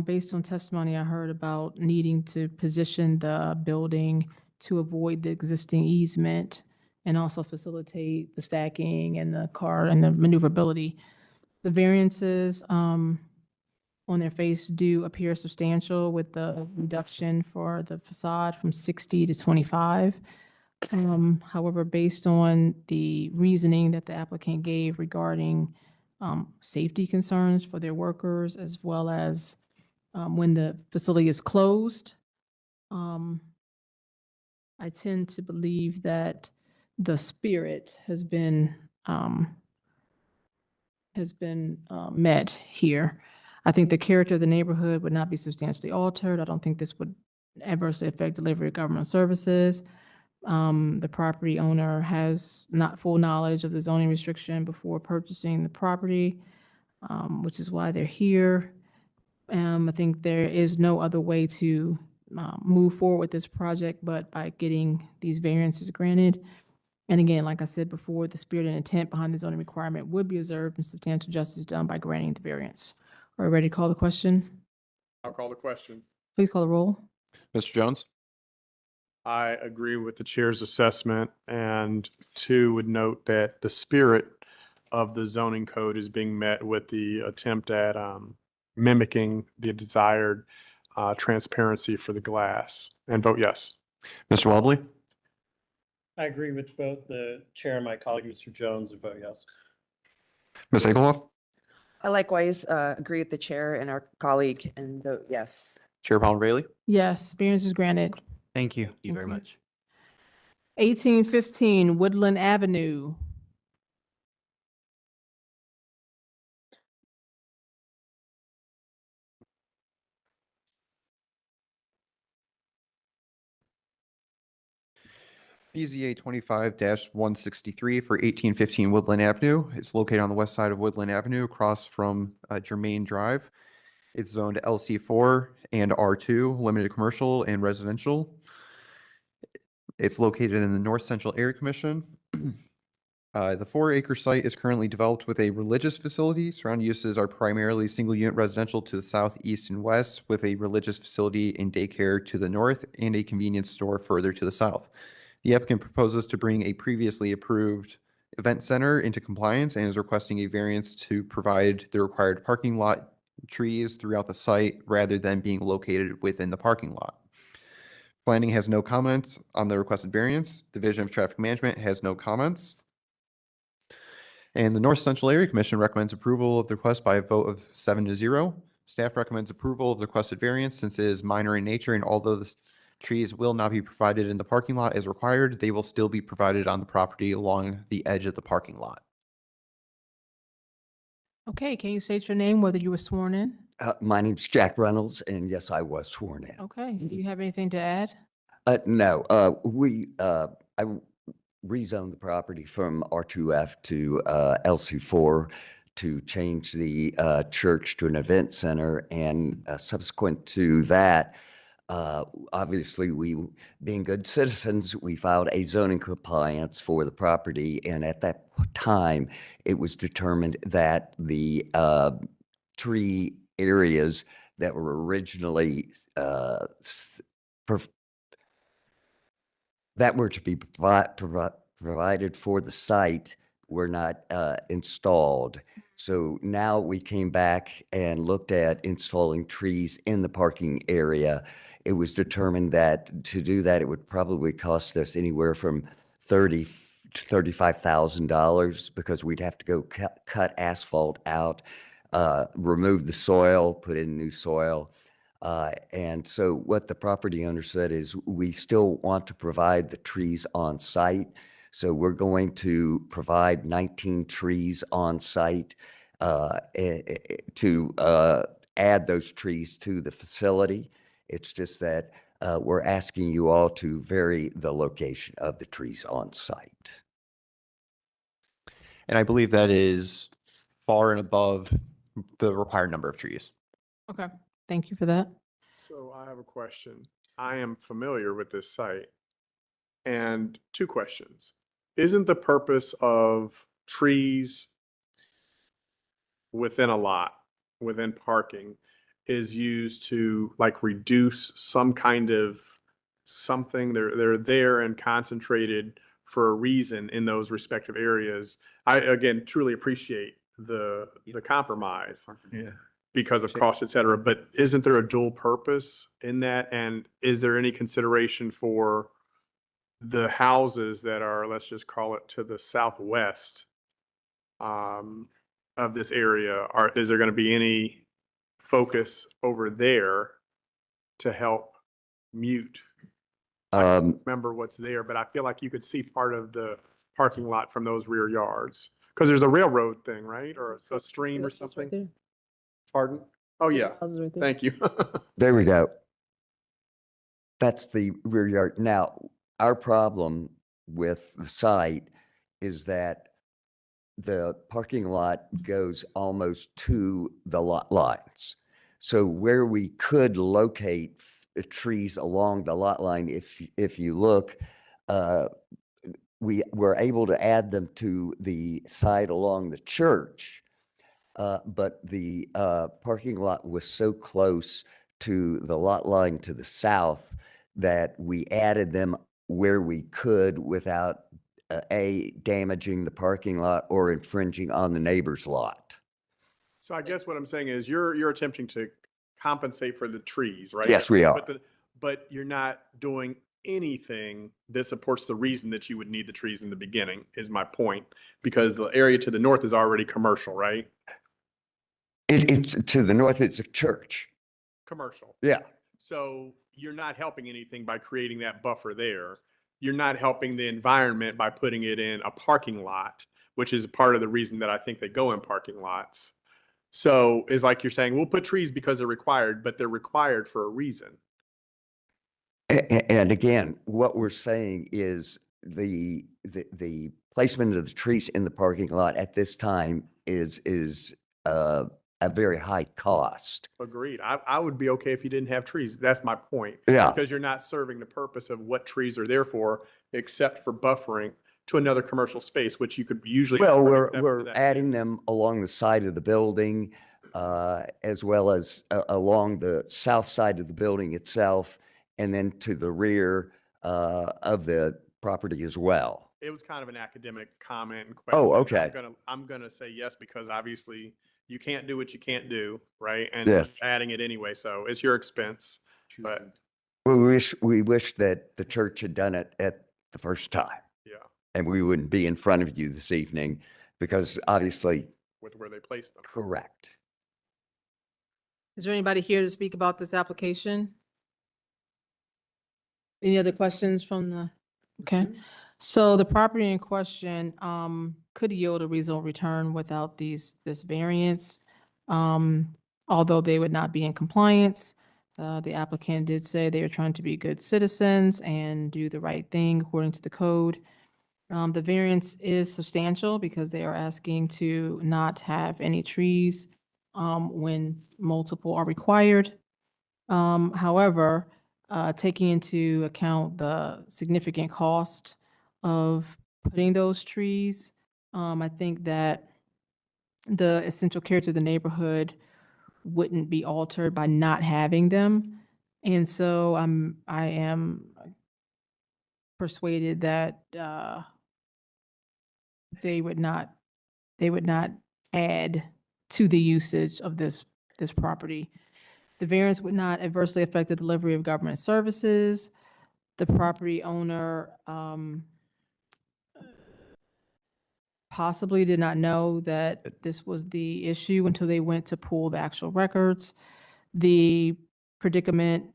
Based on testimony I heard about needing to position the building to avoid the existing easement and also facilitate the stacking and the car and the maneuverability. The variances, on their face do appear substantial with the reduction for the facade from 60 to 25. However, based on the reasoning that the applicant gave regarding safety concerns for their workers, as well as when the facility is closed, I tend to believe that the spirit has been met here. I think the character of the neighborhood would not be substantially altered. I don't think this would adversely affect delivery of government services. The property owner has not full knowledge of the zoning restriction before purchasing the property, which is why they're here. I think there is no other way to move forward with this project but by getting these variances granted. And again, like I said before, the spirit and intent behind the zoning requirement would be observed and substantial justice done by granting the variance. Are we ready to call the question? I'll call the question. Please call the roll. Mr. Jones? I agree with the chair's assessment, and two, would note that the spirit of the zoning code is being met with the attempt at mimicking the desired transparency for the glass, and vote yes. Mr. Wadley? I agree with both the chair and my colleague, Mr. Jones, and vote yes. Ms. Egelhoff? I likewise agree with the chair and our colleague and vote yes. Chair Powell Bailey? Yes, variance is granted. Thank you. Thank you very much. 1815 Woodland Avenue. BZA 25-163 for 1815 Woodland Avenue. It's located on the west side of Woodland Avenue across from Germain Drive. It's zoned LC4 and R2, limited commercial and residential. It's located in the North Central Area Commission. The 4-acre site is currently developed with a religious facility. Surrounding uses are primarily single-unit residential to the south, east, and west, with a religious facility and daycare to the north and a convenience store further to the south. The applicant proposes to bring a previously approved event center into compliance and is requesting a variance to provide the required parking lot trees throughout the site rather than being located within the parking lot. Planning has no comments on the requested variance. Division of Traffic Management has no comments. And the North Central Area Commission recommends approval of the request by a vote of 7-0. Staff recommends approval of the requested variance since it is minor in nature, and although the trees will not be provided in the parking lot as required, they will still be provided on the property along the edge of the parking lot. Okay, can you state your name, whether you were sworn in? My name's Jack Reynolds, and yes, I was sworn in. Okay, do you have anything to add? No, I rezoned the property from R2F to LC4 to change the church to an event center, and subsequent to that, obviously, we, being good citizens, we filed a zoning compliance for the property, and at that time, it was determined that the tree areas that were originally that were to be provided for the site were not installed. So now we came back and looked at installing trees in the parking area. It was determined that to do that, it would probably cost us anywhere from $30,000 to $35,000 because we'd have to go cut asphalt out, remove the soil, put in new soil. And so what the property owner said is we still want to provide the trees on site. So we're going to provide 19 trees on site to add those trees to the facility. It's just that we're asking you all to vary the location of the trees on site. And I believe that is far and above the required number of trees. Okay, thank you for that. So I have a question. I am familiar with this site. And two questions. Isn't the purpose of trees within a lot, within parking, is used to like reduce some kind of something? They're there and concentrated for a reason in those respective areas. I, again, truly appreciate the compromise. Yeah. Because of cost, et cetera, but isn't there a dual purpose in that? And is there any consideration for the houses that are, let's just call it to the southwest of this area? Is there going to be any focus over there to help mute Remember what's there, but I feel like you could see part of the parking lot from those rear yards. Because there's a railroad thing, right? Or a stream or something. Pardon? Oh, yeah. Thank you. There we go. That's the rear yard. Now, our problem with the site is that the parking lot goes almost to the lot lines. So where we could locate trees along the lot line, if you look, we were able to add them to the side along the church. But the parking lot was so close to the lot line to the south that we added them where we could without damaging the parking lot or infringing on the neighbor's lot. So I guess what I'm saying is you're attempting to compensate for the trees, right? Yes, we are. But you're not doing anything that supports the reason that you would need the trees in the beginning, is my point. Because the area to the north is already commercial, right? It's to the north, it's a church. Commercial. Yeah. So you're not helping anything by creating that buffer there. You're not helping the environment by putting it in a parking lot, which is part of the reason that I think they go in parking lots. So it's like you're saying, we'll put trees because they're required, but they're required for a reason. And again, what we're saying is the placement of the trees in the parking lot at this time is a very high cost. Agreed. I would be okay if you didn't have trees. That's my point. Yeah. Because you're not serving the purpose of what trees are there for, except for buffering to another commercial space, which you could usually. Well, except for we're that. adding them along the side of the building, as well as along the south side of the building itself, and then to the rear of the property as well. It was kind of an academic comment and question. Oh, okay. I'm gonna say yes, because obviously you can't do what you can't do, right? And Yes. you're adding it anyway, so it's your expense, but We wish that the church had done it at the first time. yeah, And we wouldn't be in front of you this evening because obviously. with where they place them. Correct. Is there anybody here to speak about this application? Any other questions from the, okay. So the property in question, could yield a reasonable return without this variance. Although they would not be in compliance. The applicant did say they are trying to be good citizens and do the right thing according to the code. The variance is substantial because they are asking to not have any trees, when multiple are required. However, taking into account the significant cost of putting those trees, I think that the essential character of the neighborhood wouldn't be altered by not having them. And so I am persuaded that they would not add to the usage of this property. The variance would not adversely affect the delivery of government services. The property owner possibly did not know that this was the issue until they went to pull the actual records. The predicament,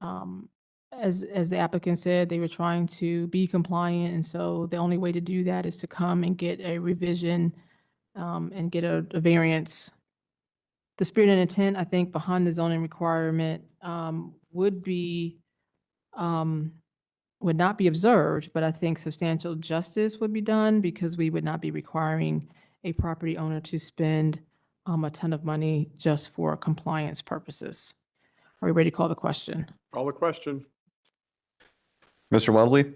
as the applicant said, they were trying to be compliant, and so the only way to do that is to come and get a revision and get a variance. The spirit and intent, I think, behind the zoning requirement would not be observed, but I think substantial justice would be done because we would not be requiring a property owner to spend a ton of money just for compliance purposes. Are we ready to call the question? Call the question. Mr. Webley,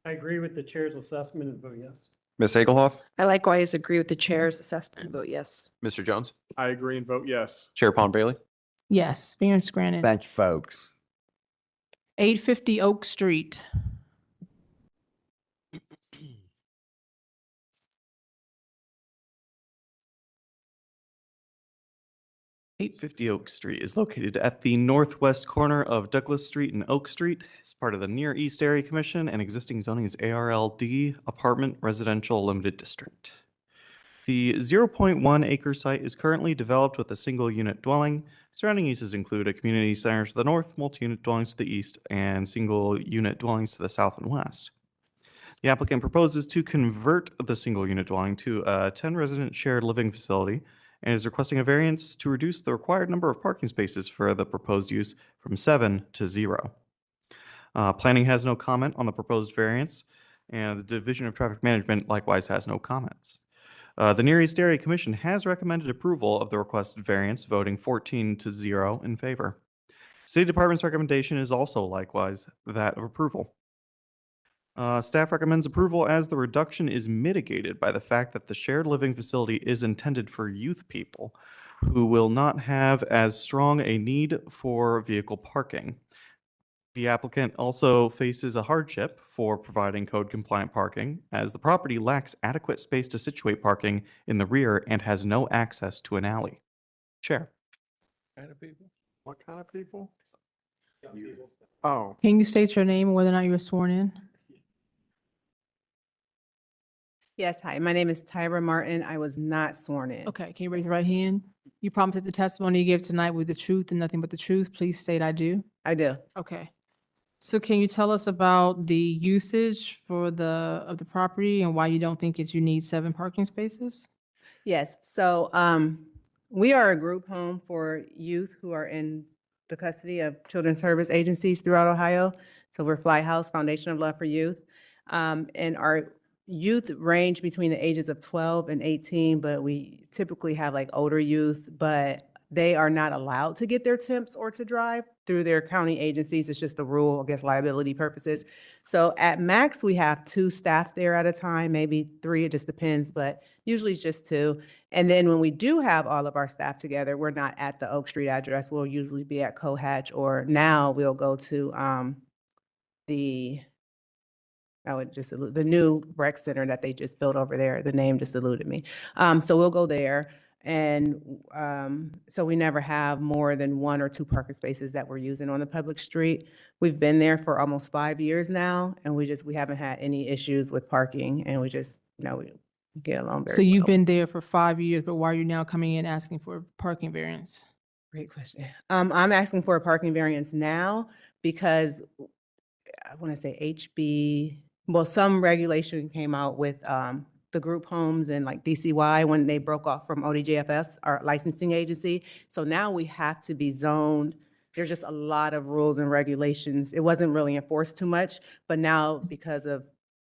I agree with the chair's assessment and vote yes. Ms. Egelhoff, I likewise agree with the chair's assessment and vote yes. Mr. Jones, I agree and vote yes. Chair Pond Bailey. Yes, variance granted. Thank you, folks. 850 Oak Street. Eight 50 Oak Street is located at the northwest corner of Douglas Street and Oak Street. It's part of the Near East Area Commission, and existing zoning is ARLD, Apartment Residential Limited District. The 0.1 acre site is currently developed with a single unit dwelling. Surrounding uses include a community center to the north, multi-unit dwellings to the east, and single unit dwellings to the south and west. The applicant proposes to convert the single unit dwelling to a 10 resident shared living facility and is requesting a variance to reduce the required number of parking spaces for the proposed use from 7 to 0. Planning has no comment on the proposed variance, and the Division of Traffic Management likewise has no comments. The Near East Area Commission has recommended approval of the requested variance, voting 14 to 0 in favor. City Department's recommendation is also likewise that of approval. Staff recommends approval as the reduction is mitigated by the fact that the shared living facility is intended for youth people who will not have as strong a need for vehicle parking. The applicant also faces a hardship for providing code-compliant parking, as the property lacks adequate space to situate parking in the rear and has no access to an alley. Chair. Kind of people? What kind of people? Oh, Can you state your name and whether or not you were sworn in? Yes, hi, my name is Tyra Martin. I was not sworn in. Okay, can you raise your right hand? You promise that the testimony you give tonight will be the truth and nothing but the truth. Please state I do. I do. Okay. So can you tell us about the usage for of the property and why you don't think you need 7 parking spaces? Yes, so we are a group home for youth who are in the custody of children's service agencies throughout Ohio. So we're Fly House Foundation of Love for Youth. And our youth range between the ages of 12 and 18, but we typically have like older youth, but they are not allowed to get their temps or to drive through their county agencies. It's just the rule, I guess, liability purposes. So at max, we have 2 staff there at a time, maybe 3, it just depends, but usually it's just 2. And then when we do have all of our staff together, we're not at the Oak Street address. We'll usually be at Cohatch, or now we'll go to the new rec center that they just built over there. The name just eluded me. So we'll go there. And so we never have more than 1 or 2 parking spaces that we're using on the public street. We've been there for almost 5 years now, and we haven't had any issues with parking, and we just, we get along very So you've well. been there for 5 years, but why are you now coming in asking for a parking variance? Great question. I'm asking for a parking variance now because I want to say some regulation came out with the group homes and like DCY when they broke off from ODJFS, our licensing agency. So now we have to be zoned. There's just a lot of rules and regulations. It wasn't really enforced too much, but now because of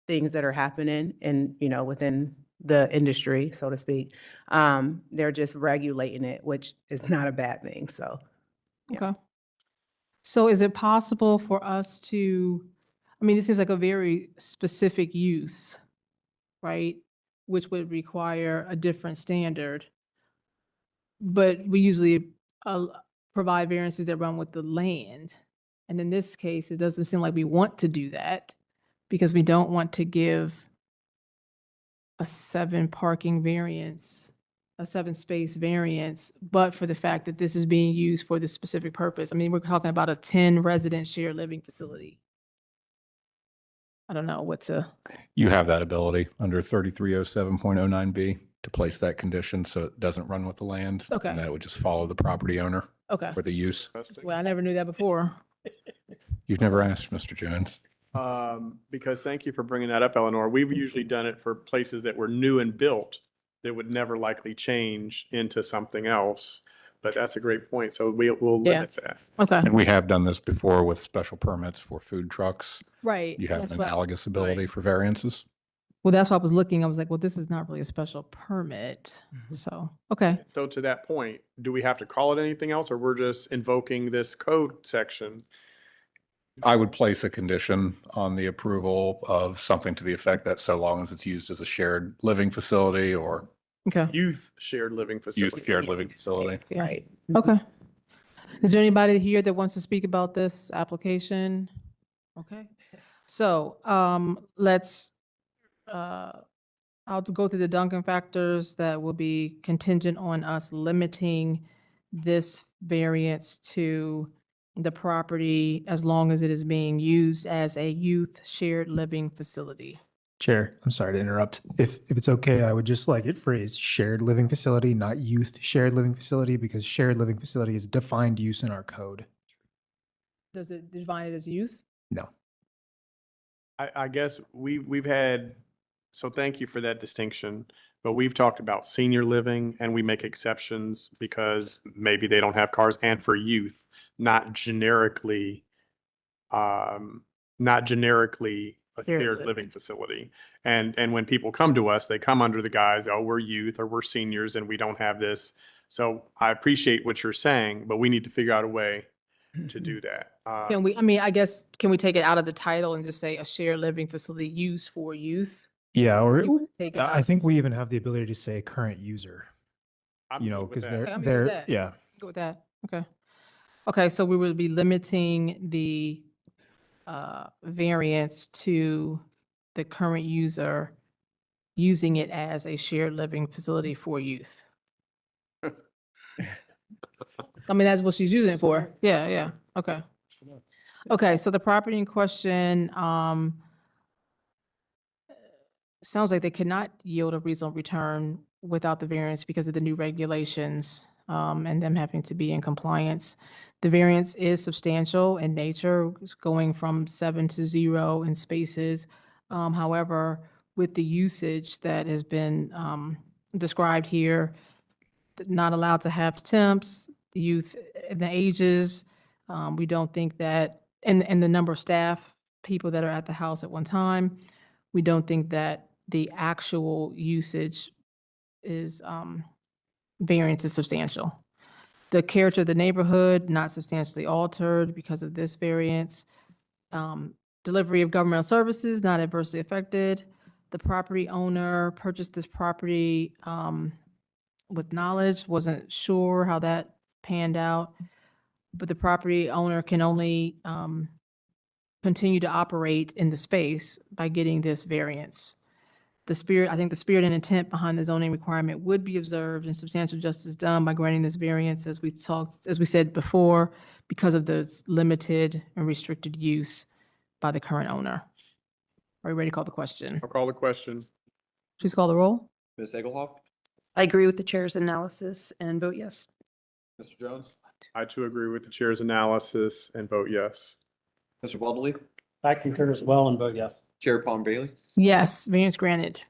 things that are happening and, within the industry, so to speak, they're just regulating it, which is not a bad thing. So, yeah. Okay. So is it possible for us this seems like a very specific use, right? Which would require a different standard. But we usually provide variances that run with the land. And in this case, it doesn't seem like we want to do that because we don't want to give a 7 parking variance, a 7-space variance, but for the fact that this is being used for this specific purpose. I mean, we're talking about a 10 resident shared living facility. I don't know what to. You have that ability under 3307.09B to place that condition so it doesn't run with the land. Okay. And that would just follow the property owner Okay. for the use. Well, I never knew that before. You've never asked, Mr. Jones. because thank you for bringing that up, Eleanor. We've usually done it for places that were new and built that would never likely change into something else. But that's a great point. So we'll limit that. Okay. And we have done this before with special permits for food trucks. Right. You have That's an what- analogous ability for variances. Well, that's why I was looking. I was like, well, this is not really a special permit. So, okay. So to that point, do we have to call it anything else, or we're just invoking this code section? I would place a condition on the approval of something to the effect that so long as it's used as a shared living facility or Okay. Youth shared living facility. youth shared living facility. Right. Okay. Is there anybody here that wants to speak about this application? Okay. So, I'll go through the Duncan factors that will be contingent on us limiting this variance to the property as long as it is being used as a youth shared living facility. Chair, I'm sorry to interrupt. If it's okay, I would just like it phrased shared living facility, not youth shared living facility, because shared living facility is defined use in our code. Does it define it as youth? No. I guess we've had, so thank you for that distinction, but we've talked about senior living and we make exceptions because maybe they don't have cars and for youth, not generically, not generically a shared living facility. And when people come to us, they come under the guise, oh, we're youth or we're seniors and we don't have this. So I appreciate what you're saying, but we need to figure out a way to do that. Can we, I mean, I guess, can we take it out of the title and just say a shared living facility used for youth? Yeah, or You would take it I out. think we even have the ability to say current user, I'm you know, good with because that. they're, Okay, I'm good with they're, that. yeah. Go with that. Okay. Okay, so we would be limiting the variance to the current user using it as a shared living facility for youth. I mean, that's what she's using it for. Yeah, yeah. Okay. Okay, so the property in question, sounds like they could not yield a reasonable return without the variance because of the new regulations, and them having to be in compliance. The variance is substantial in nature, it's going from 7 to 0 in spaces. However, with the usage that has been, described here, not allowed to have temps, the youth and the ages, we don't think that, and the number of staff, people that are at the house at one time, we don't think that the actual usage is, variance is substantial. The character of the neighborhood, not substantially altered because of this variance. Delivery of governmental services, not adversely affected. The property owner purchased this property, with knowledge, wasn't sure how that panned out. But the property owner can only, continue to operate in the space by getting this variance. I think the spirit and intent behind the zoning requirement would be observed and substantial justice done by granting this variance, as we said before, because of the limited and restricted use by the current owner. Are you ready to call the question? I'll call the question. Please call the roll. Ms. Egelhoff? I agree with the chair's analysis and vote yes. Mr. Jones? I too agree with the chair's analysis and vote yes. Mr. Walderly? I concur as well and vote yes. Chair Palm Bailey? Yes, variance granted.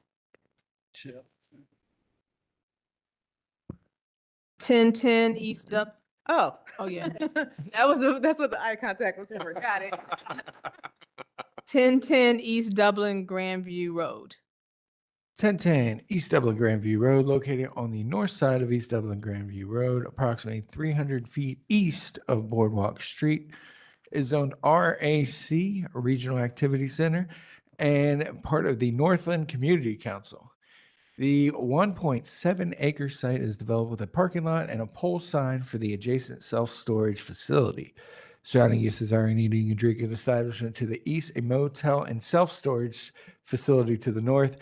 1010 East Up. Oh. Oh, yeah. That's what the eye contact was for. Got it. 1010 East Dublin Grandview Road. 1010 East Dublin Grandview Road, located on the north side of East Dublin Grandview Road, approximately 300 feet east of Boardwalk Street, is zoned RAC, Regional Activity Center, and part of the Northland Community Council. The 1.7 acre site is developed with a parking lot and a pole sign for the adjacent self-storage facility. Surrounding uses are an eating and drinking establishment to the east, a motel and self-storage facility to the north,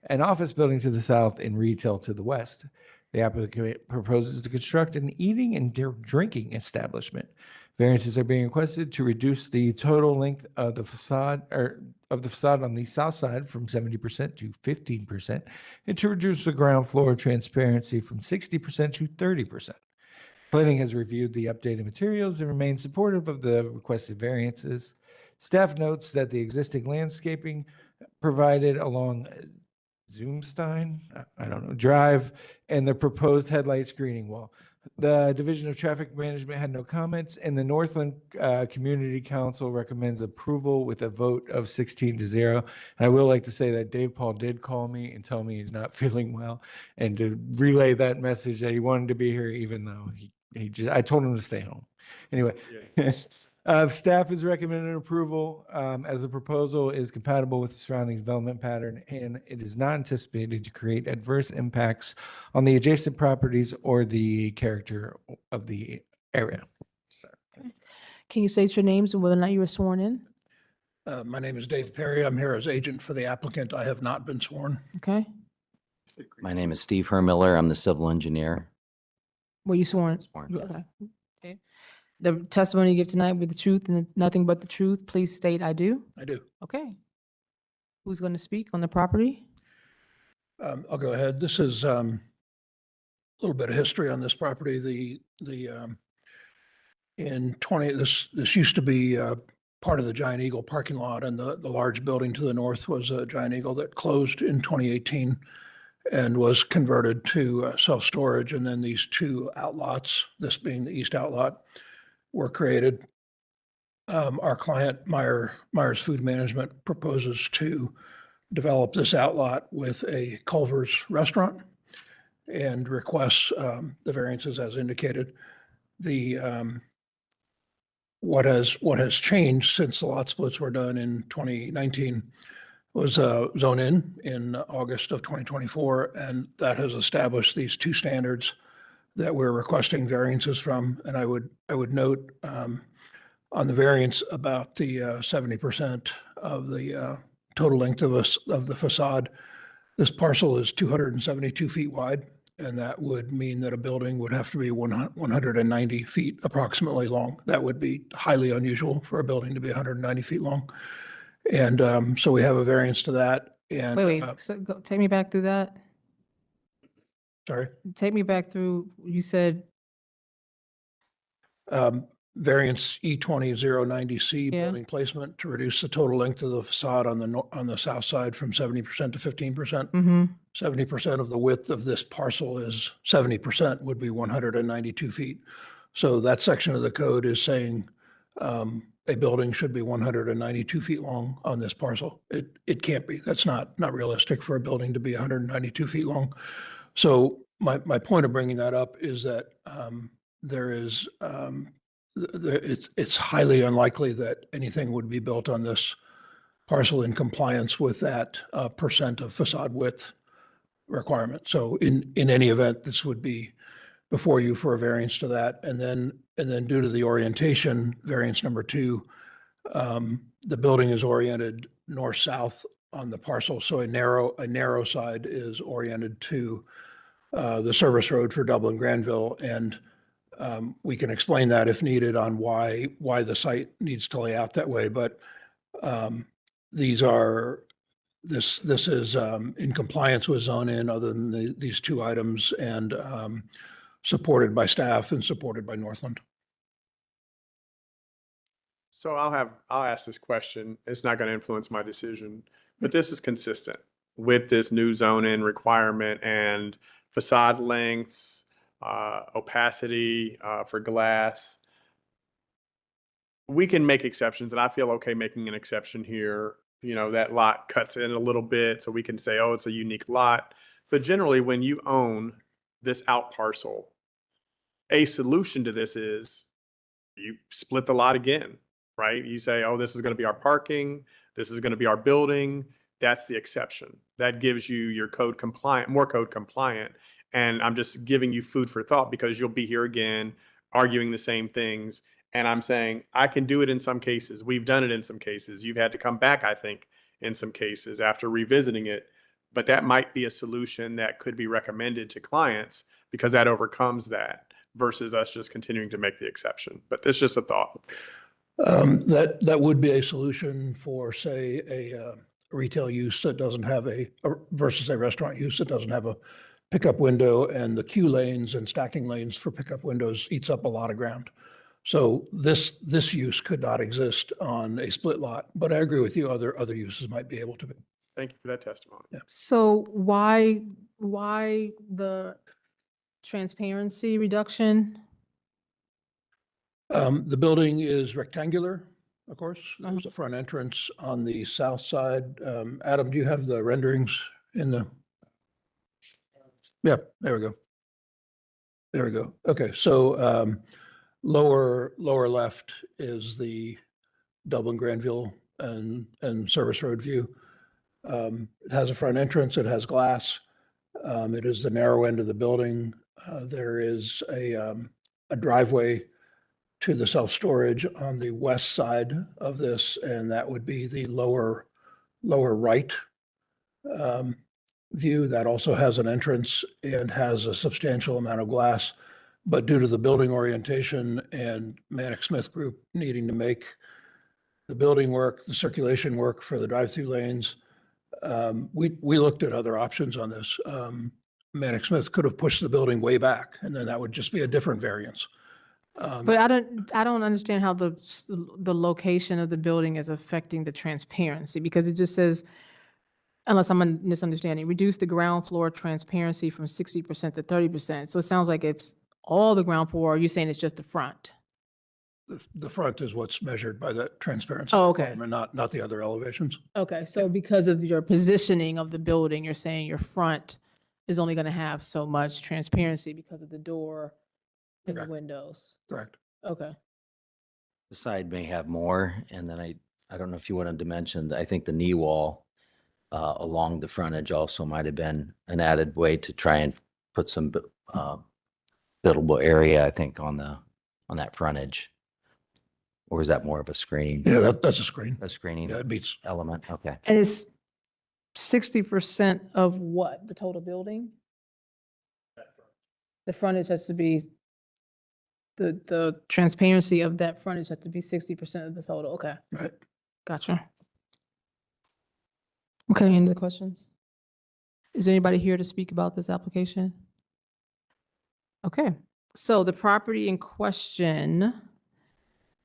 an office building to the south, and retail to the west. The applicant proposes to construct an eating and drinking establishment. Variances are being requested to reduce the total length of the facade on the south side from 70% to 15%, and to reduce the ground floor transparency from 60% to 30%. Planning has reviewed the updated materials and remains supportive of the requested variances. Staff notes that the existing landscaping provided along Zoomstein, I don't know, Drive, and the proposed headlight screening wall. The Division of Traffic Management had no comments, and the Northland Community Council recommends approval with a vote of 16 to 0. And I will like to say that Dave Paul did call me and tell me he's not feeling well, and to relay that message that he wanted to be here, even though I told him to stay home. Anyway, staff is recommending approval as the proposal is compatible with the surrounding development pattern, and it is not anticipated to create adverse impacts on the adjacent properties or the character of the area. Can you state your names and whether or not you were sworn in? My name is Dave Perry. I'm here as agent for the applicant. I have not been sworn. Okay. My name is Steve Hermiller. I'm the civil engineer. Were you sworn? Yes. Okay. Okay. The testimony you give tonight with the truth and nothing but the truth, please state I do. I do. Okay. Who's going to speak on the property? I'll go ahead. This is a little bit of history on this property. This used to be part of the Giant Eagle parking lot, and the large building to the north was a Giant Eagle that closed in 2018 and was converted to self-storage. And then these two outlots, this being the east outlot, were created. Our client, Myers Food Management, proposes to develop this outlot with a Culver's restaurant and requests the variances as indicated. What has changed since the lot splits were done in 2019 was zone in August of 2024, and that has established these two standards that we're requesting variances from. And I would note on the variance about the 70% of the total length of the facade. This parcel is 272 feet wide, and that would mean that a building would have to be 190 feet approximately long. That would be highly unusual for a building to be 190 feet long. And so we have a variance to that. And Wait, so take me back through that. Sorry. Take me back through, you said. Variance E20090C, Yeah. building placement to reduce the total length of the facade on the south side from 70% to 15%. 70% of the width of this parcel is 70% would be 192 feet. So that section of the code is saying a building should be 192 feet long on this parcel. It can't be. That's not realistic for a building to be 192 feet long. So my point of bringing that up is that it's highly unlikely that anything would be built on this parcel in compliance with that percent of facade width requirement. So in any event, this would be before you for a variance to that. And then due to the orientation, variance number 2, the building is oriented north-south on the parcel. So a narrow side is oriented to the service road for Dublin Granville. And we can explain that if needed on why the site needs to lay out that way. But this is in compliance with zone in other than these two items, and supported by staff and supported by Northland. So I'll ask this question. It's not going to influence my decision, but this is consistent with this new zone-in requirement and facade lengths, opacity for glass. We can make exceptions, and I feel okay making an exception here. You know, that lot cuts in a little bit, so we can say, oh, it's a unique lot. But generally, when you own this out parcel, a solution to this is you split the lot again, right? You say, oh, this is going to be our parking. This is going to be our building. That's the exception. That gives you your code compliant, more code compliant. And I'm just giving you food for thought because you'll be here again arguing the same things. And I'm saying I can do it in some cases. We've done it in some cases. You've had to come back, I think, in some cases after revisiting it. But that might be a solution that could be recommended to clients because that overcomes that versus us just continuing to make the exception. But it's just a thought. That would be a solution for, say, a retail use that doesn't have versus a restaurant use that doesn't have a pickup window, and the queue lanes and stacking lanes for pickup windows eats up a lot of ground. So this use could not exist on a split lot, but I agree with you, other uses might be able to be. Thank you for that testimony. Yeah. So why the transparency reduction? The building is rectangular, of course. There's a front entrance on the south side. Adam, do you have the renderings in the? Yeah, there we go. There we go. Okay, so lower left is the Dublin Granville and Service Road view. It has a front entrance. It has glass. It is the narrow end of the building. There is a driveway to the self-storage on the west side of this, and that would be the lower right view. That also has an entrance and has a substantial amount of glass. But due to the building orientation and Manic Smith Group needing to make the building work, the circulation work for the drive-through lanes, We looked at other options on this. Manic Smith could have pushed the building way back, and then that would just be a different variance. But I don't understand how the location of the building is affecting the transparency, because it just says, unless I'm misunderstanding, reduce the ground floor transparency from 60% to 30%. So it sounds like it's all the ground floor, or are you saying it's just the front? The front is what's measured by that transparency Oh, okay. requirement, not the other elevations. Okay, so because of your positioning of the building, you're saying your front is only going to have so much transparency because of the door and the Correct. windows? Correct. Okay. The side may have more, and then I don't know if you wanted to mention, I think the knee wall along the frontage also might have been an added way to try and put some buildable area, I think, on that frontage. Or is that more of a screening? Yeah, that's a screen. A screening Yeah, it meets. element, okay. And it's 60% of what, the total building? The frontage has to be, the transparency of that frontage has to be 60% of the total, okay. Right. Gotcha. Okay, any other questions? Is anybody here to speak about this application? Okay, so the property in question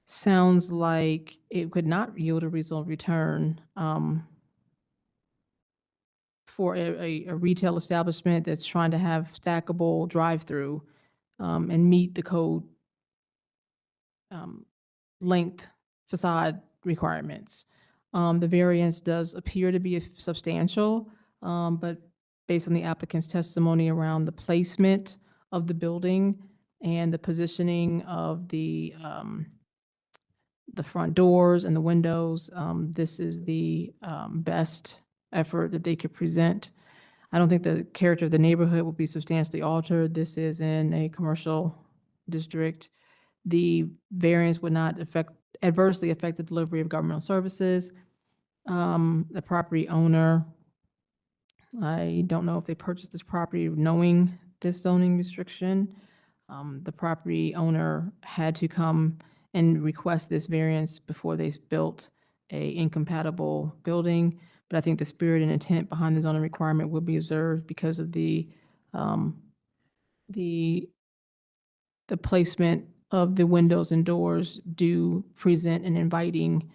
sounds like it could not yield a reasonable return for a retail establishment that's trying to have stackable drive-through and meet the code length facade requirements. The variance does appear to be substantial, but based on the applicant's testimony around the placement of the building and the positioning of the front doors and the windows, this is the best effort that they could present. I don't think the character of the neighborhood will be substantially altered. This is in a commercial district. The variance would not adversely affect the delivery of governmental services. The property owner, I don't know if they purchased this property knowing this zoning restriction. The property owner had to come and request this variance before they built a incompatible building. But I think the spirit and intent behind the zoning requirement will be observed because of the placement of the windows and doors do present an inviting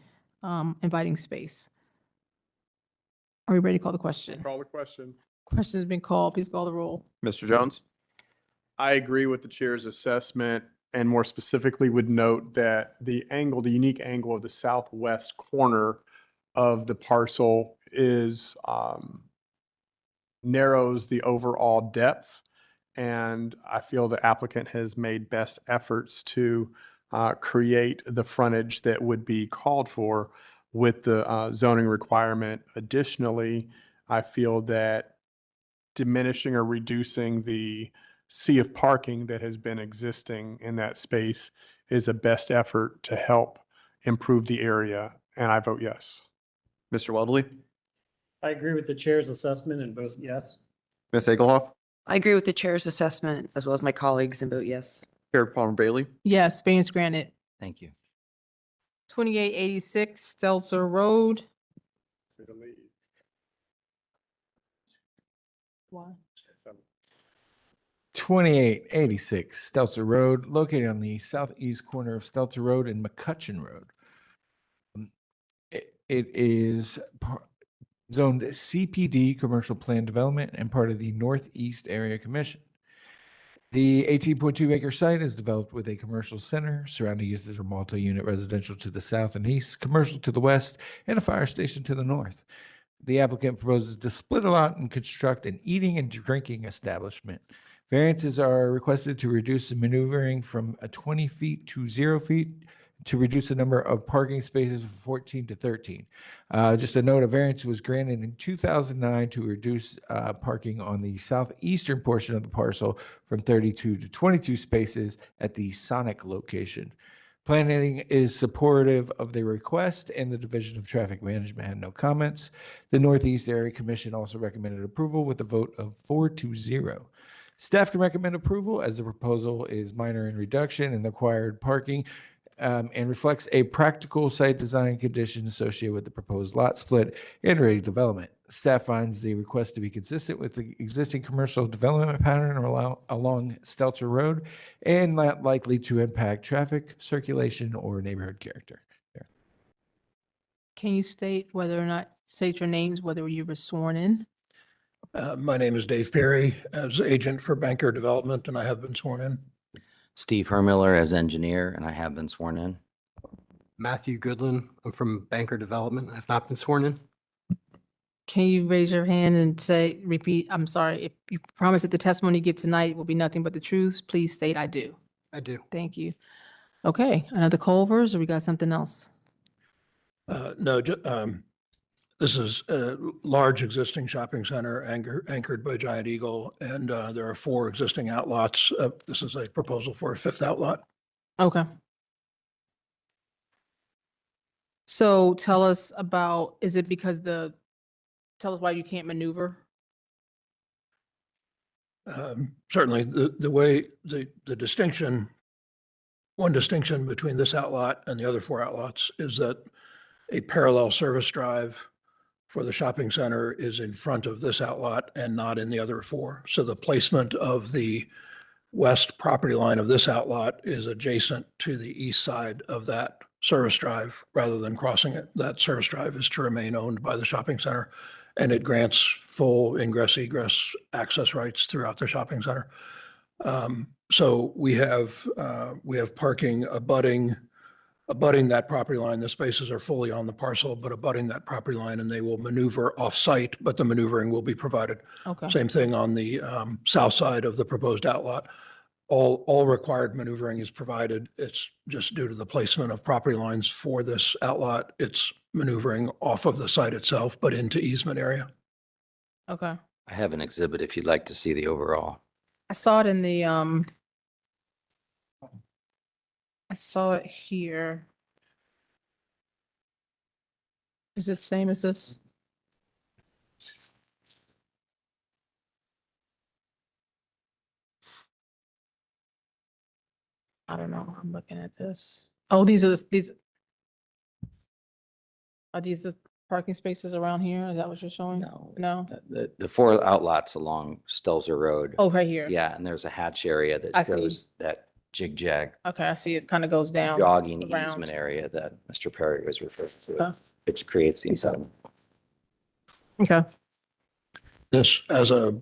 space. Are we ready to call the question? Call the question. Question has been called. Please call the roll. Mr. Jones? I agree with the chair's assessment, and more specifically would note that the unique angle of the southwest corner of the parcel is narrows the overall depth. And I feel the applicant has made best efforts to create the frontage that would be called for with the zoning requirement. Additionally, I feel that diminishing or reducing the sea of parking that has been existing in that space is a best effort to help improve the area, and I vote yes. Mr. Weldley? I agree with the chair's assessment and vote yes. Ms. Egelhoff? I agree with the chair's assessment as well as my colleagues and vote yes. Chair Palmer Bailey? Yes, variance granted. Thank you. 2886 Stelzer Road. Why? 2886 Stelzer Road, located on the southeast corner of Stelzer Road and McCutcheon Road. It is zoned CPD, Commercial Plan Development, and part of the Northeast Area Commission. The 18.2 acre site is developed with a commercial center. Surrounding uses are multi-unit residential to the south and east, commercial to the west, and a fire station to the north. The applicant proposes to split a lot and construct an eating and drinking establishment. Variances are requested to reduce the maneuvering from 20 feet to 0 feet, to reduce the number of parking spaces from 14 to 13. Just a note, a variance was granted in 2009 to reduce parking on the southeastern portion of the parcel from 32 to 22 spaces at the Sonic location. Planning is supportive of the request, and the Division of Traffic Management had no comments. The Northeast Area Commission also recommended approval with a vote of 4-0. Staff can recommend approval as the proposal is minor in reduction and the required parking and reflects a practical site design condition associated with the proposed lot split and redevelopment. Staff finds the request to be consistent with the existing commercial development pattern along Stelter Road and not likely to impact traffic, circulation, or neighborhood character. Can you state your names, whether you were sworn in? My name is Dave Perry as agent for Banker Development, and I have been sworn in. Steve Hermiller as engineer, and I have been sworn in. Matthew Goodland. I'm from Banker Development. I've not been sworn in. Can you raise your hand and repeat, I'm sorry, if you promise that the testimony you give tonight will be nothing but the truth, please state I do. I do. Thank you. Okay, another Culvers, or we got something else? No, this is a large existing shopping center anchored by Giant Eagle, and there are 4 existing outlots. This is a proposal for a 5th outlot. Okay. So tell us about, is it because tell us why you can't maneuver? Certainly, the way, the distinction, one distinction between this outlot and the other 4 outlots is that a parallel service drive for the shopping center is in front of this outlot and not in the other 4. So the placement of the west property line of this outlot is adjacent to the east side of that service drive rather than crossing it. That service drive is to remain owned by the shopping center, and it grants full ingress egress access rights throughout the shopping center. So we have parking abutting that property line. The spaces are fully on the parcel, but abutting that property line, and they will maneuver off-site, but the maneuvering will be provided. Okay. Same thing on the south side of the proposed outlot. All required maneuvering is provided. It's just due to the placement of property lines for this outlot, it's maneuvering off of the site itself, but into easement area. Okay. I have an exhibit if you'd like to see the overall. I saw it in the, I saw it here. Is it the same as this? I don't know. I'm looking at this. Oh, these are are these the parking spaces around here? Is that what you're showing? No. No? The 4 outlots along Stelzer Road. Oh, right here. Yeah, and there's a hatch area that I see. shows that jig-jag Okay, I see it kind of goes down. jogging around. easement area that Mr. Perry was referring to, Okay. which creates these. Okay. This as a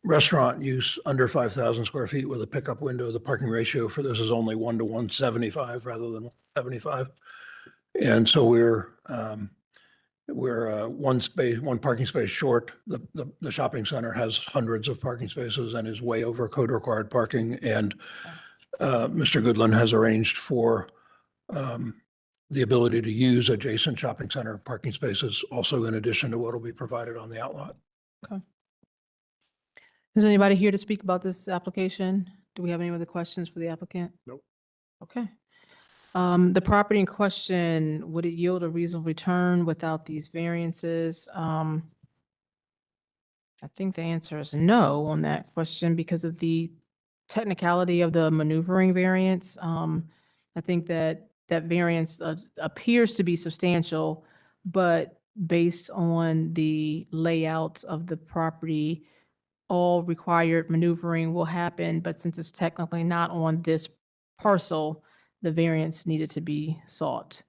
restaurant use under 5,000 square feet with a pickup window, the parking ratio for this is only 1 to 175 rather than 75. And so we're one parking space short. The shopping center has hundreds of parking spaces and is way over code required parking. And Mr. Goodland has arranged for the ability to use adjacent shopping center parking spaces also in addition to what will be provided on the outlot. Okay. Is anybody here to speak about this application? Do we have any other questions for the applicant? Nope. Okay. The property in question, would it yield a reasonable return without these variances? I think the answer is no on that question because of the technicality of the maneuvering variance. I think that variance appears to be substantial, but based on the layout of the property, all required maneuvering will happen, but since it's technically not on this parcel, the variance needed to be sought.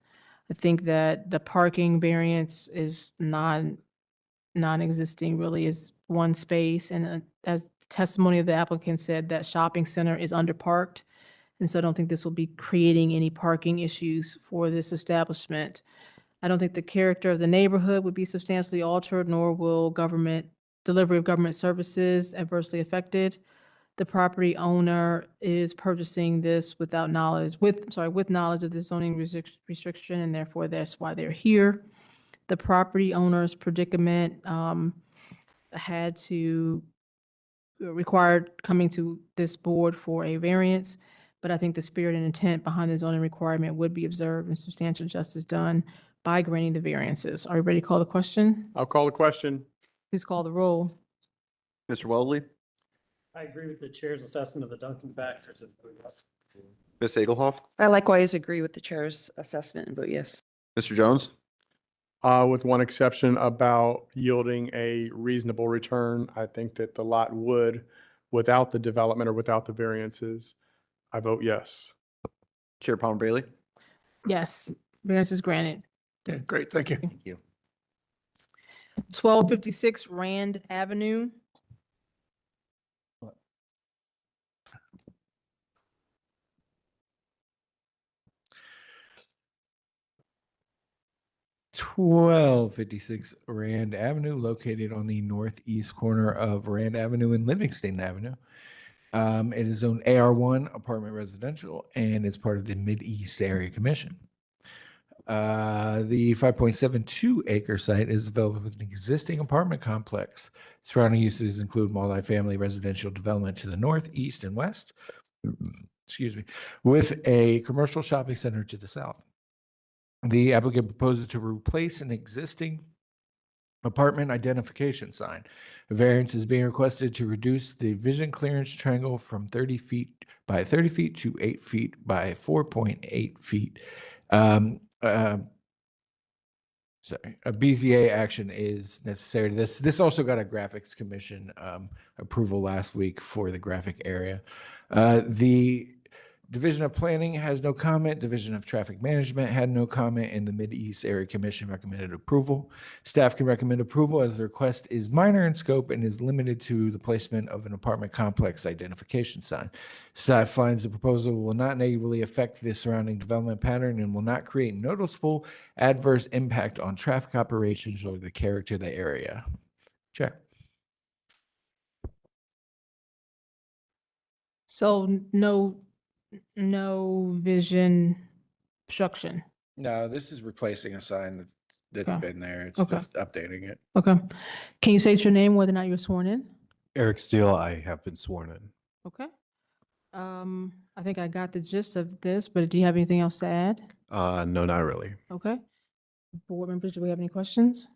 I think that the parking variance is non-existing, really is one space, and as testimony of the applicant said, that shopping center is underparked, and so I don't think this will be creating any parking issues for this establishment. I don't think the character of the neighborhood would be substantially altered, nor will delivery of government services adversely affected. The property owner is purchasing this with knowledge of the zoning restriction, and therefore that's why they're here. The property owner's predicament had to required coming to this board for a variance, but I think the spirit and intent behind the zoning requirement would be observed and substantial justice done by granting the variances. Are you ready to call the question? I'll call the question. Please call the roll. Mr. Weldley, I agree with the chair's assessment of the Duncan factors. Ms. Egelhoff, I likewise agree with the chair's assessment and vote yes. Mr. Jones, With one exception about yielding a reasonable return. I think that the lot would, without the development or without the variances. I vote yes. Chair Palmer Bailey. Yes, variance is granted. Okay, great, thank you. Thank you. 1256 Rand Avenue. Twelve 56 Rand Avenue, located on the northeast corner of Rand Avenue and Livingston Avenue. It is zoned AR1 apartment residential and it's part of the Mid-East Area Commission. The 5.72 acre site is developed with an existing apartment complex. Surrounding uses include multifamily residential development to the north, east, and west. Excuse me, with a commercial shopping center to the south. The applicant proposes to replace an existing apartment identification sign. A variance is being requested to reduce the vision clearance triangle from 30 feet by 30 feet to 8 feet by 4.8 feet. Sorry, a BZA action is necessary. This also got a graphics commission approval last week for the graphic area. The Division of Planning has no comment. Division of Traffic Management had no comment, and the Mid-East Area Commission recommended approval. Staff can recommend approval as the request is minor in scope and is limited to the placement of an apartment complex identification sign. Staff finds the proposal will not negatively affect the surrounding development pattern and will not create noticeable adverse impact on traffic operations or the character of the area. Chair. So no vision obstruction. No, this is replacing a sign that's Okay. been there. It's Okay. just updating it. Okay. Can you state your name, whether or not you're sworn in? Eric Steele, I have been sworn in. Okay. I think I got the gist of this, but do you have anything else to add? No, not really. Okay. Board members, do we have any questions?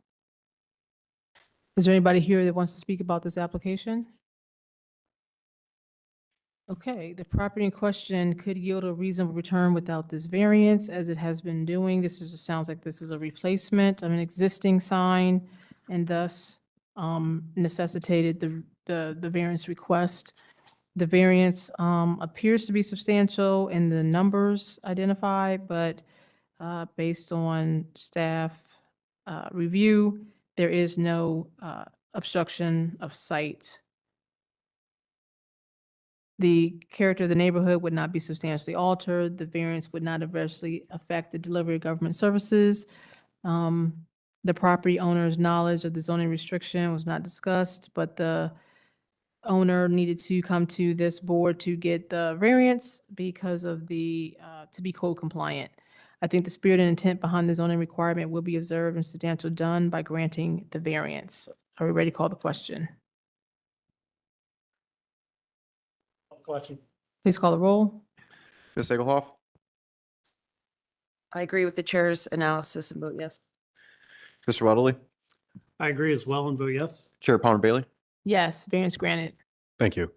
Is there anybody here that wants to speak about this application? Okay, the property in question could yield a reasonable return without this variance, as it has been doing. Sounds like this is a replacement of an existing sign, and thus necessitated the variance request. The variance appears to be substantial in the numbers identified, but based on staff review, there is no obstruction of sight. The character of the neighborhood would not be substantially altered. The variance would not adversely affect the delivery of government services. The property owner's knowledge of the zoning restriction was not discussed, but the owner needed to come to this board to get the variance because of to be code compliant. I think the spirit and intent behind the zoning requirement will be observed and substantial done by granting the variance. Are we ready to call the question? Question. Please call the roll. Ms. Egelhoff, I agree with the chair's analysis and vote yes. Mr. Weatherly, I agree as well and vote yes. Chair Palmer Bailey. Yes, variance granted. Thank you.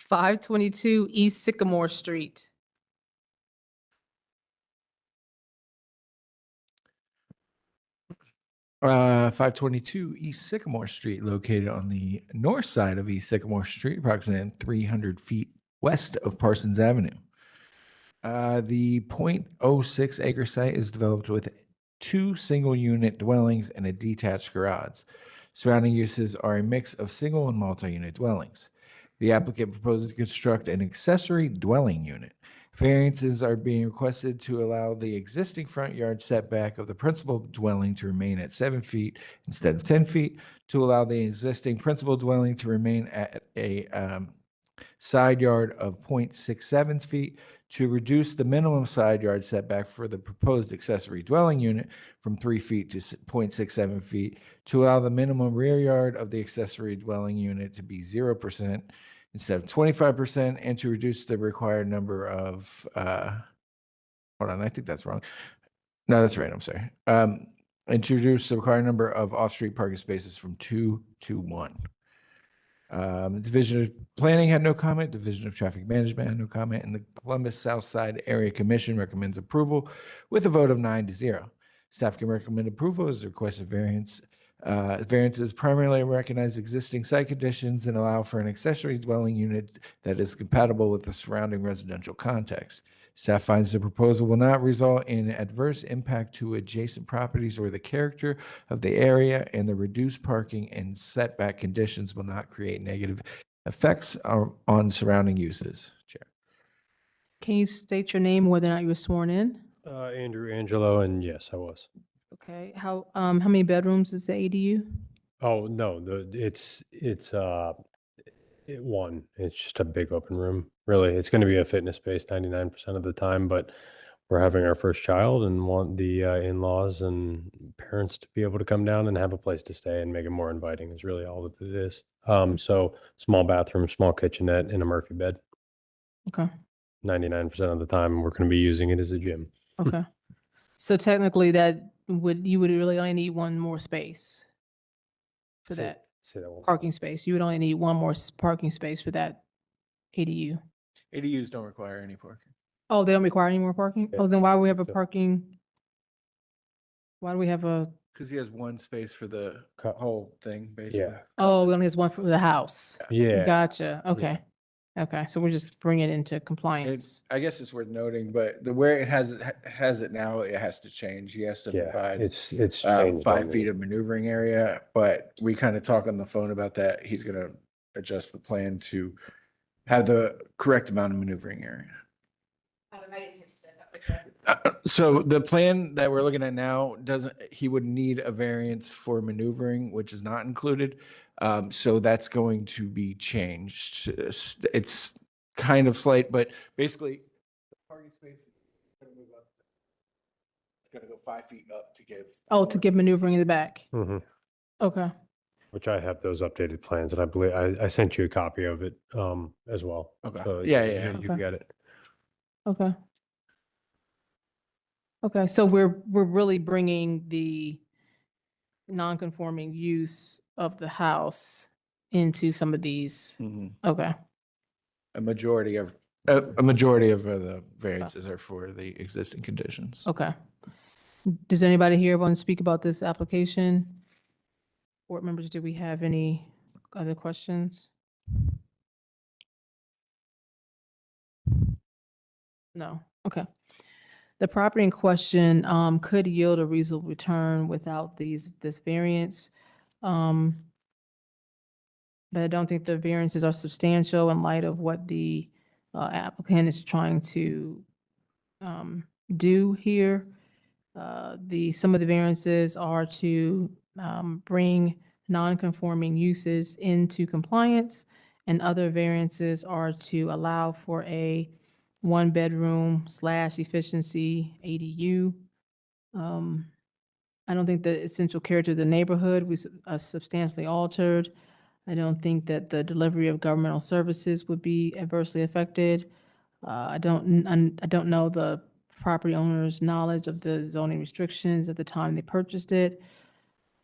522 East Sycamore Street. Uh, 522 East Sycamore Street, located on the north side of East Sycamore Street, approximately 300 feet west of Parsons Avenue. The 0.06 acre site is developed with 2 single unit dwellings and a detached garage. Surrounding uses are a mix of single and multi-unit dwellings. The applicant proposes to construct an accessory dwelling unit. Variances are being requested to allow the existing front yard setback of the principal dwelling to remain at 7 feet instead of 10 feet, to allow the existing principal dwelling to remain at a side yard of 0.67 feet, to reduce the minimum side yard setback for the proposed accessory dwelling unit from 3 feet to 0.67 feet, to allow the minimum rear yard of the accessory dwelling unit to be 0% instead of 25%, and to reduce the required number of, hold on, I think that's wrong. No, that's right, I'm sorry. Introduce the required number of off-street parking spaces from 2 to 1. Division of Planning had no comment. Division of Traffic Management had no comment. And the Columbus South Side Area Commission recommends approval with a vote of 9-0. Staff can recommend approval as a requested variance. Variances primarily recognize existing site conditions and allow for an accessory dwelling unit that is compatible with the surrounding residential context. Staff finds the proposal will not result in adverse impact to adjacent properties or the character of the area, and the reduced parking and setback conditions will not create negative effects on surrounding uses. Chair. Can you state your name, whether or not you were sworn in? Andrew Angelo, and yes, I was. Okay, how many bedrooms is the ADU? Oh, no, one. It's just a big open room. Really, it's going to be a fitness space 99% of the time, but we're having our first child and want the in-laws and parents to be able to come down and have a place to stay and make it more inviting is really all that it is. So small bathroom, small kitchenette, and a Murphy bed. Okay. 99% of the time, we're going to be using it as a gym. Okay. So technically you would really only need one more space for Say- that say that one more parking space. You would only need one more parking space for that ADU. ADUs don't require any parking. Oh, they don't require any more parking? Yeah. Oh, then why do we have a So- parking? Why do we have a, Because he has one space for the whole thing, basically. Yeah. oh, we only has one for the house. Yeah. Gotcha. Okay. Okay. So we're just bringing it into compliance. I guess it's worth noting, but the where it has it now, it has to change. He has to Yeah, provide it's changed 5 already. feet of maneuvering area, but we kind of talk on the phone about that. He's going to adjust the plan to have the correct amount of maneuvering area. So the plan that we're looking at now he would need a variance for maneuvering, which is not included. So that's going to be changed. It's kind of slight, but basically the parking space is going to move up. It's going to go 5 feet up to give. Oh, to give maneuvering in the back. Mhm. Okay. Which I have those updated plans, and I believe I sent you a copy of it as well. Okay. So Yeah. you Okay. get it. Okay. Okay, so we're really bringing the non-conforming use of the house into some of these. Mhm. Okay. A majority of the variances are for the existing conditions. Okay. Does anybody here want to speak about this application? Board members, do we have any other questions? No. Okay. The property in question could yield a reasonable return without this variance. But I don't think the variances are substantial in light of what the applicant is trying to do here. Some of the variances are to bring non-conforming uses into compliance, and other variances are to allow for a one-bedroom/efficiency ADU. I don't think the essential character of the neighborhood was substantially altered. I don't think that the delivery of governmental services would be adversely affected. I don't know the property owner's knowledge of the zoning restrictions at the time they purchased it,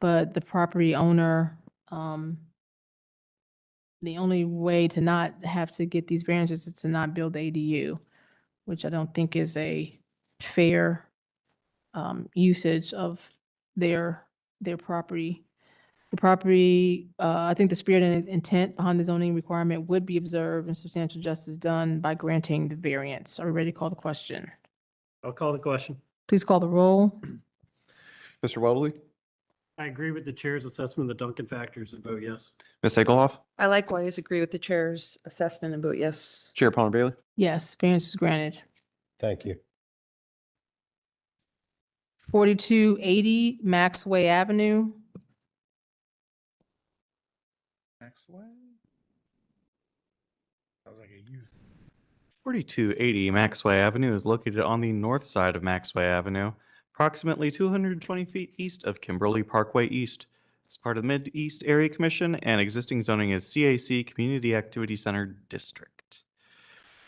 but the property owner, the only way to not have to get these variances is to not build the ADU, which I don't think is a fair usage of their property. The property, I think the spirit and intent behind the zoning requirement would be observed and substantial justice done by granting the variance. Are we ready to call the question? I'll call the question. Please call the roll. Mr. Weldley, I agree with the chair's assessment of the Duncan factors and vote yes. Ms. Egelhoff, I likewise agree with the chair's assessment and vote yes. Chair Palmer Bailey. Yes, variance is granted. Thank you. 4280 Maxway Avenue. Maxway? Sounds like a youth. 4280 Maxway Avenue is located on the north side of Maxway Avenue, approximately 220 feet east of Kimberly Parkway East. As part of the Mid-East Area Commission and existing zoning is CAC Community Activity Center District.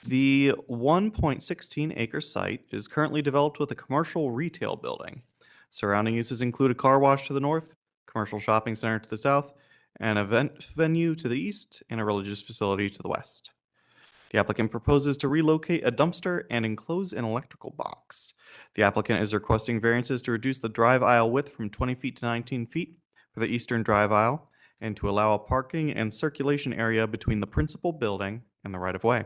The 1.16 acre site is currently developed with a commercial retail building. Surrounding uses include a car wash to the north, commercial shopping center to the south, an event venue to the east, and a religious facility to the west. The applicant proposes to relocate a dumpster and enclose an electrical box. The applicant is requesting variances to reduce the drive aisle width from 20 feet to 19 feet for the eastern drive aisle and to allow a parking and circulation area between the principal building and the right-of-way.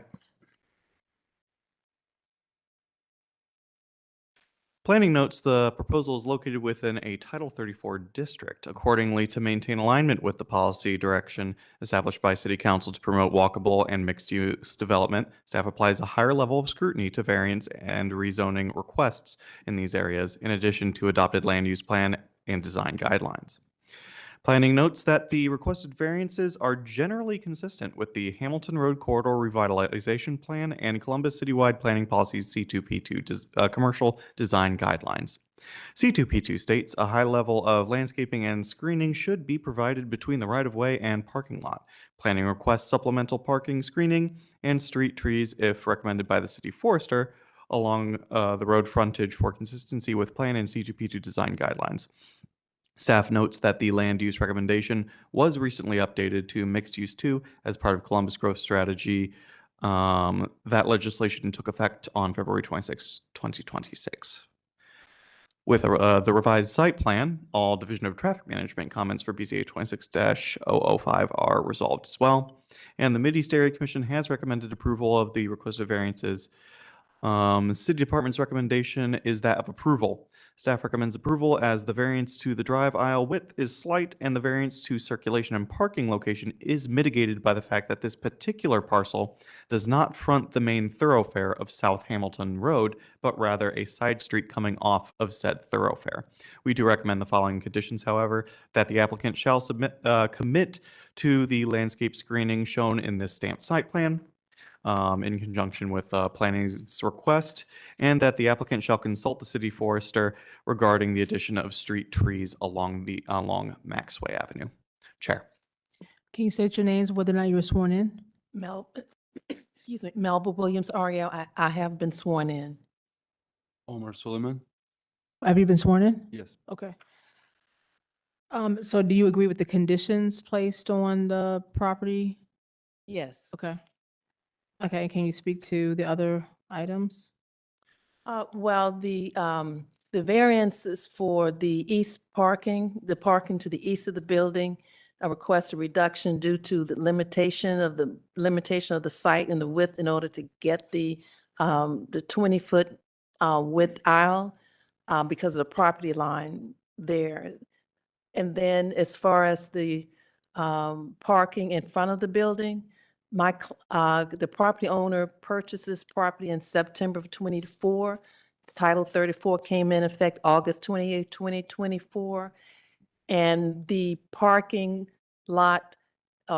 Planning notes the proposal is located within a Title 34 district. Accordingly, to maintain alignment with the policy direction established by City Council to promote walkable and mixed-use development, staff applies a higher level of scrutiny to variance and rezoning requests in these areas, in addition to adopted land use plan and design guidelines. Planning notes that the requested variances are generally consistent with the Hamilton Road Corridor Revitalization Plan and Columbus Citywide Planning Policies C2P2 Commercial Design Guidelines. C2P2 states a high level of landscaping and screening should be provided between the right-of-way and parking lot. Planning requests supplemental parking, screening, and street trees if recommended by the city forester along the road frontage for consistency with plan and C2P2 design guidelines. Staff notes that the land use recommendation was recently updated to mixed use 2 as part of Columbus Growth Strategy. That legislation took effect on February 26, 2026. With the revised site plan, all Division of Traffic Management comments for BCA 26-005 are resolved as well. And the Mideast Area Commission has recommended approval of the requested variances. City Department's recommendation is that of approval. Staff recommends approval as the variance to the drive aisle width is slight and the variance to circulation and parking location is mitigated by the fact that this particular parcel does not front the main thoroughfare of South Hamilton Road, but rather a side street coming off of said thoroughfare. We do recommend the following conditions, however: that the applicant shall commit to the landscape screening shown in this stamped site plan, in conjunction with planning's request, and that the applicant shall consult the city forester regarding the addition of street trees along Maxway Avenue. Chair. Can you state your names, whether or not you were sworn in? Excuse me, Melba Williams, Ariel. I have been sworn in. Omar Suleiman. Have you been sworn in? Yes. Okay. So do you agree with the conditions placed on the property? Yes. Okay. Okay, can you speak to the other items? Well, the variances for the the parking to the east of the building, I request a reduction due to the limitation of the site and the width in order to get the 20-foot width aisle because of the property line there. And then as far as the parking in front of the building, the property owner purchased this property in September of 24. Title 34 came in effect August 28, 2024. And the parking lot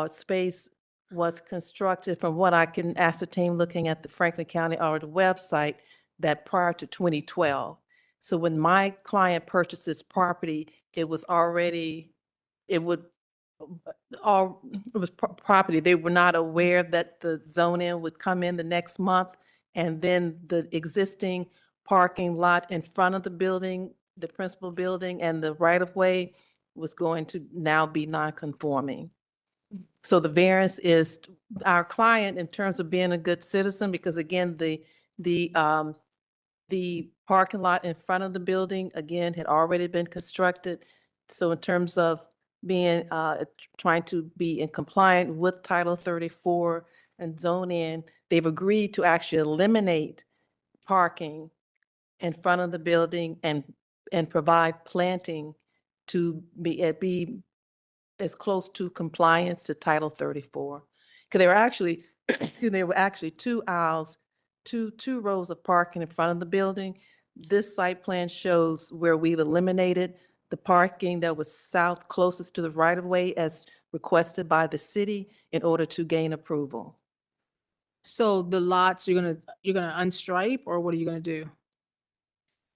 space was constructed, from what I can ascertain looking at the Franklin County Auditor website, that prior to 2012. So when my client purchased this property, it was property. They were not aware that the zoning would come in the next month, and then the existing parking lot in front of the building, the principal building, and the right-of-way was going to now be non-conforming. So the variance is our client in terms of being a good citizen, because again, the parking lot in front of the building, again, had already been constructed. So in terms of being, trying to be in compliant with Title 34 and zone in, they've agreed to actually eliminate parking in front of the building and provide planting to be as close to compliance to Title 34. Because there were actually, excuse me, there were actually two aisles, two rows of parking in front of the building. This site plan shows where we've eliminated the parking that was south closest to the right-of-way as requested by the city in order to gain approval. So the lots, you're gonna unstripe, or what are you gonna do?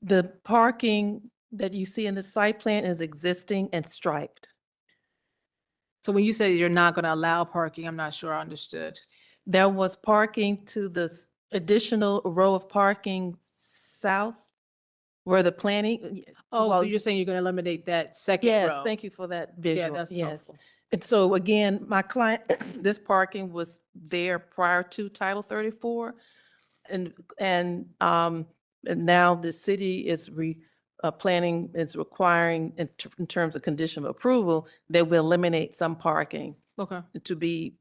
The parking that you see in the site plan is existing and striped. So when you say you're not gonna allow parking, I'm not sure I understood. There was parking to the additional row of parking south where the planning. Oh, so well, you're saying you're gonna eliminate that second row? Yes, thank you for that visual. that's Yes. helpful. And so again, my client, this parking was there prior to Title 34. And, and now the city is planning, is requiring in terms of condition of approval, they will eliminate some parking Okay. to be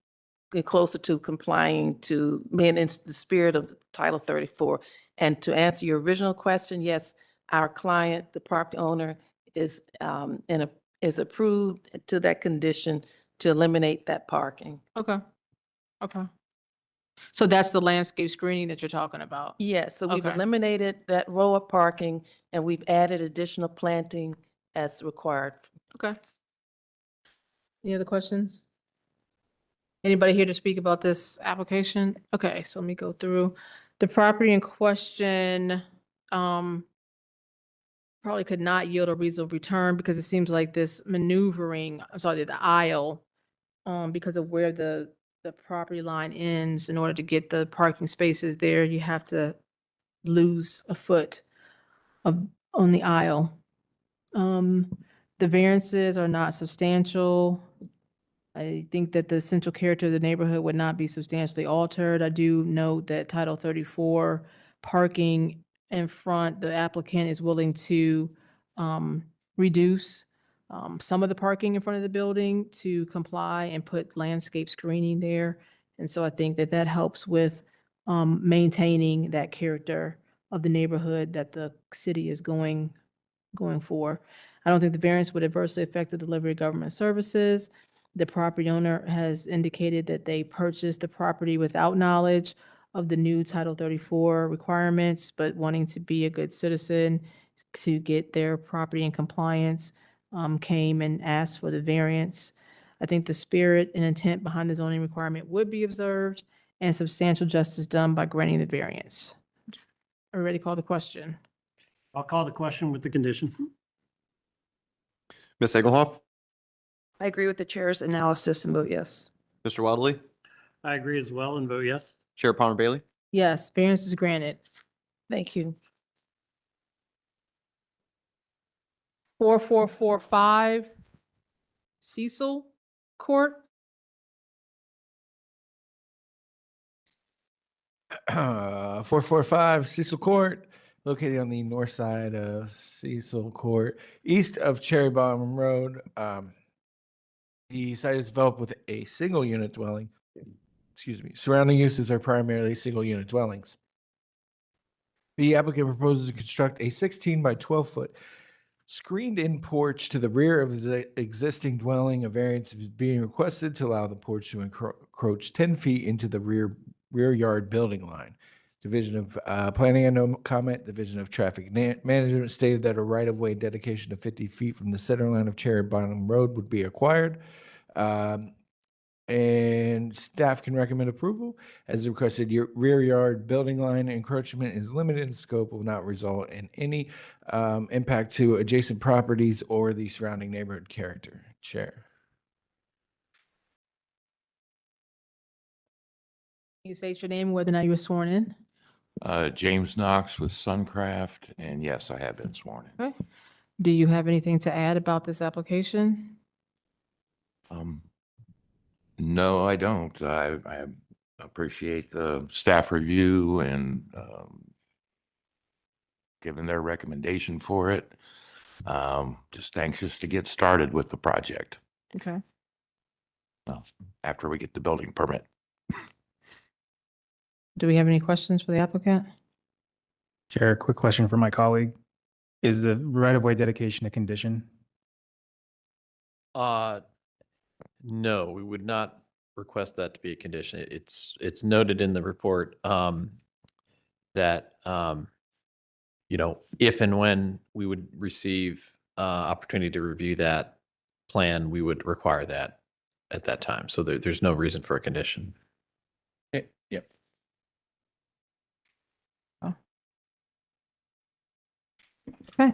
closer to complying to being in the spirit of Title 34. And to answer your original question, yes, our client, the property owner, is is approved to that condition to eliminate that parking. Okay. Okay. So that's the landscape screening that you're talking about? Yes, so we've Okay. eliminated that row of parking and we've added additional planting as required. Okay. Any other questions? Anybody here to speak about this application? Okay, so let me go through. The property in question, probably could not yield a reasonable return because it seems like this maneuvering, I'm sorry, the aisle, because of where the property line ends, in order to get the parking spaces there, you have to lose a foot on the aisle. The variances are not substantial. I think that the central character of the neighborhood would not be substantially altered. I do note that Title 34 parking in front, the applicant is willing to reduce some of the parking in front of the building to comply and put landscape screening there. And so I think that that helps with maintaining that character of the neighborhood that the city is going for. I don't think the variance would adversely affect the delivery of government services. The property owner has indicated that they purchased the property without knowledge of the new Title 34 requirements, but wanting to be a good citizen to get their property in compliance, came and asked for the variance. I think the spirit and intent behind the zoning requirement would be observed and substantial justice done by granting the variance. Are you ready to call the question? I'll call the question with the condition. Ms. Egelhoff, I agree with the chair's analysis and vote yes. Mr. Wadley, I agree as well and vote yes. Chair Palmer Bailey. Yes, variance is granted. Thank you. 4445 Cecil Court. 445 Cecil Court, located on the north side of Cecil Court, east of Cherry Bottom Road. The site is developed with a single unit dwelling. Excuse me. Surrounding uses are primarily single unit dwellings. The applicant proposes to construct a 16 by 12 foot screened-in porch to the rear of the existing dwelling. A variance is being requested to allow the porch to encroach 10 feet into the rear yard building line. Division of Planning and no comment. Division of Traffic Management stated that a right-of-way dedication of 50 feet from the center line of Cherry Bottom Road would be acquired. And staff can recommend approval. As requested, your rear yard building line encroachment is limited in scope, will not result in any impact to adjacent properties or the surrounding neighborhood character. Chair. You state your name, whether or not you were sworn in. James Knox with Suncraft, and yes, I have been sworn in. Okay. Do you have anything to add about this application? No, I don't. I appreciate the staff review and giving their recommendation for it. Just anxious to get started with the project. Okay. Well, after we get the building permit. Do we have any questions for the applicant? Chair, quick question for my colleague. Is the right-of-way dedication a condition? No, we would not request that to be a condition. It's noted in the report that if and when we would receive opportunity to review that plan, we would require that at that time. So there's no reason for a condition. Yep. Okay.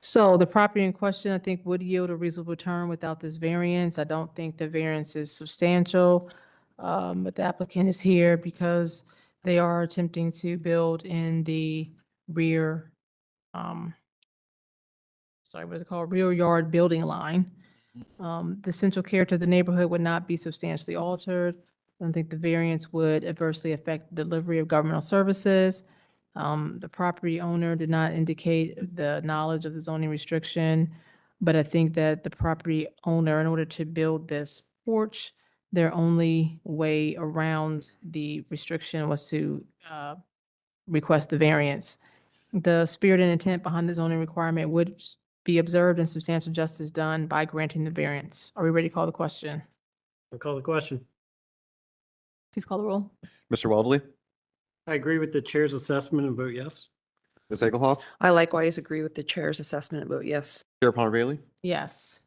So the property in question, I think, would yield a reasonable return without this variance. I don't think the variance is substantial. But the applicant is here because they are attempting to build in the rear sorry, what is it called? Rear yard building line. The central character of the neighborhood would not be substantially altered. I don't think the variance would adversely affect delivery of governmental services. The property owner did not indicate the knowledge of the zoning restriction, but I think that the property owner, in order to build this porch, their only way around the restriction was to request the variance. The spirit and intent behind the zoning requirement would be observed and substantial justice done by granting the variance. Are we ready to call the question? I'll call the question. Please call the roll. Mr. Weldley, I agree with the chair's assessment and vote yes. Ms. Egelhoff, I likewise agree with the chair's assessment and vote yes. Chair Palmer Bailey. Yes.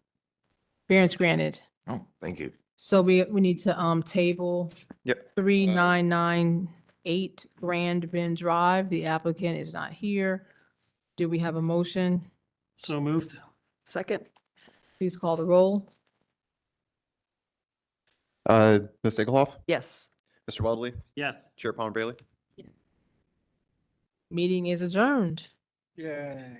Variance granted. Oh, thank you. So we need to table Yep. 3998 Grand Bend Drive. The applicant is not here. Do we have a motion? So moved. Second? Please call the roll. Ms. Egelhoff, Yes. Mr. Weldley, Yes. Chair Palmer Bailey. Meeting is adjourned. Yay.